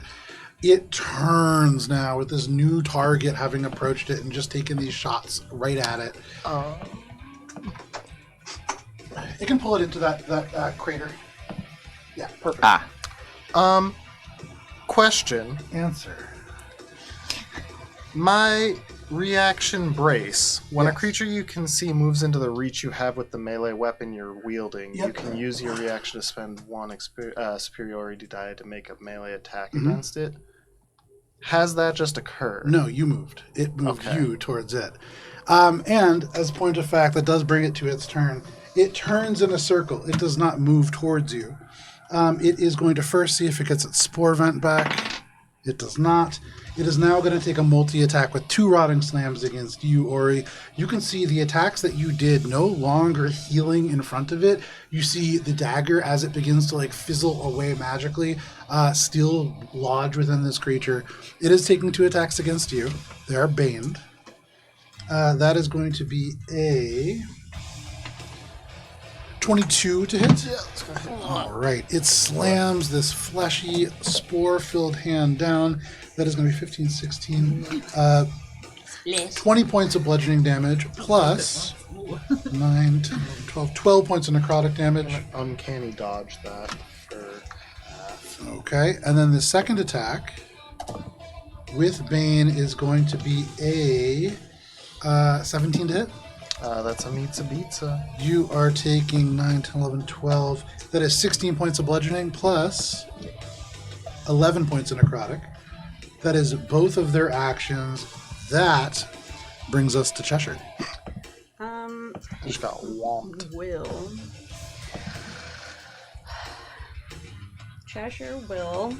It turns now with this new target having approached it and just taken these shots right at it. It can pull it into that crater. Yeah, perfect. Question. Answer. My reaction brace. When a Yes. creature you can see moves into the reach you have with the melee weapon you're wielding, Yep. you can use your reaction to spend one superiority die to make a melee attack against it. Has that just occurred? No, you moved. It moved Okay. you towards it. And as a point of fact, that does bring it to its turn. It turns in a circle. It does not move towards you. It is going to first see if it gets its spore vent back. It does not. It is now going to take a multi-attack with 2 rotting slams against you, Ori. You can see the attacks that you did no longer healing in front of it. You see the dagger as it begins to fizzle away magically, still lodge within this creature. It is taking 2 attacks against you. They are baned. That is going to be a 22 to hit. All right. It slams this fleshy, spore-filled hand down. That is going to be 15, 16. 20 points of bludgeoning damage plus 9, 10, 12, 12 points of necrotic damage. Uncanny dodge that for Okay. And then the second attack with Bane is going to be a 17 to hit. That's a pizza. You are taking 9, 10, 11, 12. That is 16 points of bludgeoning plus 11 points of necrotic. That is both of their actions. That brings us to Cheshire. Just got whomped. Cheshire will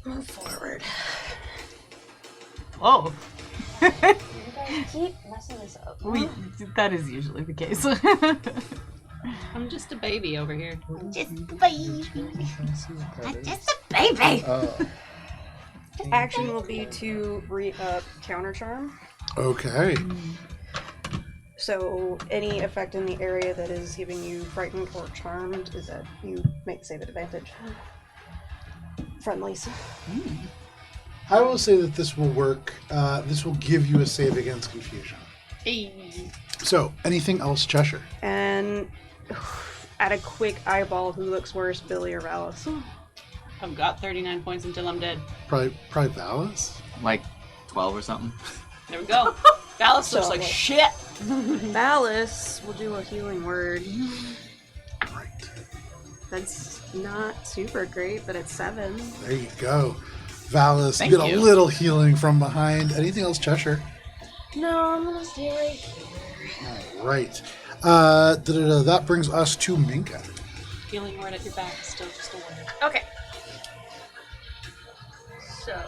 move forward. Oh, You guys keep messing this up. that is usually the case. I'm just a baby over here. Just a baby. Just a baby. Action will be to counter charm. Okay. So any effect in the area that is giving you frightened or charmed is that you make the save at advantage. Friendlies. I will say that this will work. This will give you a save against confusion. Hey. So, anything else, Cheshire? And at a quick eyeball, who looks worse, Billy or Valis? I've got 39 points until I'm dead. Probably Valis. Like 12 or something. There we go. Valis looks like shit. Valis will do a healing word. Right. That's not super great, but it's 7. There you go. Valis, Thank you get a you. little healing from behind. Anything else, Cheshire? No, I'm gonna stay right here. All right. That brings us to Minka. Healing word at your back is still just a word. Okay. So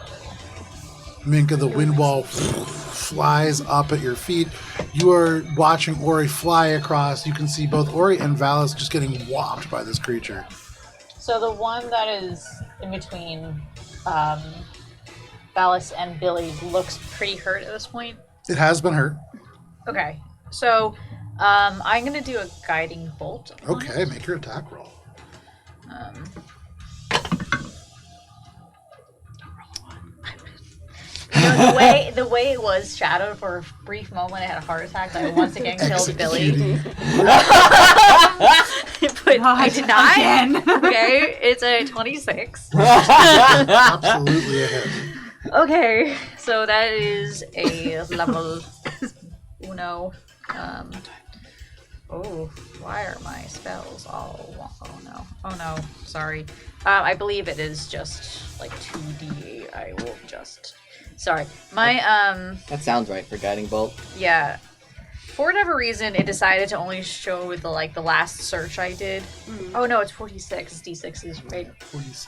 Minka, the wind wall flies up at your feet. You are watching Ori fly across. You can see both Ori and Valis just getting whopped by this creature. So the one that is in between Valis and Billy looks pretty hurt at this point. It has been hurt. Okay. So I'm going to do a guiding bolt. on Okay, it. make your attack roll. You know, the way it was shadowed for a brief moment, I had a heart attack. I once again killed Billy. Executing. But I did not. Again. Okay, it's a 26. Absolutely a hit. Okay, so that is a level uno. Oh, why are my spells all? Oh no, sorry. I believe it is just like 2d8. I will just. Sorry, my That sounds right for guiding bolt. yeah. For whatever reason, it decided to only show the last search I did. Oh no, it's 46. It's d6s, right? 46.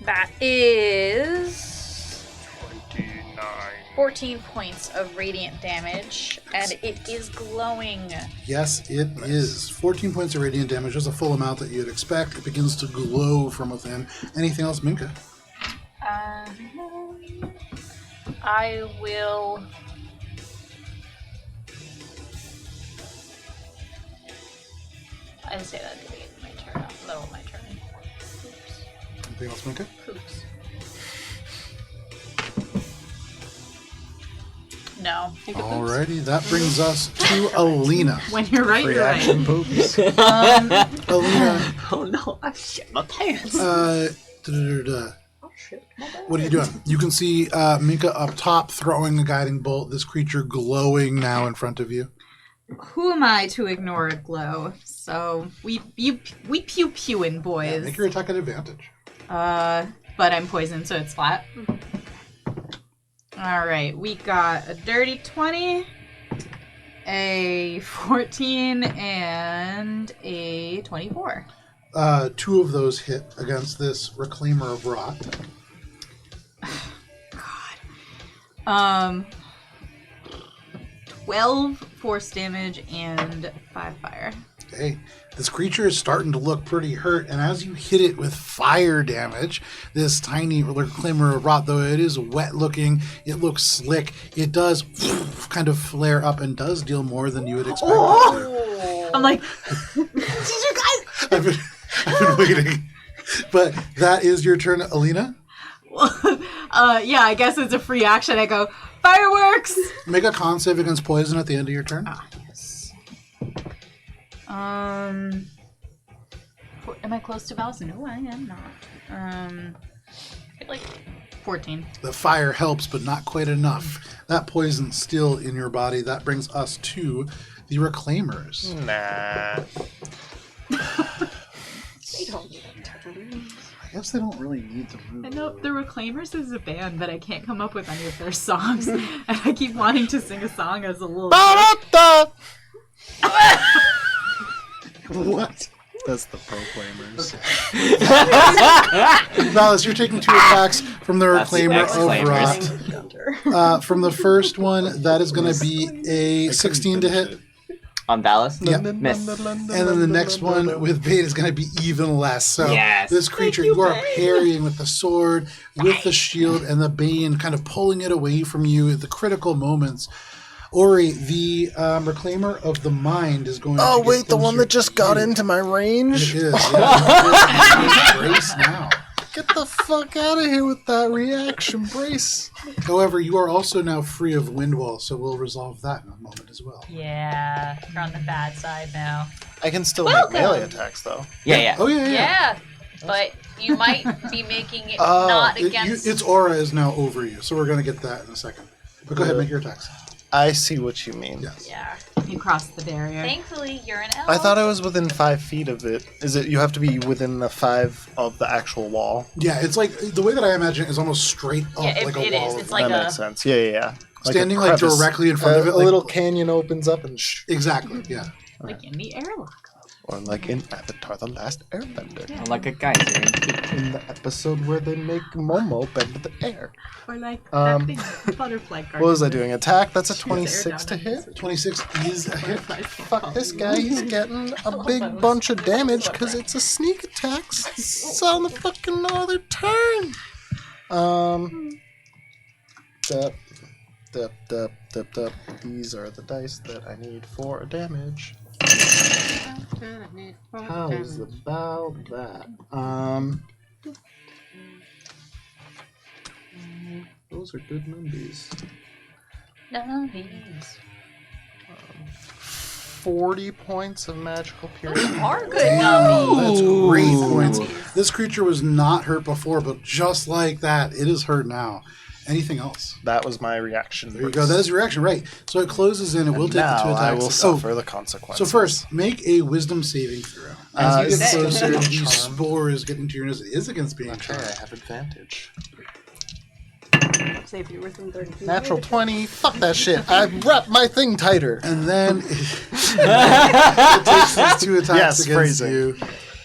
That is 14 points of radiant damage, and it is glowing. Yes, it is. 14 points of radiant damage. Just a full amount that you'd expect. It begins to glow from within. Anything else, Minka? I will say that at the beginning of my turn, not the middle of my turn. Anything else, Minka? Oops. No. Alrighty, that brings us to Alina. When you're right, you're right. Reaction poops. Alina, Oh no, I shit my pants. What are you doing? You can see Minka up top throwing a guiding bolt. This creature glowing now in front of you. Who am I to ignore a glow? So we pew pewing, Yeah, boys. make your attack at advantage. But I'm poisoned, so it's flat. All right, we got a dirty 20, a 14, and a 24. 2 of those hit against this Reclaimer of Rot. God. 12 force damage and 5 fire. Okay, this creature is starting to look pretty hurt, and as you hit it with fire damage, this tiny Reclaimer of Rot, though it is wet looking, it looks slick, it does kind of flare up and does deal more than you would expect it to. I'm like, did you guys? I've been waiting. But that is your turn, Alina. Yeah, I guess it's a free action. I go, fireworks! Make a con save against poison at the end of your turn. Yes. Am I close to Valis? No, I am not. Like 14. The fire helps, but not quite enough. That poison's still in your body. That brings us to the Reclaimers. Nah. They don't need a turn. I guess they don't really need to move. I know the Reclaimers is a band, but I can't come up with any of their songs. And I keep wanting to sing a song as a little. What? That's the Proclaimers. Valis, you're taking 2 attacks from the That's the Reclaimer of Exclaimers. Rot. From the first one, that is going to be a 16 to hit. On Dallas? Yeah. Miss. And then the next one with bait is going to be even less. So Yes. this creature, you are parrying with the sword, with the shield, and the bane, kind of pulling it away from you at the critical moments. Ori, the Reclaimer of the Mind is going to Oh, get wait, the one closer that just to got you. into my range? It is. Yeah. Brace now. Get the fuck out of here with that reaction brace. However, you are also now free of wind wall, so we'll resolve that in a moment as well. Yeah, you're on the bad side now. I can still make melee attacks, though. Yeah. Oh, yeah. Yeah, but you might be making it Oh, not against. Its aura is now over you, so we're going to get that in a second. But go ahead, make your attacks. I see what you mean. Yes. Yeah. You crossed the barrier. Thankfully, you're an elf. I thought I was within 5 feet of it. Is it you have to be within the 5 of the actual wall? Yeah, it's like the way that I imagine it is almost straight up Yeah, like it a wall. is. of It's like that a. makes sense. Yeah. Standing a like crevice. directly in front of it. A like, little canyon opens up and Exactly, yeah. Like in the airlock. or like in Avatar: The Last Airbender. Like a geyser. In the episode where they make Momo bend with the air. Or like Um, that thing, butterfly garden. What was I doing? Attack? That's a Shoots 26 to air down hit? 26 is a hit. Fuck this guy, he's getting a big bunch of damage because it's a sneak attack. It's on the fucking other turn. These are the dice that I need for damage. How's about that? Those are good numbers. No, these 40 points of magical period. are good Wow, numbies. that's great points. This creature was not hurt before, but just like that, it is hurt now. Anything else? That was my reaction. There you go. That is your reaction, right? So it closes in. It will take the 2 attacks. I will suffer the consequences. So first, make a wisdom saving throw. As you get closer, Charm. the spore is getting to your nose. It is against being Okay, charmed. I have advantage. Say if you're within 30 feet. Natural 20. Fuck that shit. I wrap my thing tighter. And then it takes these 2 attacks Yes, against phrasing. you.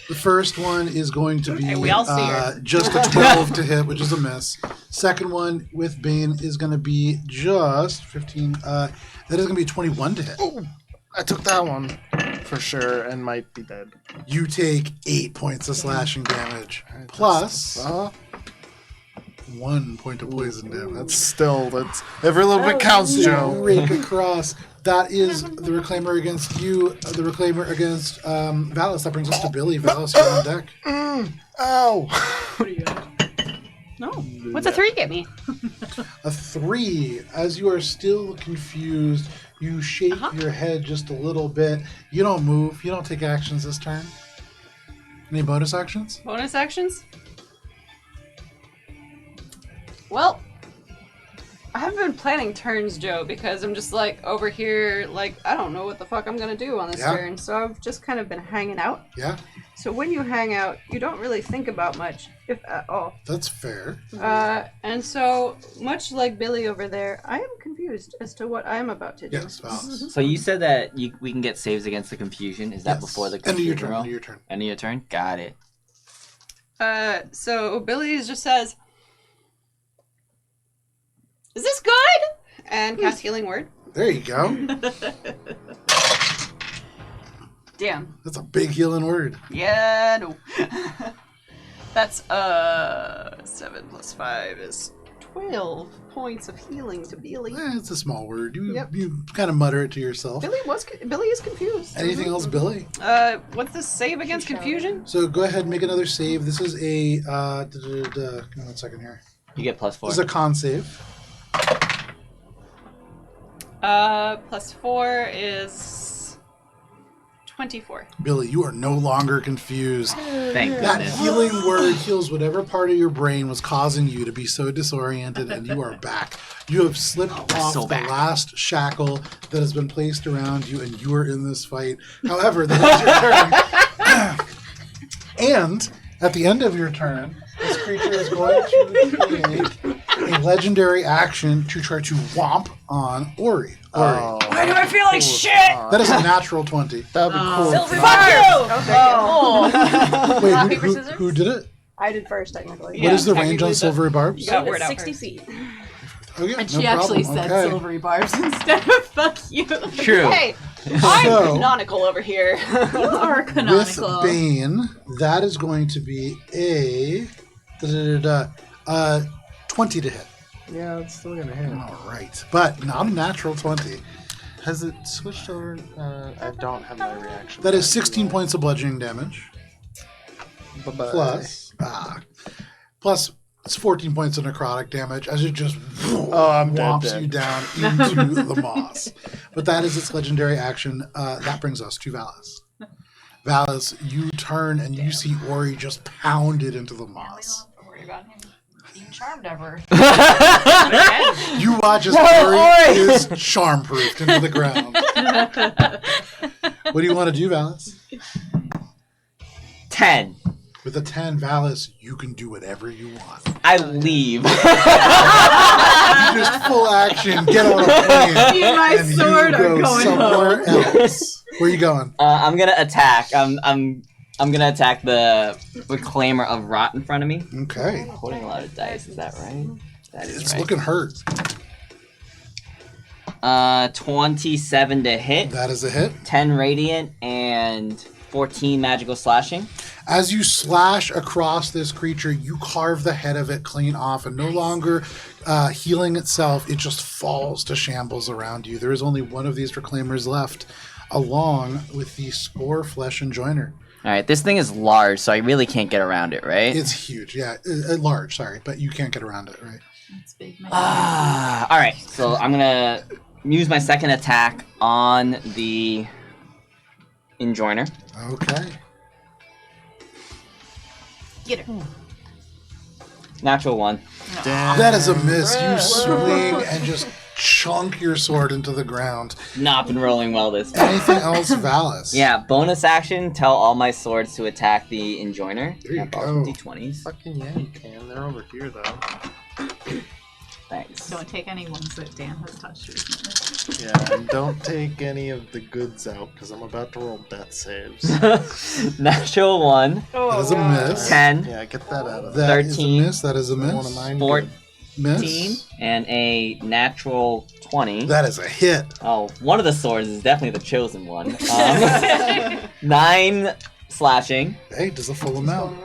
The first one is going to be we all see her. just a 12 to hit, which is a miss. Second one with Bane is going to be just 15. That is going to be 21 to hit. Ooh, I took that one for sure and might be dead. You take 8 points of slashing damage. Plus 1 point of poison damage. That's every little bit counts, Joe. Rake across. That is the Reclaimer against you. The Reclaimer against Valis. That brings us to Billy. Valis, you're on deck. Ow! No. What's a 3 get me? A 3. As you are still confused, you shake your head just a little bit. You don't move. You don't take actions this turn. Any bonus actions? Bonus actions? Well, I haven't been planning turns, Joe, because I'm just like over here, like, I don't know what the fuck I'm gonna do on this turn. So I've just kind of been hanging out. Yeah. So when you hang out, you don't really think about much, if at all. That's fair. And so, much like Billy over there, I am confused as to what I am about to do. Yes, Valis. So you said that we can get saves against the confusion. Is that before the End of confusion your turn. roll? End of your turn. End of your turn? Got it. So Billy just says, "Is this good?" And cast Healing Word. There you go. Damn. That's a big healing word. Yeah, no. That's 7 plus 5 is 12 points of healing to Billy. It's a small word. You kind of mutter it to yourself. Billy is confused. Anything else, Billy? What's the save against confusion? So go ahead and make another save. This is a give me 1 second here. You get +4. This is a con save. Plus 4 is 24. Billy, you are no longer confused. Thank That goodness. healing word heals whatever part of your brain was causing you to be so disoriented, and you are back. You have slipped off so the back. last shackle that has been placed around you, and you are in this fight. However, that is your turn. And at the end of your turn, this creature is going to take a legendary action to try to whomp on Ori. Oh, Why do I feel like shit? That is a natural 20. that'd be cool. Silver Fuck you! Oh. Wait, Rock, who, paper, who, scissors? who did it? I did first, technically. What is the range technically on the- silvery barbs? Got word out 60 first. feet. Oh, yeah, And no she actually problem. said Okay. silvery barbs instead of fuck you. True. Hey, I'm So- canonical over here. You are With canonical. Bane, that is going to be a 20 to hit. Yeah, it's still gonna hit. All right, but not a natural 20. Has it switched over? I don't have my reaction. That is 16 points of bludgeoning damage. Bye-bye. Plus it's 14 points of necrotic damage as it just I'm dead, whomps dead. you down into the moss. But that is its legendary action. That brings us to Valis. Valis, you turn and you see Ori just pounded into the We moss. don't have to worry about him being charmed ever. You watch as Ori is charm-proofed into the ground. What do you want to do, Valis? 10. With a 10, Valis, you can do whatever you want. I leave. You just full action, get on a plane, Me and my and sword you are go going somewhere else. Where are you going? I'm gonna attack. I'm gonna attack the Reclaimer of Rot in front of me. Okay. I'm holding a lot of dice. Is that right? That is It's right. looking hurt. 27 to hit, That is a hit. 10 radiant, and 14 magical slashing. As you slash across this creature, you carve the head of it clean off, and no longer healing itself, it just falls to shambles around you. There is only one of these Reclaimers left, along with the Spore Flesh Enjoiner. All right, this thing is large, so I really can't get around it, right? It's huge, yeah, large, sorry, but you can't get around it, right? That's big, man. All right, so I'm gonna use my second attack on the Enjoiner. Okay. Get her. Natural 1. Damn. That is a miss. You swing and just chunk your sword into the ground. Not been rolling well this time. Anything else, Valis? Yeah, bonus action, tell all my swords to attack the Enjoiner. There you About go. 20s. Fucking yeah, you can. They're over here though. Thanks. Don't take any ones that Dan has touched recently. Yeah, and don't take any of the goods out because I'm about to roll death saves. Natural 1, That is a miss. 10, Yeah, get that out of there. That is a 13. miss. That is a One of miss. mine. 14, Miss. and a natural 20. That is a hit. Oh, one of the swords is definitely the chosen one. 9 slashing, Hey, does a full amount.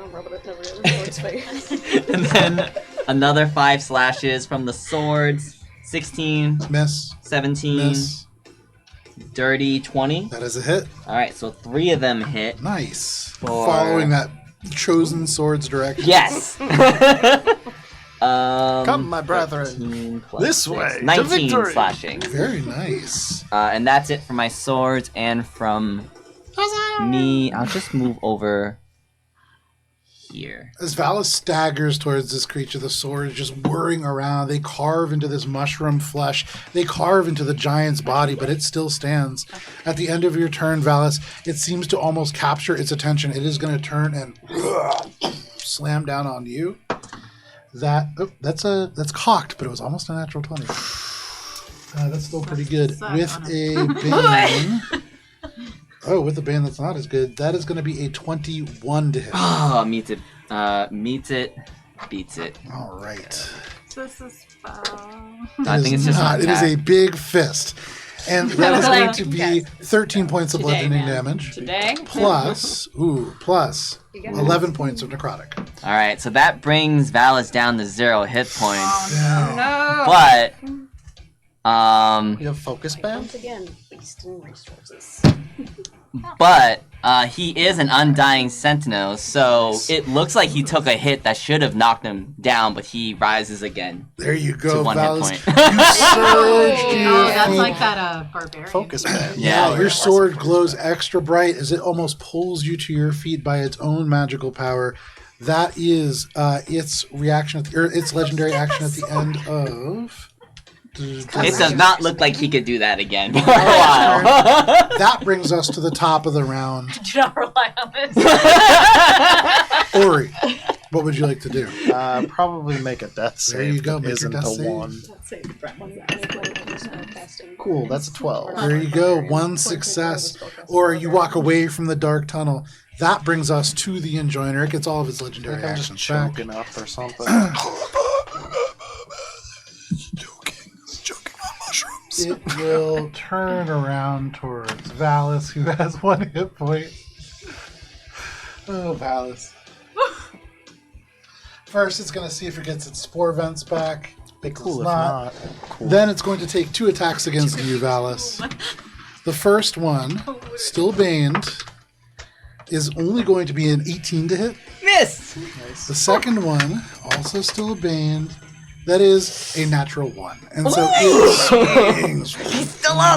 and then Another 5 slashes from the swords. 16, Miss. 17, Miss. dirty 20. That is a hit. Alright, so 3 of them hit. Nice. For- Following that chosen sword's direction. Yes! Come, my brethren. 13 plus This 6, way to 19 victory. slashing. Very nice. And that's it for my swords and from me. I'll just move over here. As Valis staggers towards this creature, the sword is just whirring around. They carve into this mushroom flesh. They carve into the giant's body, but it still stands. At the end of your turn, Valis, it seems to almost capture its attention. It is going to turn and slam down on you. That's cocked, but it was almost a natural 20. That's still pretty good. With a bane. With a bane that's not as good. That is going to be a 21 to hit. Oh, meets it, beats it. All right. This is foul. I think it's just not. It is a big fist. And that is going to be 13 points of bludgeoning damage. Plus 11 points of necrotic. Alright, so that brings Valis down to 0 hit points. No. But, You have focus band? Once again, wasting resources. but, he is an undying sentinel, so it looks like he took a hit that should have knocked him down, but he rises again. There you To go, 1 hit Valis. point. You surge to your That's feet. like that barbarian. Focus band. Yeah. Your sword glows extra bright as it almost pulls you to your feet by its own magical power. That is its reaction, its legendary action at the end of. It does not look like he could do that again for a while. That brings us to the top of the round. Do not rely on this. Ori, what would you like to do? Probably make a death save. There you go, that make your isn't death a save. 1. Cool, that's a 12. There you go, 1 success. Or you walk away from the dark tunnel. That brings us to the Enjoiner. It gets all of its I legendary think I'm just actions back. choking up or something. Choking on mushrooms. It will turn around towards Valis, who has 1 hit point. Oh, Valis. First, it's going to see if it gets its spore vents back. It Cool, does if not. not. Cool. Then it's going to take 2 attacks against you, Valis. The first one, still baned, is only going to be an 18 to hit. Miss! The second one, also still baned, that is a natural 1. And so it swings,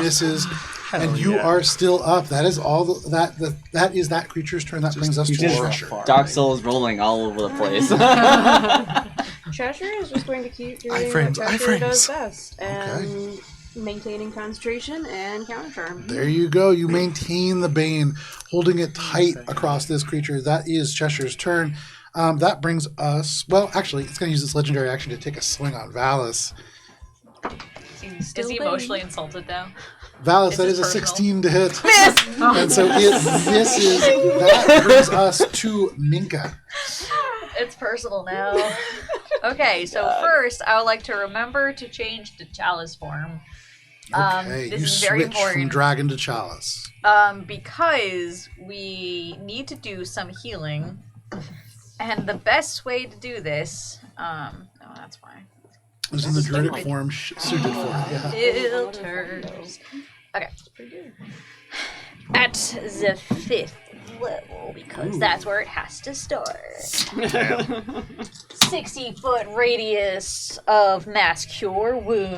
misses, and you are still up. That is all. That is that creature's turn. That brings us to just Cheshire. Dark Souls rolling all over the place. Cheshire is just going to keep doing Iframes, what Cheshire iframes. does best, and maintaining concentration and counter charm. There you go. You maintain the bane, holding it tight across this creature. That is Cheshire's turn. That brings us. Well, actually, it's going to use its legendary action to take a swing on Valis. Is he emotionally insulted though? Valis, Is that this is a personal? 16 to hit. And so it misses. That brings us to Minka. It's personal now. Okay, so first I would like to remember to change to chalice form. Okay, This you is very switch from important. dragon to chalice. Because we need to do some healing. And the best way to do this, oh, that's fine. It was in the druidic form suited for it, yeah. Filters. Okay. At the 5th level, because that's where it has to start. 60-foot radius of mass cure wound.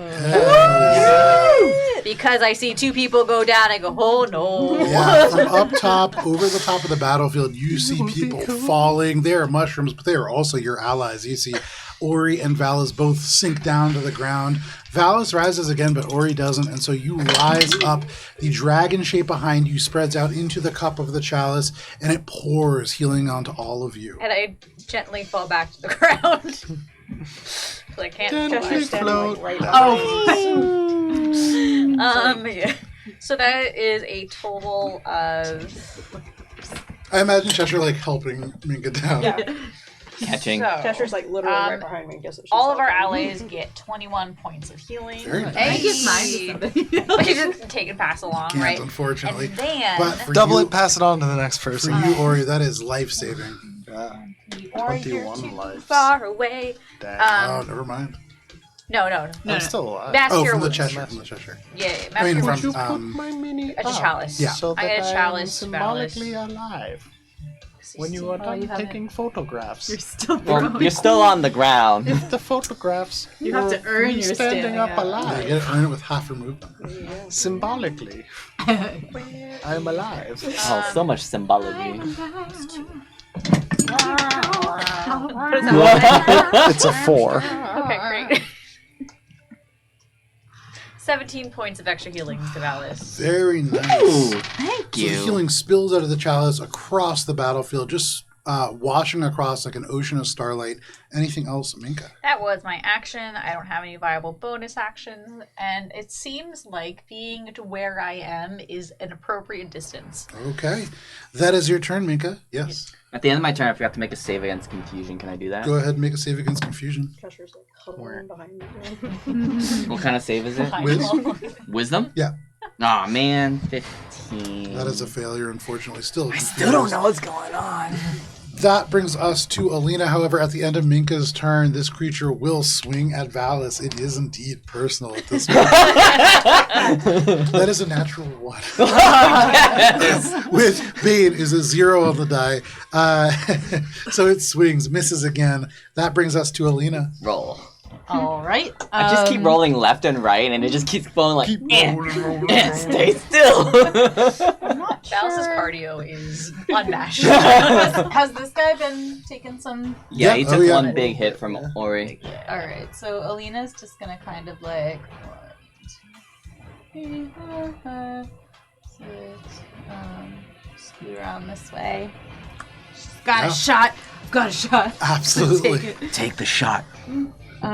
Because I see 2 people go down and go, oh no. Yeah, from up top, over the top of the battlefield, you see people falling. They are mushrooms, but they are also your allies. You see Ori and Valis both sink down to the ground. Valis rises again, but Ori doesn't, and so you rise up. The dragon shape behind you spreads out into the cup of the chalice, and it pours healing onto all of you. And I gently fall back to the ground. Because I can't Gently float. yeah. So that is a total of... I imagine Cheshire like helping Minka down. Yeah, Catching. So, Cheshire's like literally right behind me. Guess what she's all of our helping. allies get 21 points of healing. Very nice. I give mine to somebody. Like you just take and pass along, Can't, right? unfortunately. And then... But for Double you, it, pass it on to the next for person. you, Ori, that is life-saving. Or you're 21 too lives. far away. Oh, never mind. No. I'm still alive. Mass Oh, cure from the wounds. Cheshire. From the Cheshire. Yeah, I mean, mass from cure wounds. my mini A chalice. Yeah. so I that got a I am chalice, symbolically alive. When you are done you haven't- taking photographs. You're still Well, throwing. you're still on the ground. If the photographs You have to were earn me your standing standing up up. Yeah, alive. you gotta earn it with half your movement. Symbolically, I'm alive. Oh, so much symbology. It's a 4. Okay, great. 17 points of extra healing to Valis. Very nice. Ooh, thank So the you. healing spills out of the chalice across the battlefield, just washing across like an ocean of starlight. Anything else, Minka? That was my action. I don't have any viable bonus actions, and it seems like being to where I am is an appropriate distance. Okay. That is your turn, Minka. Yes. At the end of my turn, I forgot to make a save against confusion. Can I do that? Go ahead and make a save against confusion. Cheshire's like huddling behind you. What kind of save is it? Wiz? Wisdom? Yeah. Aw, man. 15. That is a failure, unfortunately. Still, I still don't know what's going on. That brings us to Alina. However, at the end of Minka's turn, this creature will swing at Valis. It is indeed personal at this point. That is a natural 1. With Bane is a 0 on the die. So it swings, misses again. That brings us to Alina. Roll. All right. I just keep rolling left and right, and it just keeps going like, stay still. I'm not Valis's sure. cardio is unmatched. Has this guy been taking some? Yeah, he Yeah, took oh, yeah. one big hit from Ori. All right. So Alina's just gonna kind of like 1, 2, 3, 4, 5, 6. Scoot around this way. She's got Yeah. a shot. Got a shot. Absolutely. Take it. Take the shot. All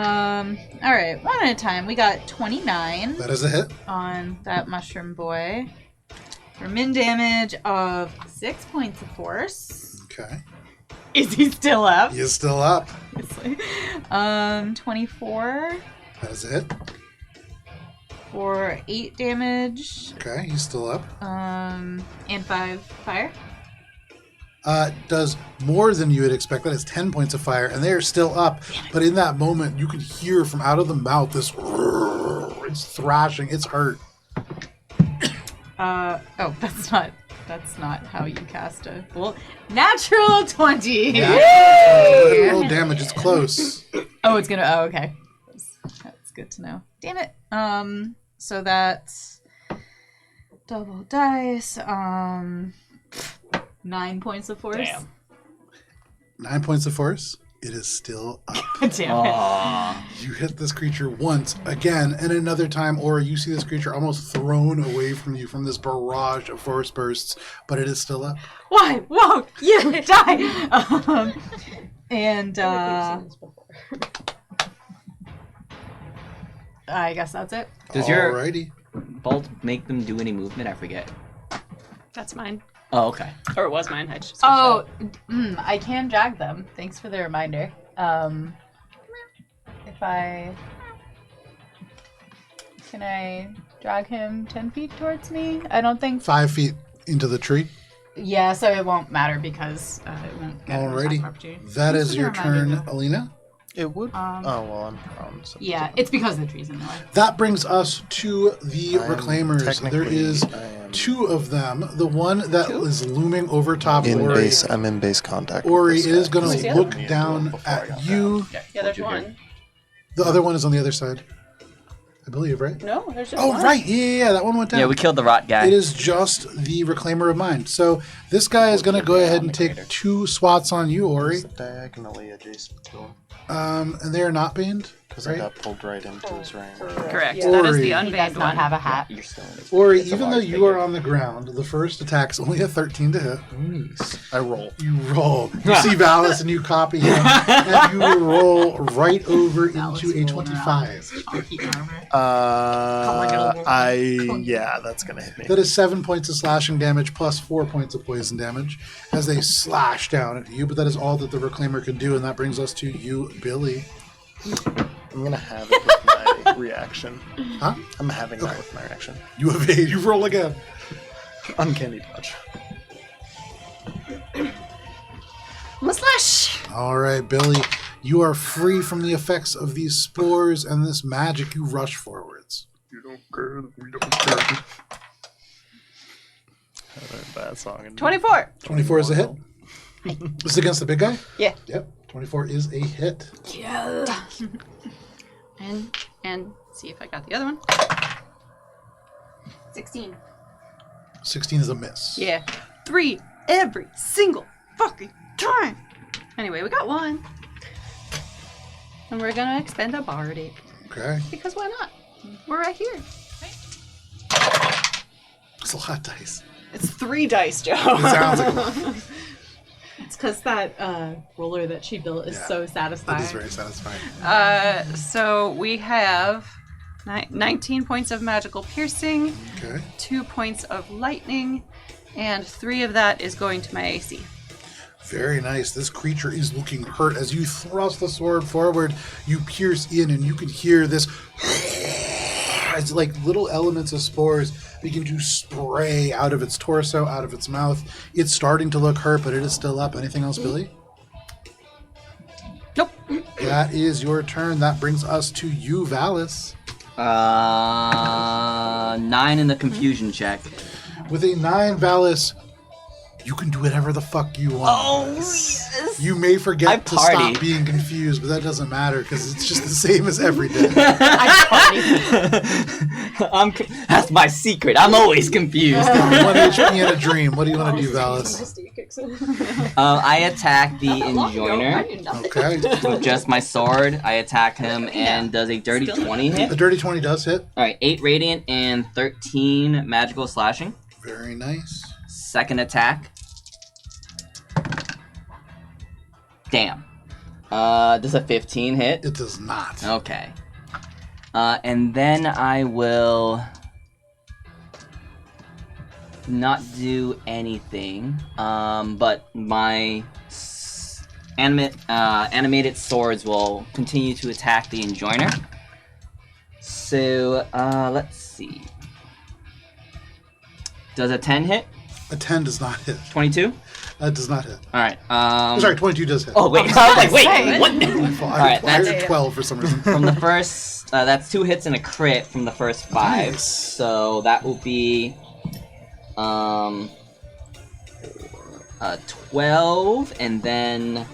right, one at a time. We got 29 That is a hit. on that mushroom boy for min damage of 6 points of force. Okay. Is he still up? He is still up. 24 That is a hit. for 8 damage. Okay, he's still up. And 5 fire. Does more than you would expect. That is 10 points of fire, and they are still up. But in that moment, you can hear from out of the mouth this. It's thrashing. It's hurt. Oh, that's not how you cast a natural 20. Yeah. Go ahead and roll damage. It's close. Oh, it's gonna. Oh, okay. That's good to know. Damn it. So that's double dice. 9 points of force. Damn. 9 points of force. It is still up. Damn it. Aww. You hit this creature once, again, and another time, or you see this creature almost thrown away from you from this barrage of force bursts, but it is still up. Why won't you die? And I've seen this before. I guess that's it. Does your Alrighty. bolt make them do any movement? I forget. That's mine. Oh, okay. Or it was mine. I just Oh, I can drag them. Thanks for the reminder. If I... Can I drag him 10 feet towards me? I don't think... 5 feet into the tree. Yeah, so it won't matter because it won't get an attack Alrighty. opportunity. That Thanks is for your the reminder, turn, though. Alina. It would. Oh well, I'm prone. So Yeah, it's because the tree's in the way. That brings us to the I am Reclaimers. There technically- is I am 2 of them. The one that is looming over top in Ori. base. I'm in base contact. with Ori this is guy. going Who's the to other look Me and down Dylan before I at got you. Okay. Yeah, there's What'd you hear? one. The other one is on the other side. I believe, right? No, there's just Oh, one. right. Yeah, that one went down. Yeah, we killed the rot guy. It is just the Reclaimer of Mind. So this guy is going to go ahead and take 2 swats on you, Ori. It's diagonally adjacent to him And they are not banned, because I right? got pulled right into his ring. Correct. Yeah. That is Ori. the He does unbanned not one. have a hat. You're still in it. Ori, It's a even though large you are figure. on the ground, the first attack's only a 13 to hit. Nice. I roll. You roll. You see Valis and you copy him, and you roll right over into a 25. Yeah, that's gonna hit me. That is 7 points of slashing damage plus 4 points of poison damage as they slash down at you. But that is all that the Reclaimer can do, and that brings us to you, Billy. I'm gonna have it with my reaction. Huh? I'm having that with my reaction. You evade. You roll again. Uncanny dodge. Mustache. All right, Billy, you are free from the effects of these spores and this magic. You rush forwards. You don't care. We don't care. Bad song. 24. 24 is a hit. This is against the big guy? Yeah. Yep. 24 is a hit. Yeah. and see if I got the other one. 16. 16 is a miss. Yeah. 3 every single fucking time. Anyway, we got 1. And we're gonna expend a bardic. Okay. Because why not? We're right here. It's a lot of dice. It's 3 dice, Joe. It sounds like a lot. It's because that roller that she built is so satisfying. It is very satisfying. So we have 19 points of magical piercing, Okay. 2 points of lightning, and 3 of that is going to my AC. Very nice. This creature is looking hurt. As you thrust the sword forward, you pierce in and you can hear this as like little elements of spores begin to spray out of its torso, out of its mouth. It's starting to look hurt, but it is still up. Anything else, Billy? Nope. That is your turn. That brings us to you, Valis. 9 in the confusion check. With a 9, Valis, you can do whatever the fuck you want. Oh, yes. You may forget I to party. stop being confused, but that doesn't matter because it's just the same as every day. That's my secret. I'm always confused. 1 HP and a dream. What do you want to do, Valis? Misty kicks in. I attack the Enjoiner Okay. with just my sword. I attack him and does a dirty 20 The hit. dirty 20 does hit. Alright, 8 radiant and 13 magical slashing. Very nice. Second attack. Damn. Does a 15 hit? It does not. Okay. And then I will not do anything. But my animated swords will continue to attack the Enjoiner. So, let's see. Does a 10 hit? A 10 does not hit. 22? That does not hit. Alright. Sorry, 22 does hit. Oh, wait. I was like, wait, what? I that's- heard 12 for some reason. From the first, that's 2 hits and a crit from the first 5. Nice. So that will be 12 and then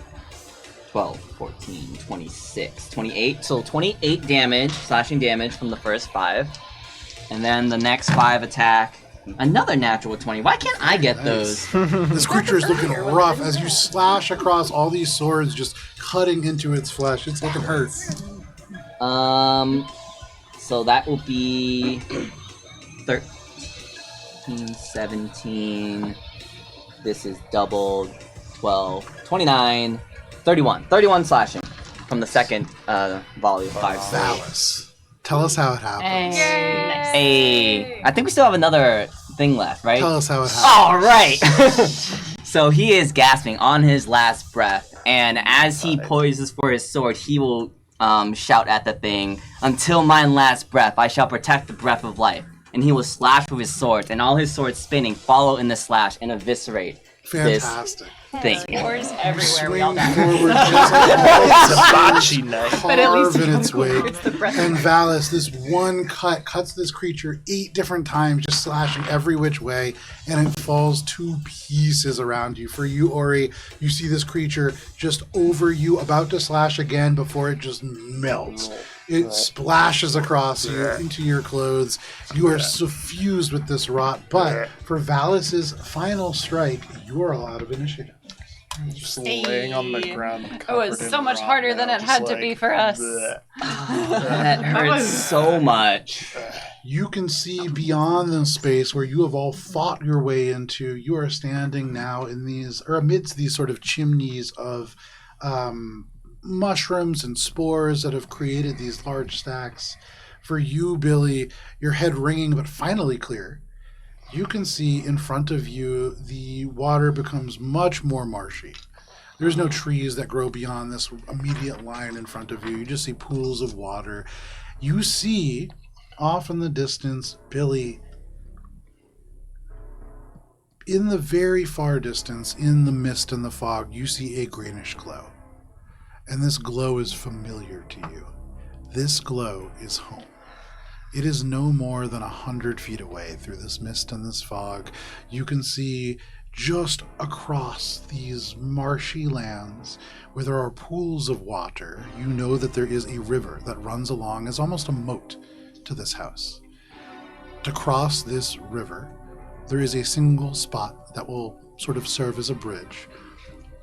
12, 14, 26, 28. So 28 damage, slashing damage from the first 5. And then the next 5 attack, another natural 20. Why can't I get those? This creature is looking rough as you slash across all these swords, just cutting into its flesh. It's looking hurt. So that will be 13, 17. This is doubled. 12, 29, 31. 31 slashing from the second volley of 5 slash. Valis, tell us how it happens. Hey, I think we still have another thing left, right? Tell us how it happens. All right. So he is gasping on his last breath, and as he poises for his sword, he will shout at the thing, "Until my last breath, I shall protect the breath of life." And he will slash with his sword, and all his swords spinning follow in the slash and eviscerate Fantastic. this thing. Spores everywhere. We all Swing die. forward, Hibachi knife. But at least carve in its wake. it's the breath. And Valis, this one cut cuts this creature 8 different times, just slashing every which way, and it falls to pieces around you. For you, Ori, you see this creature just over you, about to slash again before it just melts. It splashes across you into your clothes. You are suffused with this rot, but for Valis's final strike, you are all out of initiative. Just laying on the ground. It was so much harder than it had to be for us. That hurts so much. You can see beyond the space where you have all fought your way into. You are standing now in these, or amidst these sort of chimneys of mushrooms and spores that have created these large stacks. For you, Billy, your head ringing but finally clear. You can see in front of you the water becomes much more marshy. There's no trees that grow beyond this immediate line in front of you. You just see pools of water. You see, off in the distance, Billy, in the very far distance, in the mist and the fog, you see a greenish glow. and this glow is familiar to you. This glow is home. It is no more than 100 feet away through this mist and this fog. You can see just across these marshy lands where there are pools of water. You know that there is a river that runs along as almost a moat to this house. To cross this river, there is a single spot that will sort of serve as a bridge.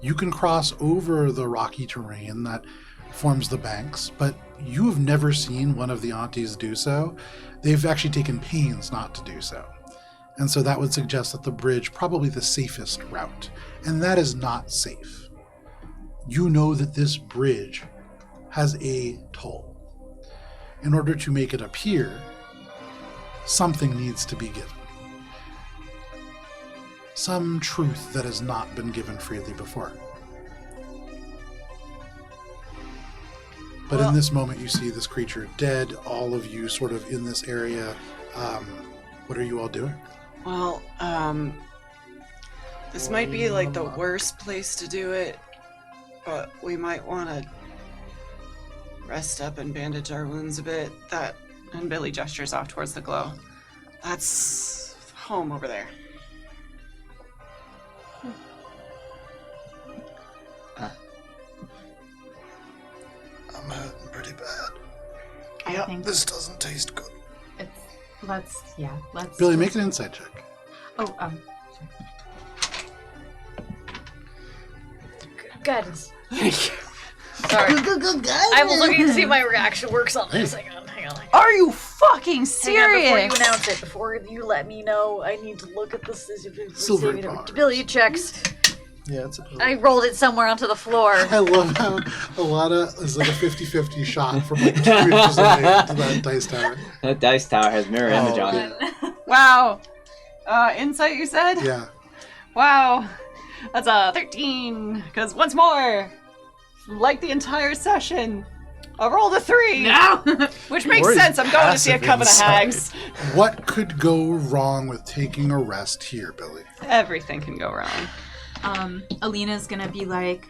You can cross over the rocky terrain that forms the banks, but you have never seen one of the aunties do so. They've actually taken pains not to do so. And so that would suggest that the bridge probably the safest route. And that is not safe. You know that this bridge has a toll. In order to make it appear, something needs to be given. Some truth that has not been given freely before. But in this moment, you see this creature dead, all of you sort of in this area. What are you all doing? Well, this might be like the worst place to do it, but we might want to rest up and bandage our wounds a bit. And Billy gestures off towards the glow. That's home over there. I'm hurting pretty bad. I think This doesn't taste good. let's. Billy, make an insight check. Oh, Guidance. Thank you. Sorry. I was looking to see if my reaction works on this. Hang on. Are you fucking Hang on, serious? before you announce it, before you let me know, I need to look at this. Silver bars. Ability checks. Yeah, it's a I rolled it somewhere onto the floor. I love how Alanna is like a 50-50 shot from like 2 inches away to that dice tower. That dice tower has mirror image on it. Wow. Insight, you said? Yeah. Wow. That's a 13. Because once more, like the entire session, I rolled a 3. no. Which makes Or sense. I'm going to see a passive coven of insight. hags. What could go wrong with taking a rest here, Billy? Everything can go wrong. Alina's gonna be like,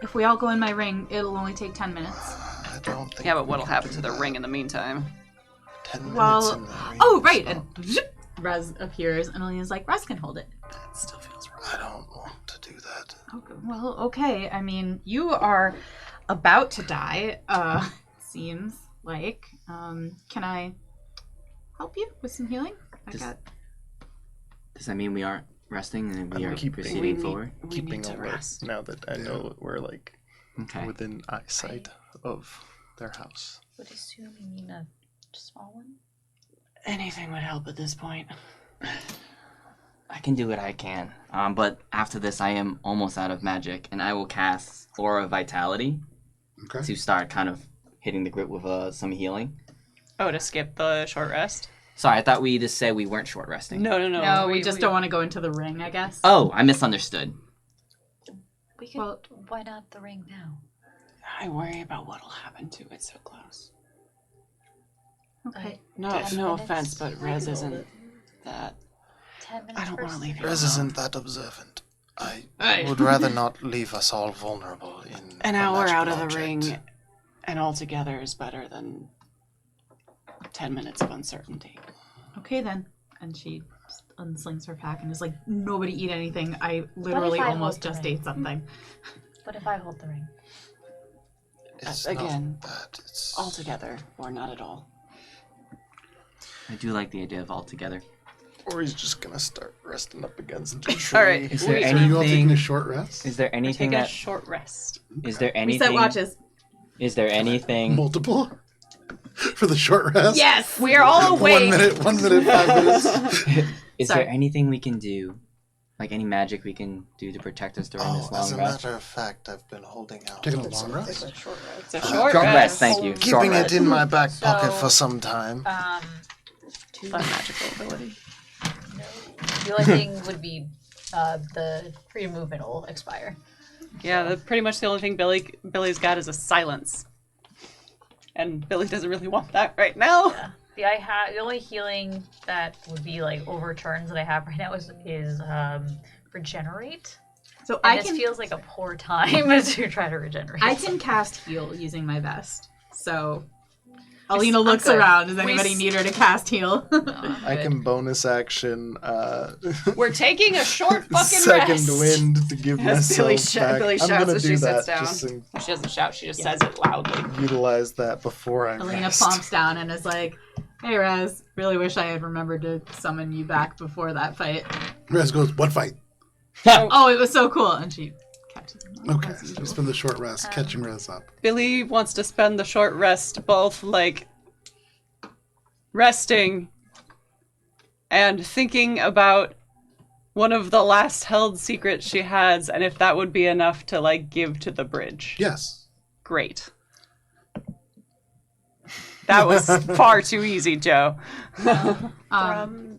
if we all go in my ring, it'll only take 10 minutes. I don't think. Yeah, but what'll happen to the ring in the meantime? 10 minutes Well, in the ring. oh, right. And Rez appears, and Alina's like, Rez can hold it. That still feels right. I don't want to do that. Okay, well, okay. I mean, you are about to die, seems like. Can I help you with some healing? Does that mean we aren't resting and we I'm are keeping- proceeding forward? We Keeping need to awake rest. now that I know we're like Okay. within eyesight of their house. Would assume you mean a small one. Anything would help at this point. I can do what I can. But after this, I am almost out of magic, and I will cast Aura of Vitality Okay. to start kind of hitting the group with some healing. Oh, to skip the short rest? Sorry, I thought we just said we weren't short resting. No. No, we just don't want to go into the ring, I guess. Oh, I misunderstood. We could. Well- Why not the ring now? I worry about what'll happen to it so close. Okay. No 10 minutes? offense, but Rez isn't that. 10 minutes. I don't want to leave you Rez alone. isn't that observant. I Hey. would rather not leave us all vulnerable in An a hour out magical of the object. ring and all together is better than 10 minutes of uncertainty. Okay, then. And she just unslings her pack and is like, nobody eat anything. I literally I almost hold just the ring? ate something. What if I hold the ring? It's Again, not that. It's all together or not at all. I do like the idea of all together. Or he's just gonna start resting up against the tree. All right. Is there Wait, So are you all taking anything? a short rest? Is there anything Take a that? short rest. Is there Reset anything? watches. Is there anything? Multiple? For the short rest? Yes! We are all awake. 1 minute, 5 minutes. Is Sorry. there anything we can do? Like any magic we can do to protect us during this as a long rest? matter of fact, I've been holding out. Taking a for long something. rest? It's a short rest. It's a short Short rest. rest, thank you. Short Keeping rest. it in my back So- pocket for some time. Fun magical ability. The only thing would be the freedom movement will expire. Yeah, pretty much the only thing Billy's got is a silence. And Billy doesn't really want that right now. The only healing that would be like over turns that I have right now is regenerate. So This feels like a poor time to try to regenerate. I can cast heal using my vest. So Alina looks around. Does anybody need her to cast heal? I can bonus action. We're taking a short fucking second rest. wind to give myself back. Billy I'm shouts gonna as do she that. sits down. Just to She doesn't shout, she just says it loudly. utilize that before I Alina rest. plumps down and is like, "Hey, Raz, really wish I had remembered to summon you back before that fight. Rez goes, what fight? Oh, it was so cool." And she catches him. Okay, so spend the short rest catching Rez up. Billy wants to spend the short rest both, like, resting and thinking about one of the last held secrets she has, and if that would be enough to, like, give to the bridge. Yes. Great. That was far too easy, Joe. From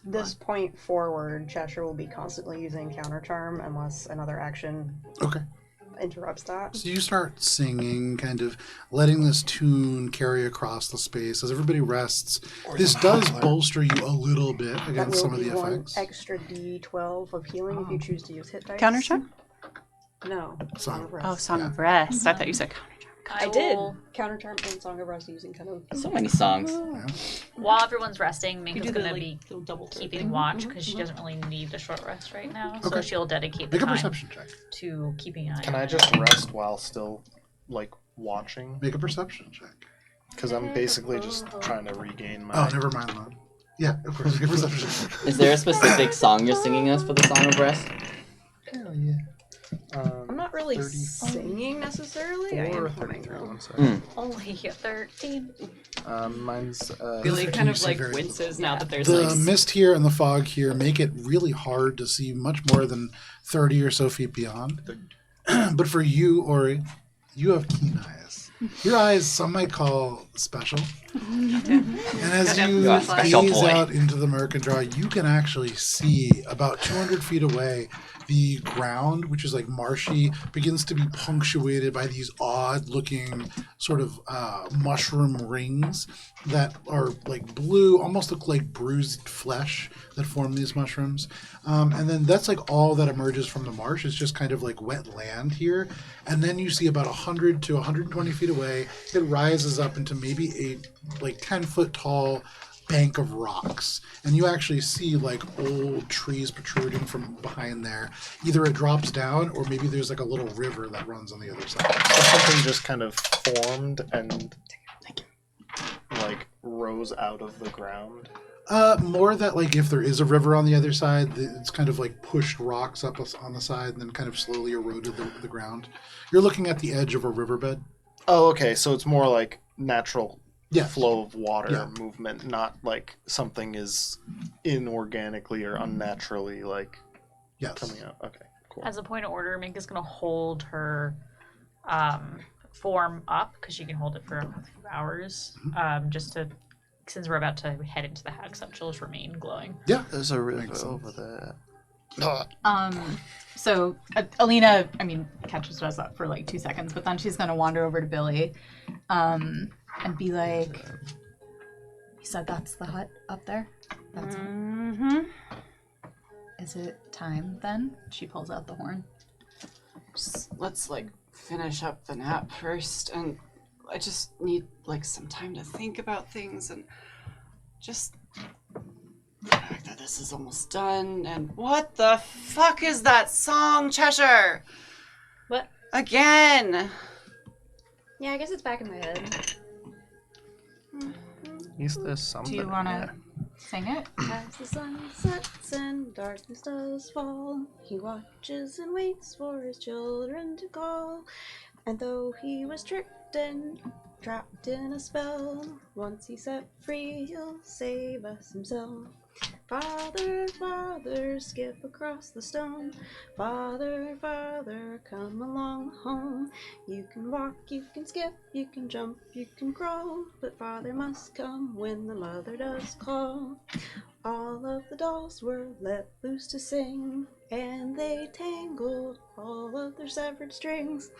this point forward, Cheshire will be constantly using counter charm unless another action Okay. interrupts that. So you start singing, kind of letting this tune carry across the space as everybody rests. This does bolster you a little bit That against will some of be the one effects. extra D12 of healing if you choose to use hit dice. Counter check? No. Song of Rest. Oh, Song of Rest. I thought you said counter check. I did. Counter charm and Song of Rest using kind of. So many songs. While everyone's resting, Minka's do the, gonna like, be little double keeping watch because she doesn't really need the short rest right now. So Okay. she'll dedicate the Make a time perception check. to keeping an eye Can on I it. just rest while still, like, watching? Make a perception check. Because I'm basically just trying to regain my... Oh, never mind that. Yeah, of course. Make a perception check. Is there a specific song you're singing us for the Song of Rest? Hell yeah. I'm not really 34 singing necessarily. I or am humming 33, though. one second. Only 13. Mine's... Billy 13 kind you of, say like, very winces now that there's, The like... mist here and the fog here make it really hard to see much more than 30 or so feet beyond. But for you, Ori, you have keen eyes. Your eyes, some might call special. And as you You're a special gaze boy. out into the Murkendraw, you can actually see about 200 feet away the ground, which is like marshy, begins to be punctuated by these odd-looking sort of mushroom rings that are like blue, almost look like bruised flesh that form these mushrooms. And then that's like all that emerges from the marsh. It's just kind of like wet land here. And then you see about 100 to 120 feet away, it rises up into maybe a like 10-foot tall bank of rocks, and you actually see like old trees protruding from behind there. Either it drops down or maybe there's like a little river that runs on the other side. So something just kind of formed and like rose out of the ground. More that like if there is a river on the other side, it's kind of like pushed rocks up on the side and then kind of slowly eroded the ground. You're looking at the edge of a riverbed. Oh, okay. So it's more like natural Yes. flow of water Yeah. movement, not like something is inorganically or unnaturally like Yes. coming out. Okay, cool. As a point of order, Minka's gonna hold her form up because she can hold it for a few hours. Just to, since we're about to head into the hag sub, she'll just remain glowing. Yeah. There's a river Makes sense. over there. So Alina, catches us up for like 2 seconds, but then she's gonna wander over to Billy, and be like, "You said that's the hut up there? That's Is it time then?" She pulls out the horn. Let's like finish up the nap first, and I just need like some time to think about things and just the fact that this is almost done. And what the fuck is that song, Cheshire? What? Again? Yeah, I guess it's back in my head. Is there something? Do you wanna sing it? As the sun sets and darkness does fall, he watches and waits for his children to call. And though he was tricked and trapped in a spell, once he's set free, he'll save us himself. Father, Father, skip across the stone. Father, Father, come along home. You can walk, you can skip, you can jump, you can crawl, but Father must come when the mother does call. All of the dolls were let loose to sing, and they tangled all of their severed strings.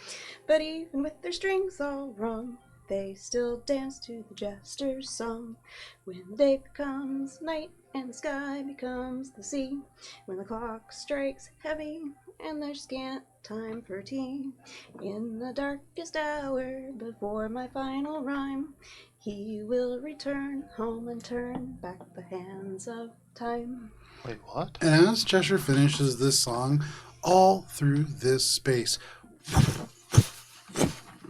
But even with their strings all wrong, they still dance to the jester's song. When day becomes night and the sky becomes the sea, when the clock strikes heavy and there's scant time for tea, in the darkest hour before my final rhyme, he will return home and turn back the hands of time. Wait, what? And as Cheshire finishes this song, all through this space,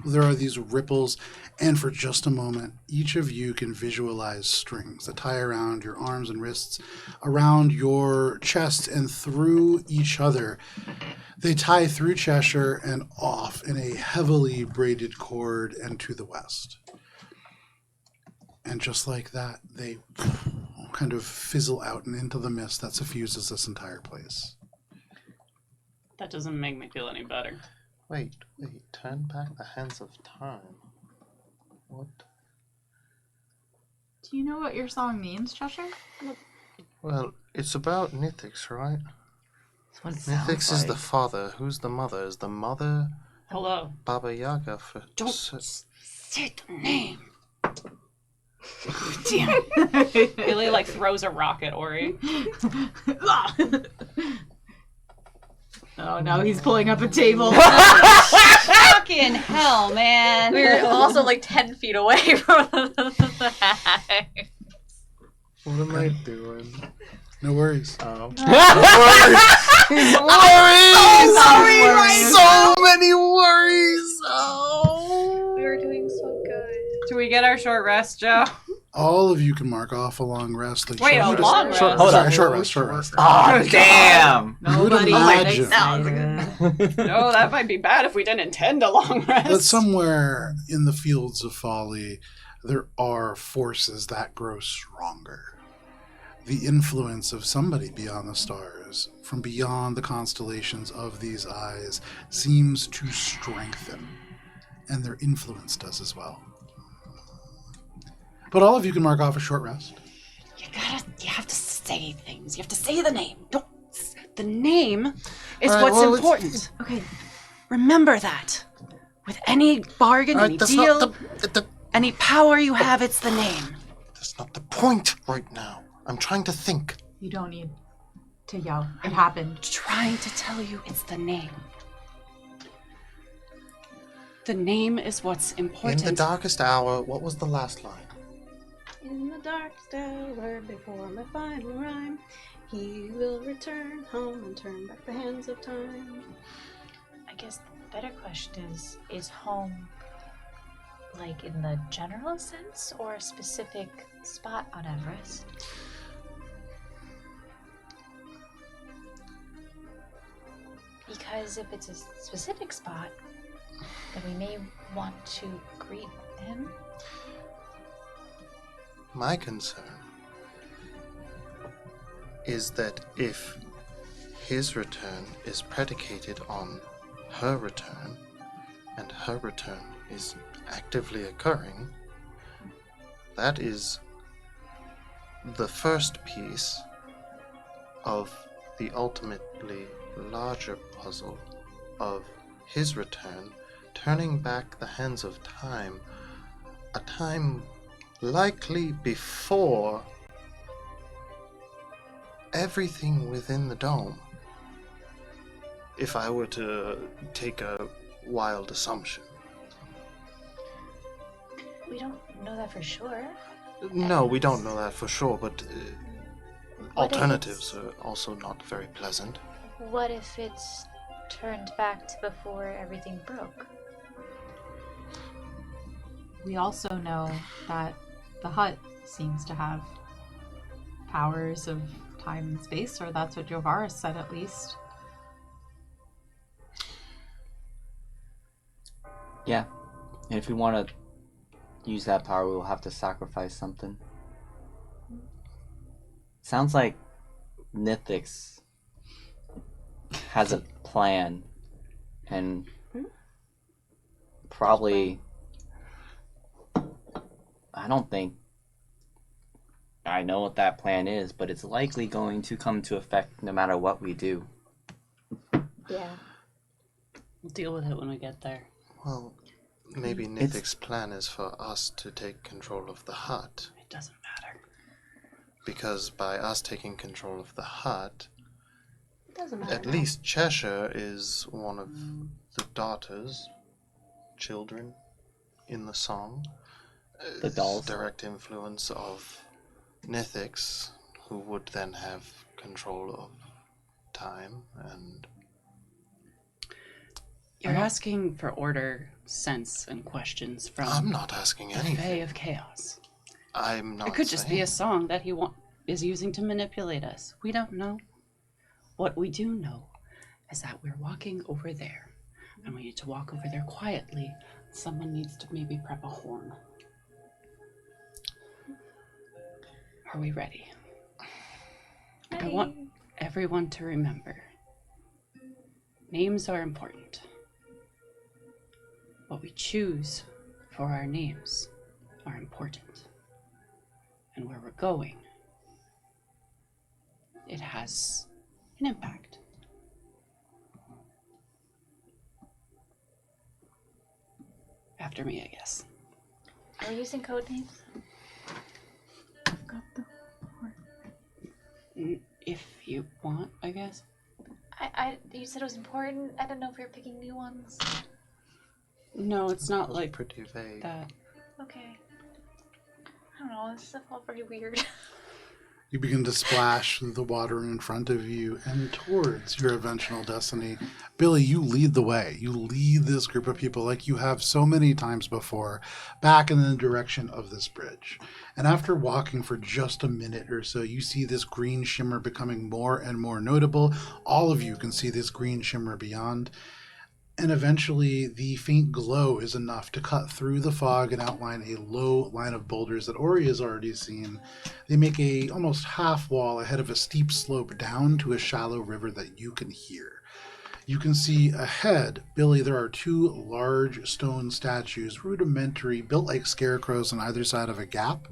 there are these ripples, and for just a moment, each of you can visualize strings that tie around your arms and wrists, around your chest, and through each other. They tie through Cheshire and off in a heavily braided cord and to the west. And just like that, they kind of fizzle out and into the mist that suffuses this entire place. That doesn't make me feel any better. Wait, turn back the hands of time. What? Do you know what your song means, Cheshire? Well, it's about Nithix, right? That's what it sounds Nithix is like. the father. Who's the mother? Is the mother Hello. Baba Yaga for... Don't say the name. Damn it. Billy like throws a rock at Ori. Oh no, he's pulling up a table. Fucking hell, man. We're also like 10 feet away from the hag. What am I doing? No worries. Oh. Worries! So many worries! Oh. We were doing so good. Do we get our short rest, Joe? All of you can mark off a long rest. Like Wait, a you long rest? Hold Sorry, on. short rest. Oh, damn! Nobody imagine. likes No, that might be bad if we didn't intend a long rest. But somewhere in the fields of folly, there are forces that grow stronger. The influence of somebody beyond the stars, from beyond the constellations of these eyes, seems to strengthen, and their influence does as well. But all of you can mark off a short rest. You have to say things. You have to say the name. The name is All right, what's well, important. Okay. Remember that. With any bargain, any that's deal, not the... any power you have, it's the name. That's not the point right now. I'm trying to think. You don't need to yell. It happened. Trying to tell you it's the name. The name is what's important. In the darkest hour, what was the last line? In the darkest hour before my final rhyme, he will return home and turn back the hands of time. I guess the better question is home like in the general sense or a specific spot on Everest? Because if it's a specific spot, then we may want to greet him. My concern is that if his return is predicated on her return, and her return is actively occurring, that is the first piece of the ultimately larger puzzle of his return, turning back the hands of time, a time likely before everything within the dome. If I were to take a wild assumption. We don't know that for sure. No, we don't know that for sure, but What if alternatives are also not very pleasant. What if it's turned back to before everything broke? We also know that the hut seems to have powers of time and space, or that's what Jovaris said at least. Yeah. And if we want to use that power, we'll have to sacrifice something. Sounds like Nithix has a plan. And probably... I don't think I know what that plan is, but it's likely going to come to effect no matter what we do. Yeah. We'll deal with it when we get there. Well, Maybe Nithic's plan is for us to take control of the hut. It doesn't matter. Because by us taking control of the hut, Doesn't matter. at least Cheshire is one of the children in the song. The dolls. Direct influence of Nithix, who would then have control of time and... You're asking for order, sense, and questions from I'm not asking the anything. Fae of Chaos. I'm not It could just be a saying- song that he is using to manipulate us. We don't know. What we do know is that we're walking over there, and we need to walk over there quietly. Someone needs to maybe prep a horn. Are we ready? I want everyone to remember. Names are important. What we choose for our names are important. And where we're going, it has an impact. After me, I guess. Are we using code names? If you want, I guess. You said it was important. I don't know if we were picking new ones. No, it's not That's like pretty vague. that. Okay. I don't know. This stuff all very weird. You begin to splash the water in front of you and towards your eventual destiny. Billy, you lead the way. You lead this group of people like you have so many times before, back in the direction of this bridge. And after walking for just a minute or so, you see this green shimmer becoming more and more notable. All of you can see this green shimmer beyond. And eventually, the faint glow is enough to cut through the fog and outline a low line of boulders that Ori has already seen. They make a almost half wall ahead of a steep slope down to a shallow river that you can hear. You can see ahead, Billy, there are two large stone statues, rudimentary, built like scarecrows on either side of a gap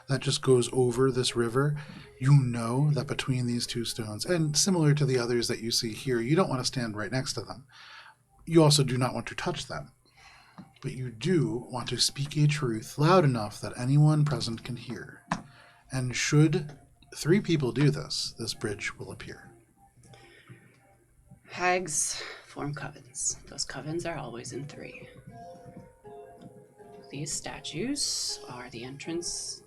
that just goes over this river. You know that between these two stones, and similar to the others that you see here, you don't want to stand right next to them. You also do not want to touch them, but you do want to speak a truth loud enough that anyone present can hear. And should 3 people do this, this bridge will appear. Hags form covens. Those covens are always in 3. These statues are the entrance,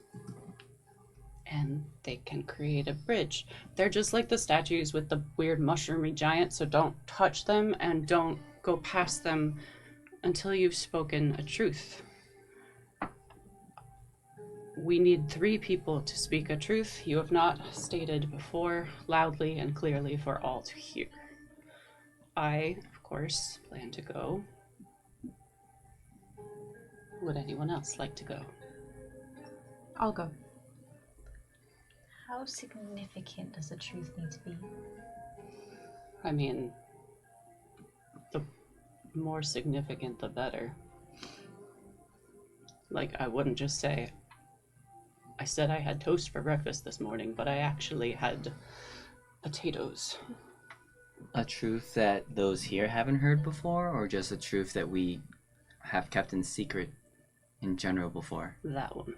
and they can create a bridge. They're just like the statues with the weird mushroomy giant, so don't touch them and don't go past them until you've spoken a truth. We need 3 people to speak a truth you have not stated before, loudly and clearly for all to hear. I, of course, plan to go. Would anyone else like to go? I'll go. How significant does the truth need to be? I mean, the more significant, the better. Like, I wouldn't just say, I said I had toast for breakfast this morning, but I actually had potatoes. A truth that those here haven't heard before, or just a truth that we have kept in secret in general before? That one.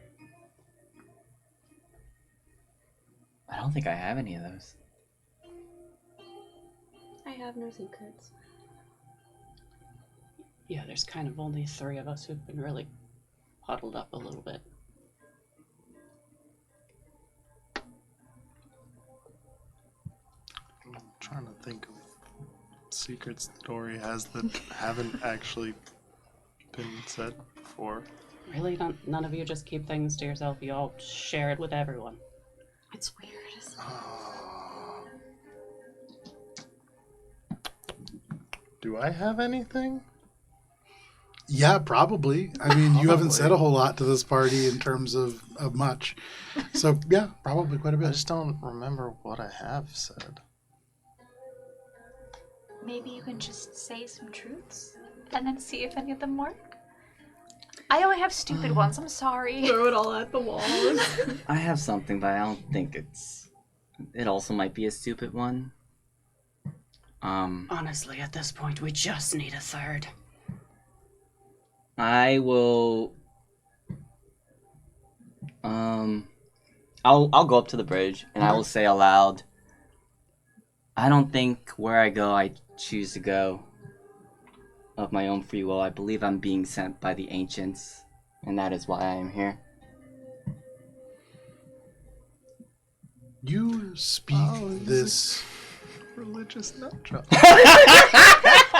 I don't think I have any of those. I have no secrets. Yeah, there's kind of only 3 of us who've been really huddled up a little bit. I'm trying to think of secrets that Ori has that haven't actually been said before. Really, none of you just keep things to yourself. You all share it with everyone. It's weird. Do I have anything? Yeah, probably. I mean, you haven't Probably. said a whole lot to this party in terms of much. So, yeah, probably quite a I bit. just don't remember what I have said. Maybe you can just say some truths and then see if any of them work. I only have stupid ones. I'm sorry. Throw it all at the walls. I have something, but I don't think it also might be a stupid one. Honestly, at this point, we just need a 3rd. I will. I'll go up to the bridge and I will say aloud. I don't think where I go, I choose to go of my own free will. I believe I'm being sent by the ancients, and that is why I am here. You speak this religious nut job.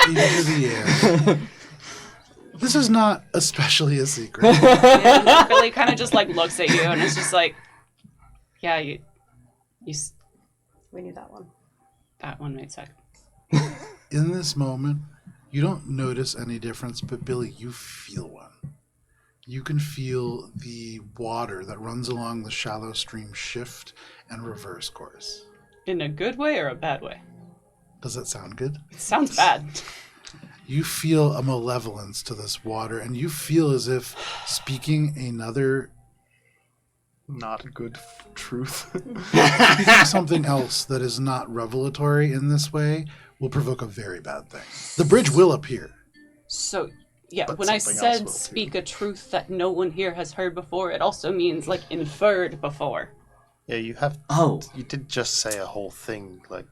into the air. This is not especially a secret. Yeah, Billy kind of just like looks at you and it's just like, yeah, you We knew that one. that one made sense. In this moment, you don't notice any difference, but Billy, you feel one. You can feel the water that runs along the shallow stream shift and reverse course. In a good way or a bad way? Does that sound good? It sounds bad. You feel a malevolence to this water, and you feel as if speaking another... Not good truth. speaking something else that is not revelatory in this way will provoke a very bad thing. The bridge will appear. So, yeah, But when I something else said will, too. speak a truth that no one here has heard before, it also means like inferred before. Yeah, you have. Oh. You did just say a whole thing like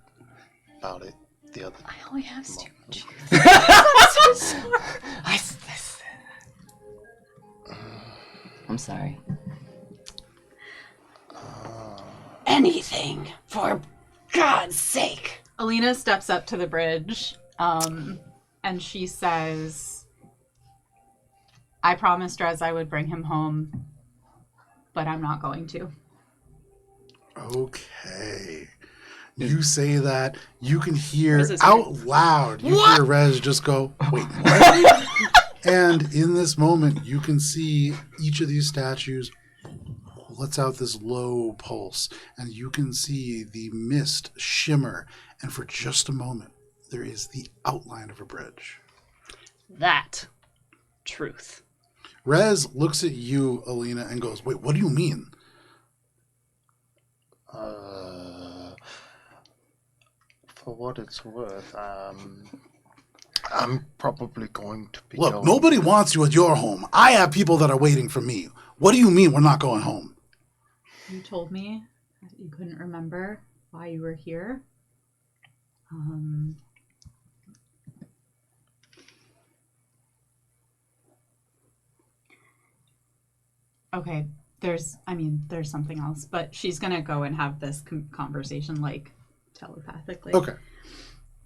about it the other. I only have stupid I'm sorry. Anything, for God's sake. Alina steps up to the bridge, and she says, I promised Rez I would bring him home, but I'm not going to. Okay. You say that, you can hear Rez is out loud, you hear Rez just go, wait, what? And in this moment, you can see each of these statues lets out this low pulse, and you can see the mist shimmer, and for just a moment, there is the outline of a bridge. That truth. Rez looks at you, Alina, and goes, wait, what do you mean? For what it's worth, I'm probably going to be Look, going... nobody wants you at your home. I have people that are waiting for me. What do you mean we're not going home? You told me that you couldn't remember why you were here. Okay, there's something else, but she's gonna go and have this conversation, like, telepathically. Okay.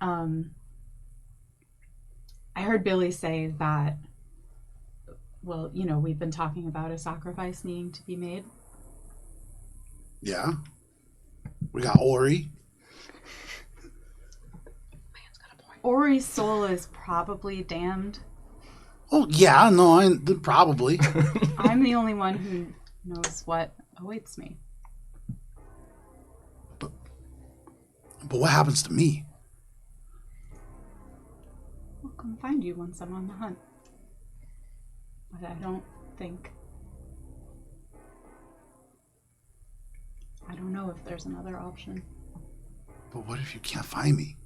I heard Billy say that, well, you know, we've been talking about a sacrifice needing to be made. Yeah. We got Ori. Ori's soul is probably damned. Oh, yeah, no, probably. I'm the only one who knows what awaits me. But what happens to me? I'll come find you once I'm on the hunt. But I don't know if there's another option. But what if you can't find me?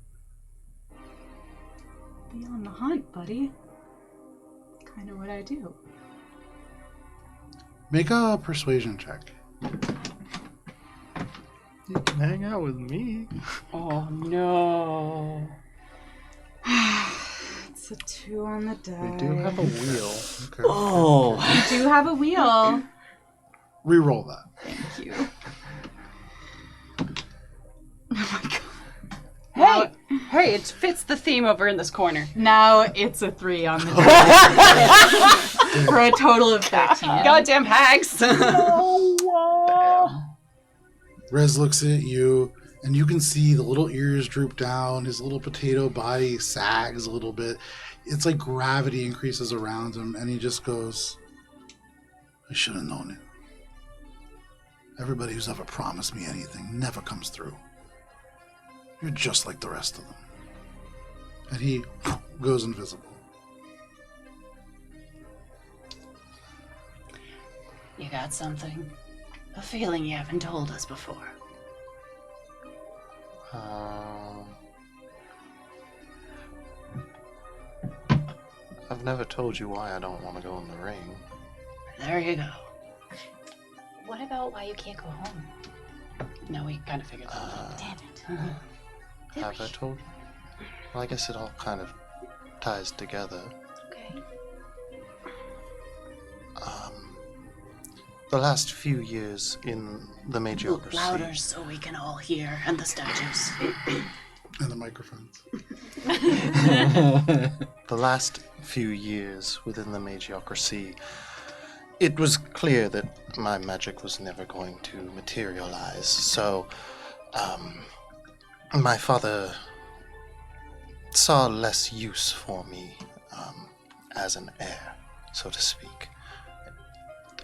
Be on the hunt, buddy. Kind of what I do. Make a persuasion check. You can hang out with me. Oh no. It's a 2 on the die. We do have a wheel. Okay. Oh. We do have a wheel. Reroll that. Thank you. Oh my god. Hey, it fits the theme over in this corner. Now it's a 3 on the die. For a total of 13. Goddamn hags. Rez looks at you, and you can see the little ears droop down. His little potato body sags a little bit. It's like gravity increases around him, and he just goes, I should have known it. Everybody who's ever promised me anything never comes through. You're just like the rest of them. And he goes invisible. You got something? A feeling you haven't told us before. I've never told you why I don't want to go in the ring. There you go. What about why you can't go home? No, we kind of figured that out. Damn it. Have I told you? Well, I guess it all kind of ties together. Okay. The last few years in the Look Magiocracy... louder so we can all hear, and the statues. And the microphones. The last few years within the Magiocracy, it was clear that my magic was never going to materialize. So, my father saw less use for me as an heir, so to speak.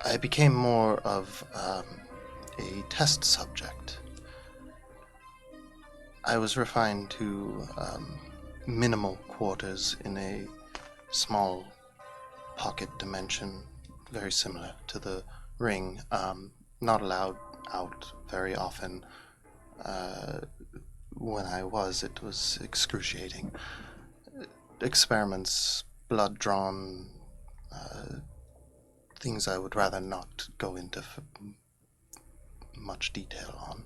I became more of a test subject. I was refined to minimal quarters in a small pocket dimension, very similar to the ring. Not allowed out very often. When I was, it was excruciating. Experiments, blood drawn, things I would rather not go into much detail on.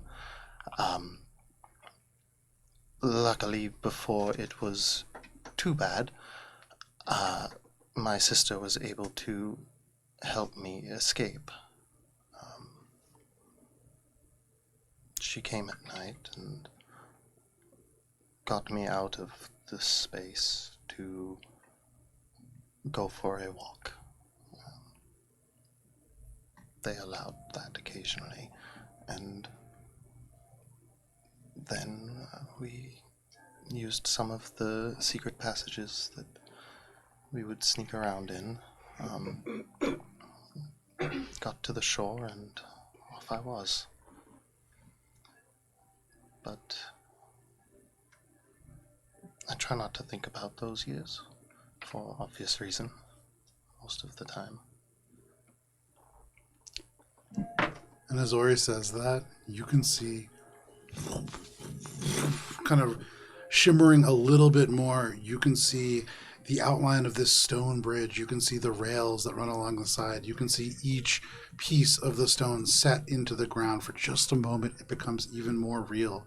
Luckily, before it was too bad, my sister was able to help me escape. She came at night and got me out of this space to go for a walk. They allowed that occasionally, and then we used some of the secret passages that we would sneak around in. Got to the shore, and off I was. But I try not to think about those years, for obvious reason, most of the time. And as Ori says that, you can see kind of shimmering a little bit more. You can see the outline of this stone bridge. You can see the rails that run along the side. You can see each piece of the stone set into the ground. For just a moment, it becomes even more real.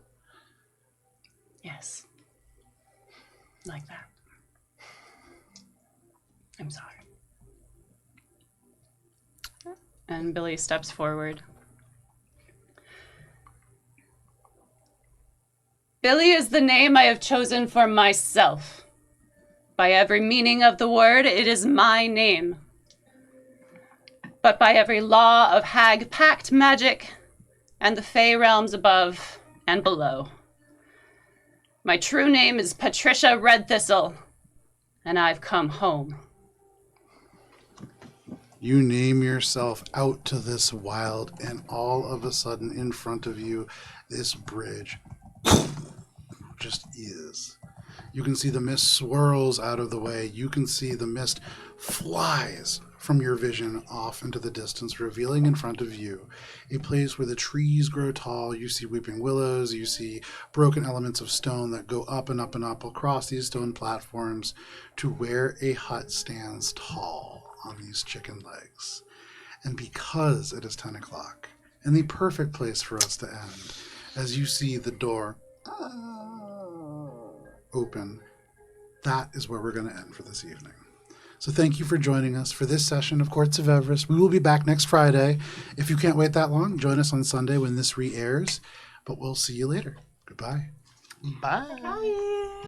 Yes. Like that. I'm sorry. And Billy steps forward. Billy is the name I have chosen for myself. By every meaning of the word, it is my name. But by every law of hag-pact magic and the Fey realms above and below. My true name is Patricia Redthistle, and I've come home. You name yourself out to this wild, and all of a sudden in front of you, this bridge just is. You can see the mist swirls out of the way. You can see the mist flies from your vision off into the distance, revealing in front of you a place where the trees grow tall. You see weeping willows. You see broken elements of stone that go up and up and up across these stone platforms to where a hut stands tall on these chicken legs. And because it is 10 o'clock, and the perfect place for us to end, as you see the door open, that is where we're going to end for this evening. So thank you for joining us for this session of Courts of Everest. We will be back next Friday. If you can't wait that long, join us on Sunday when this re-airs. But we'll see you later. Goodbye. Bye.